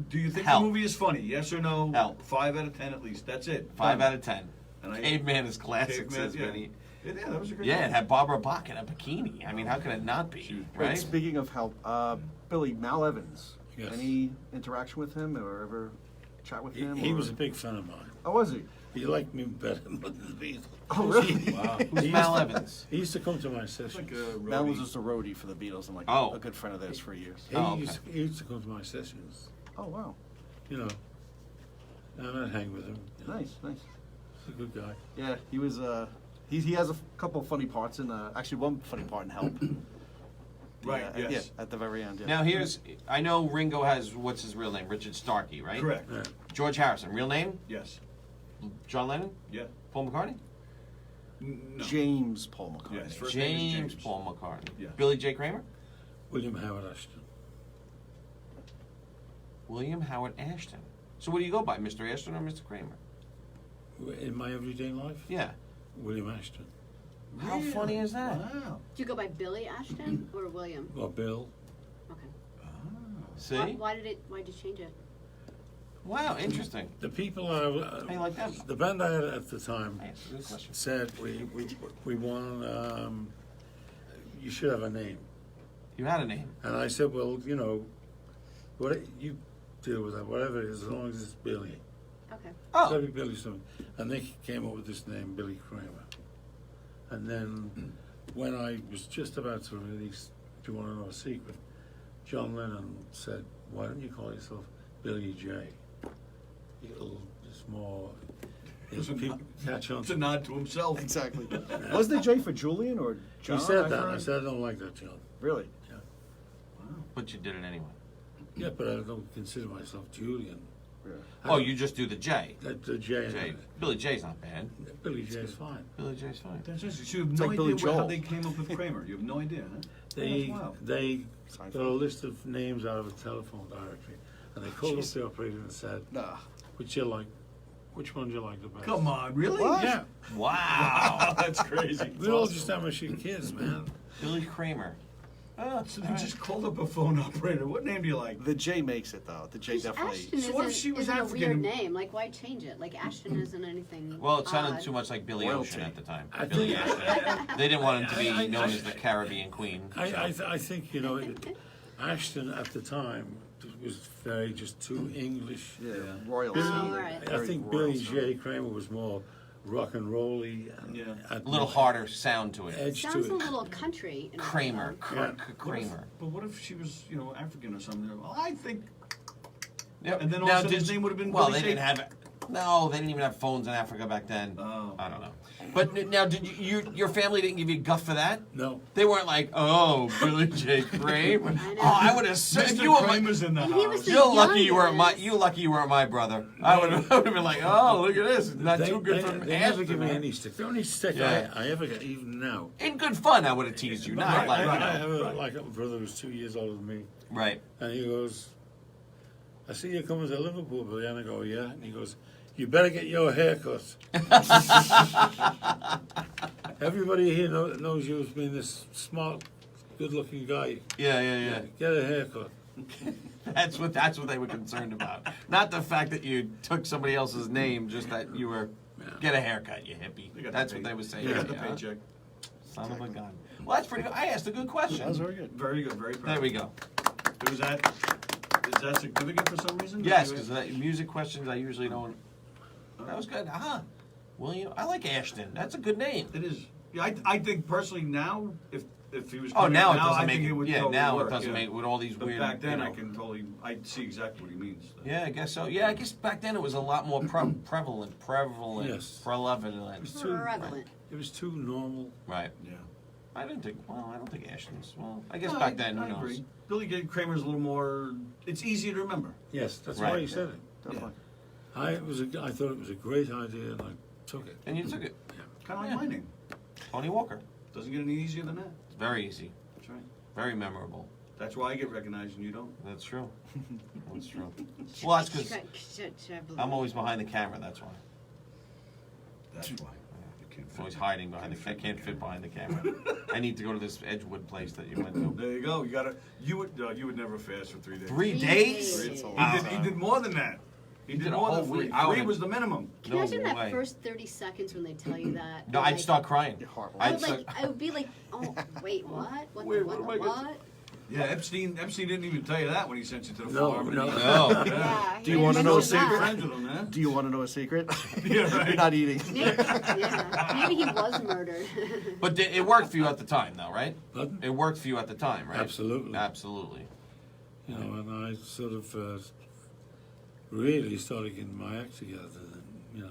Do you think Help. the movie is funny? Yes or no? Help. 5 out of 10 at least. That's it. 5 Done. out of 10. And I- Caveman is classic, Caveman, says yeah. Vinny. Yeah, that was a great Yeah, movie. it had Barbara Bach in a bikini. I mean, how can it not be? Wait, Right? speaking of help, Billy, Mal Evans. Yes. Any interaction with him or ever chat with him? He or- was a big fan of mine. Oh, was he? He liked me better than the Beatles. Oh, really? Wow. Who's Mal Evans? He used to come to my Like sessions. a Mal was roadie. just a roadie for the Beatles and like Oh. a good friend of theirs for years. He, Oh, okay. used to come to my sessions, Oh, wow. and I'd hang with him. Nice. He's a good guy. Yeah, he was. He has a couple of funny parts in. Actually, one funny part in Help. Right, Yeah, yes. yeah, at the very end. Yeah. Now, I know Ringo has, what's his real name? Richard Starkey, right? Correct. Yeah. George Harrison, real name? Yes. John Lennon? Yeah. Paul McCartney? No. James Paul McCartney. Yes, first name is James James. Paul McCartney. Yeah. Billy J. Kramer? William Howard Ashton. William Howard Ashton. So what do you go by, Mr. Ashton or Mr. Kramer? In my everyday life, Yeah. William Ashton. How funny is that? Wow. Do you go by Billy Ashton or William? Or Bill. Okay. See? Why did you change it? Wow, interesting. The people How you like them? the band I had at the time Hey, that's a good question. said we want you should have a name, You had a name. and I said, well, you know, what you deal with that, whatever it is, as long as it's Billy. Okay. It's Oh, gotta be Billy something. And they came up with this name, Billy Kramer. And then when I was just about to release, if you want to know a secret, John Lennon said, why don't you call yourself Billy J? It's more, people catch on It's a to. nod to himself. Exactly. Was the J for Julian or John? He said I've that, and I heard? said, I don't like that, John. Really? but you did it anyway. Yeah, but I don't consider myself Julian. Yeah. Oh, you just do the J. The J. J. Billy J's not bad. Billy J's fine. Billy J's fine. That's interesting. So you have It's no like Billy idea how Joel. they came up with Kramer. You have no idea, huh? They Oh, wow. they Seinfeld. got a list of names out of a telephone directory, and they called up the operator and said, Nah. which one do you like the best? Come on, really? What? Yeah, Wow, that's crazy. we're all just amateur kids, man. Billy Kramer. Oh, So they just called up a phone operator. What name do you like? The J makes it though. The J definitely. Ashton So what if she was isn't a African? weird name. Like, why change it? Like, Ashton isn't anything. well, it sounded odd. too much like Billy Royalty. Ocean at the time. I Billy think- Ashton. They didn't want him to be I- known as the Caribbean Queen. I think, you know, Ashton at the time was very just too English. Yeah. Royalty. Billy, Oh, all right. I Very think royal Billy sound. J. Kramer was more rock and rolly. And Yeah. had A little more harder sound to it. edge Sounds to a it. little country. in a way, Kramer. though. Yeah. Kramer. But what if she was, you know, African or something? Well, I think. Yep. And then all Now, of a sudden did his you- name would have been Well, Billy they J. didn't have. No, they didn't even have phones in Africa back then. Oh. I don't know. But now, did your family didn't give you guff for that? No. They weren't like, oh, Billy J. Kramer. I know. Oh, I would have said if Mr. you were my, Kramer's in the And he was house. the you're lucky you weren't my youngest. lucky you weren't my brother. I would have been like, oh, look at this, not too good for They never Ashton. give me any stick. The only stick Yeah. I ever get, even now. In good fun, I would have teased you, not I, like I have like a brother who's 2 years older than me, right. and he goes, I see you coming to Liverpool, Billy, and I go, yeah, and he goes, you better get your hair cut. Everybody here knows you as being this smart, good-looking guy. Yeah. Get a haircut. That's what they were concerned about. Not the fact that you took somebody else's name, just that you were get a haircut, you hippie. They got That's the what pay- they were saying. They got the yeah. paycheck. Son of a gun. Well, that's pretty good. I asked a good question. That was very good. Very good, very proud. There we go. Is that significant for some reason? Yes, because music questions I usually don't. That was good. William, I like Ashton. That's a good name. It is. Yeah, I think personally now, if he was Oh, coming now out it doesn't I make think it. would Yeah, totally now work, it doesn't yeah. make with all these But weird. back then, you I know. can totally, I see exactly what he means. Yeah, I guess so. Yeah, I guess back then it was a lot more prevalent. Yes. Prevalent. Prevalent. It was too normal. Right. Yeah. I don't think Ashton's. Well, I guess No, back then, I who knows? agree. Billy J. Kramer's a little more. It's easier to remember. Yes, that's Right. why he said it. Definitely. I thought it was a great idea, and I took it. And you took it. Kind of Yeah. like my name. Tony Walker. Doesn't get any easier than that. It's very easy. That's right. Very memorable. That's why I get recognized and you don't. That's true. That's true. Well, that's because Should I believe I'm it? always behind the camera. That's why. That's why. You can't I'm always fit. hiding behind the. I can't fit behind the camera. I need to go to this Edgewood place that you went to. There you go. You gotta. You would never fast for 3 days. 3 3 days? days. It's a He lot. did. He did more than that. He did did a more whole than 3. week. I 3 would- was the minimum. Can you imagine No that way. first 30 seconds when they tell you that? No, You're I'd like- start crying. You're horrible. I I'd would start, like. I would be like, oh, wait, what? What? Wait, the, what what? am I The, gonna what? Yeah, Epstein didn't even tell you that when he sent you to the No, farm. no. No. Yeah. Do you he wanna didn't know a mention secret? that. Friends with him, man. Do you want to know a secret? Yeah, right. You're not eating. Maybe, yeah. Maybe he was murdered. but it worked for you at the time, though, right? But, It worked for you at the time, right? Absolutely. Absolutely. you know, and I sort of really started getting my act together. You know,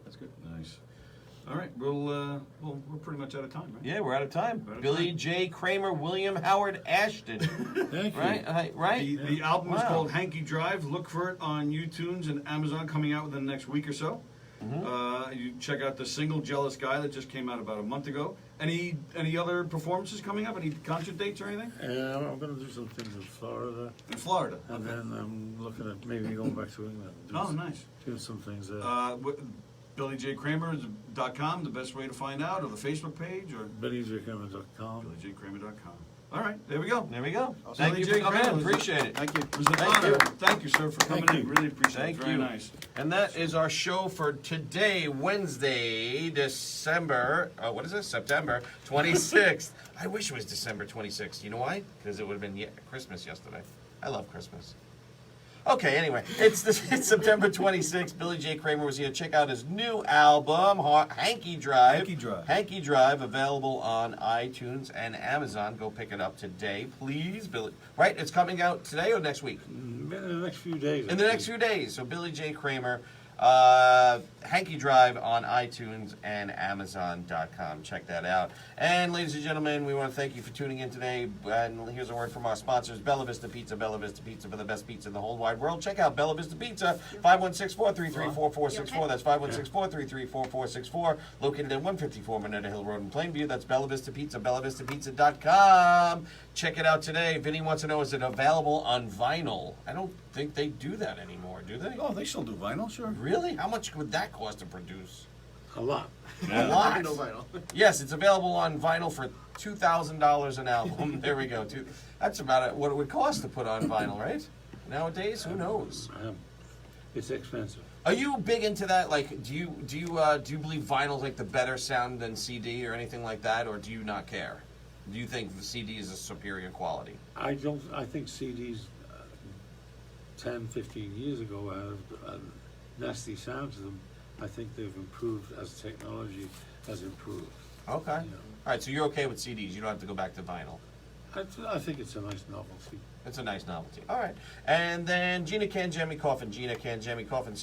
That's good. Nice. All right, we're pretty much out of time, right? Yeah, we're out of time. Out of Billy time. J. Kramer, William Howard Ashton. thank you. Right? Right? The album is Wow. called Hanky Drive. Look for it on iTunes and Amazon, coming out within the next week or so. You check out the single "Jealous Guy" that just came out about a month ago. Any other performances coming up? Any concert dates or anything? I'm going to do some things in Florida, In Florida. and then I'm looking at maybe going back to England. And Oh, nice. doing some things there. BillyJKramer.com, the best way to find out, or the Facebook page, or BillyJKramer.com. BillyJKramer.com. All right, there we go. There we go. Awesome. Thank you for coming in. Appreciate it. Thank you. It was an Thank honor. you. Thank you, sir, for coming Thank in. you. Really appreciate Thank it. Very you. nice. And that is our show for today, Wednesday, December, what is this? September 26th. I wish it was December 26th. You know why? Because it would have been Christmas yesterday. I love Christmas. Okay, anyway, it's September 26th. Billy J. Kramer was here. Check out his new album, Hanky Drive. Hanky Drive. Hanky Drive, available on iTunes and Amazon. Go pick it up today, please. Billy, right? It's coming out today or next week? In the next few days. In the next few days. So Billy J. Kramer, Hanky Drive on iTunes and Amazon.com. Check that out. And ladies and gentlemen, we want to thank you for tuning in today. And here's a word from our sponsors, Bella Vista Pizza. Bella Vista Pizza for the best pizza in the whole wide world. Check out Bella Vista Pizza, 516-433-4464. That's 516-433-4464. Located at 154 Minetta Hill Road in Plainview. That's Bella Vista Pizza, bellavistapizza.com. Check it out today. Vinny wants to know, is it available on vinyl? I don't think they do that anymore, do they? Oh, they still do vinyl, sure. Really? How much would that cost to produce? A lot. A lot. No vinyl. Yes, it's available on vinyl for $2,000 an album. There we go. That's about what it would cost to put on vinyl, right? Nowadays, who knows? It's expensive. Are you big into that? Like, do you believe vinyl's like the better sound than CD or anything like that, or do you not care? Do you think the CD is a superior quality? I think CDs 10, 15 years ago had a nasty sound to them. I think they've improved as technology has improved. Okay. You All know. right, so you're okay with CDs. You don't have to go back to vinyl. I think it's a nice novelty. It's a nice novelty. All right. And then Gina Canjemi Coffin. Gina Canjemi Coffin,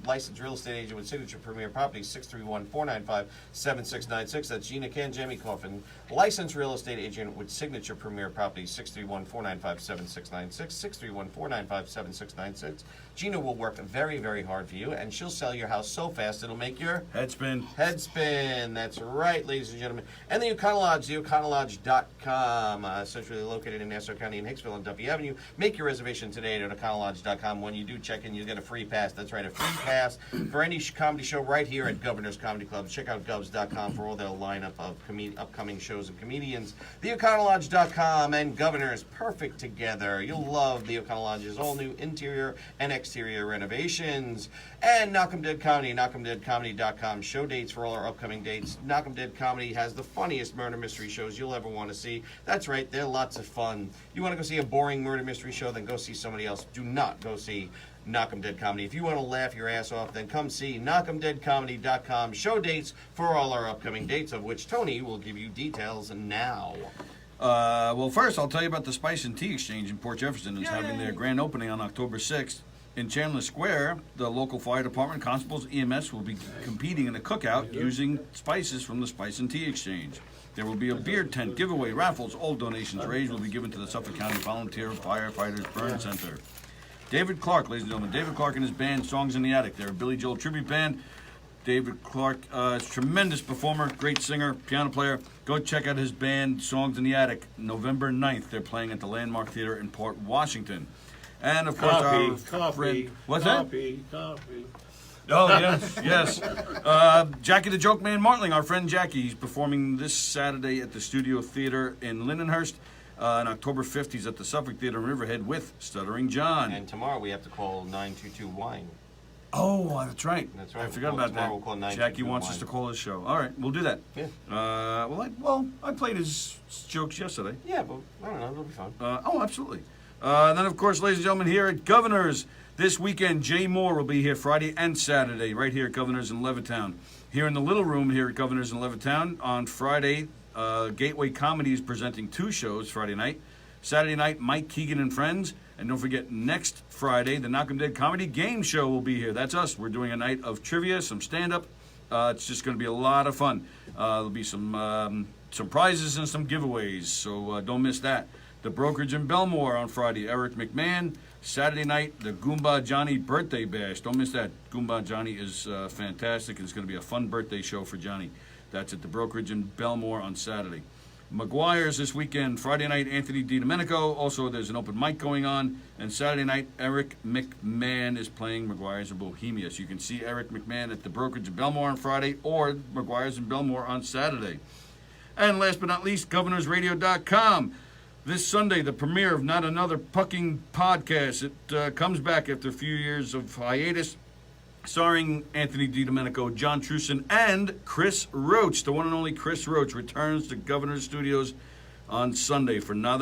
licensed real estate agent with Signature Premier Properties, 631-495-7696. That's Gina Canjemi Coffin, licensed real estate agent with Signature Premier Properties, 631-495-7696, 631-495-7696. Gina will work very, very hard for you, and she'll sell your house so fast it'll make your Head spin. head spin. That's right, ladies and gentlemen. And the O'Connell Lodge, theo'connelllodge.com, centrally located in Nassau County in Hicksville and Duffy Avenue. Make your reservation today at o'connelllodge.com. When you do check in, you get a free pass. That's right, a free pass for any comedy show right here at Governor's Comedy Club. Check out govs.com for all their lineup of upcoming shows and comedians. Theo'connelllodge.com and Governor's, perfect together. You'll love the O'Connell Lodge's all new interior and exterior renovations. And Knockem Dead Comedy, knockemdeadcomedy.com. Show dates for all our upcoming dates. Knockem Dead Comedy has the funniest murder mystery shows you'll ever want to see. That's right, they're lots of fun. You want to go see a boring murder mystery show, then go see somebody else. Do not go see Knockem Dead Comedy. If you want to laugh your ass off, then come see knockemdeadcomedy.com. Show dates for all our upcoming dates, of which Tony will give you details now. Well, first, I'll tell you about the Spice and Tea Exchange in Port Jefferson. It's having their grand opening on October 6th. In Chandler Square, the local fire department, constables, EMS will be competing in a cookout using spices from the Spice and Tea Exchange. There will be a beer tent, giveaway, raffles. All donations raised will be given to the Suffolk County Volunteer Firefighters Burn Center. David Clark, ladies and gentlemen, David Clark and his band, Songs in the Attic. They're a Billy Joel tribute band. David Clark is a tremendous performer, great singer, piano player. Go check out his band, Songs in the Attic, November 9th. They're playing at the Landmark Theater in Port Washington. And, of course, our friend... What's that? Coffee. Oh, yes, yes. Jackie the Joke Man Martling, our friend Jackie, he's performing this Saturday at the Studio Theater in Lindenhurst. On October 5th, he's at the Suffolk Theater in Riverhead with Stuttering John. And tomorrow we have to call 922-WINE. Oh, that's right. That's right. I forgot about that. We'll call Jackie wants us to call his show. All right, we'll do that. Yeah. I played his jokes yesterday. Yeah, but I don't know. It'll be fun. Absolutely. And then, of course, ladies and gentlemen, here at Governor's, this weekend, Jay Moore will be here Friday and Saturday, right here at Governor's in Levittown. Here in the Little Room here at Governor's in Levittown, on Friday, Gateway Comedy is presenting 2 shows Friday night. Saturday night, Mike Keegan and Friends. And don't forget, next Friday, the Knockem Dead Comedy Game Show will be here. That's us. We're doing a night of trivia, some stand-up. It's just going to be a lot of fun. There'll be some prizes and some giveaways, so don't miss that. The Brokerage in Belmore on Friday, Eric McMahon. Saturday night, the Goomba Johnny Birthday Bash. Don't miss that. Goomba Johnny is fantastic. It's going to be a fun birthday show for Johnny. That's at the Brokerage in Belmore on Saturday. McGuire's this weekend. Friday night, Anthony DiDomenico. Also, there's an open mic going on. And Saturday night, Eric McMahon is playing McGuire's in Bohemia. So you can see Eric McMahon at the Brokerage in Belmore on Friday or McGuire's in Belmore on Saturday. And last but not least, governorsradio.com. This Sunday, the premiere of Not Another Pucking Podcast. It comes back after a few years of hiatus, starring Anthony DiDomenico, John Truson, and Chris Roach. The one and only Chris Roach returns to Governor's Studios on Sunday for Not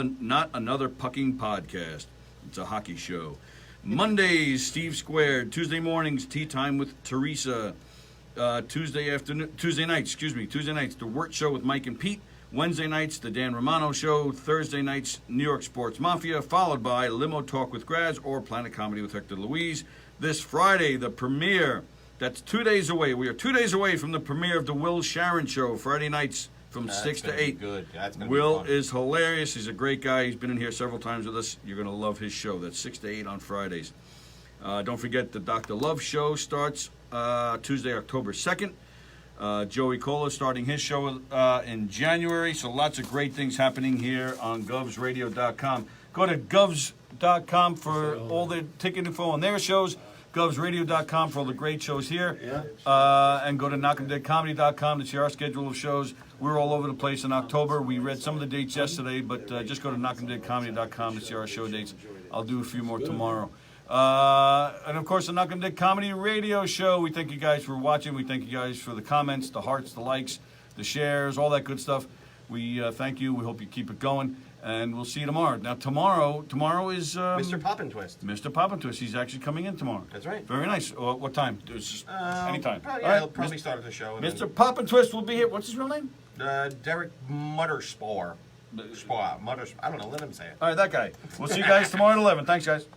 Another Pucking Podcast. It's a hockey show. Mondays, Steve Squared. Tuesday mornings, Tea Time with Teresa. Tuesday nights, The Wirt Show with Mike and Pete. Wednesday nights, The Dan Romano Show. Thursday nights, New York Sports Mafia, followed by Limo Talk with Graz or Planet Comedy with Hector Louise. This Friday, the premiere. That's 2 days away. We are 2 days away from the premiere of The Will Sharon Show, Friday nights from 6 to 8. Good. That's gonna Will be fun. is hilarious. He's a great guy. He's been in here several times with us. You're going to love his show. That's 6 to 8 on Fridays. Don't forget the Dr. Love Show starts Tuesday, October 2nd. Joey Cola starting his show in January. So lots of great things happening here on govsradio.com. Go to govs.com for all the ticket info on their shows. govsradio.com for all the great shows here. And go to knockemdeadcomedy.com to see our schedule of shows. We're all over the place in October. We read some of the dates yesterday, but just go to knockemdeadcomedy.com to see our show dates. I'll do a few more tomorrow. And of course, the Knockem Dead Comedy Radio Show. We thank you guys for watching. We thank you guys for the comments, the hearts, the likes, the shares, all that good stuff. We thank you. We hope you keep it going. And we'll see you tomorrow. Now, tomorrow is... Mr. Poppin' Twist. Mr. Poppin' Twist. He's actually coming in tomorrow. That's right. Very nice. What time? Anytime. Probably, All right. He'll probably start at the show. and Mr. Poppin' Twist will be here. What's his real name? then, Derek Mutterspore. I don't know. Let him say it. All right, that guy. We'll see you guys tomorrow at 11. Thanks, guys.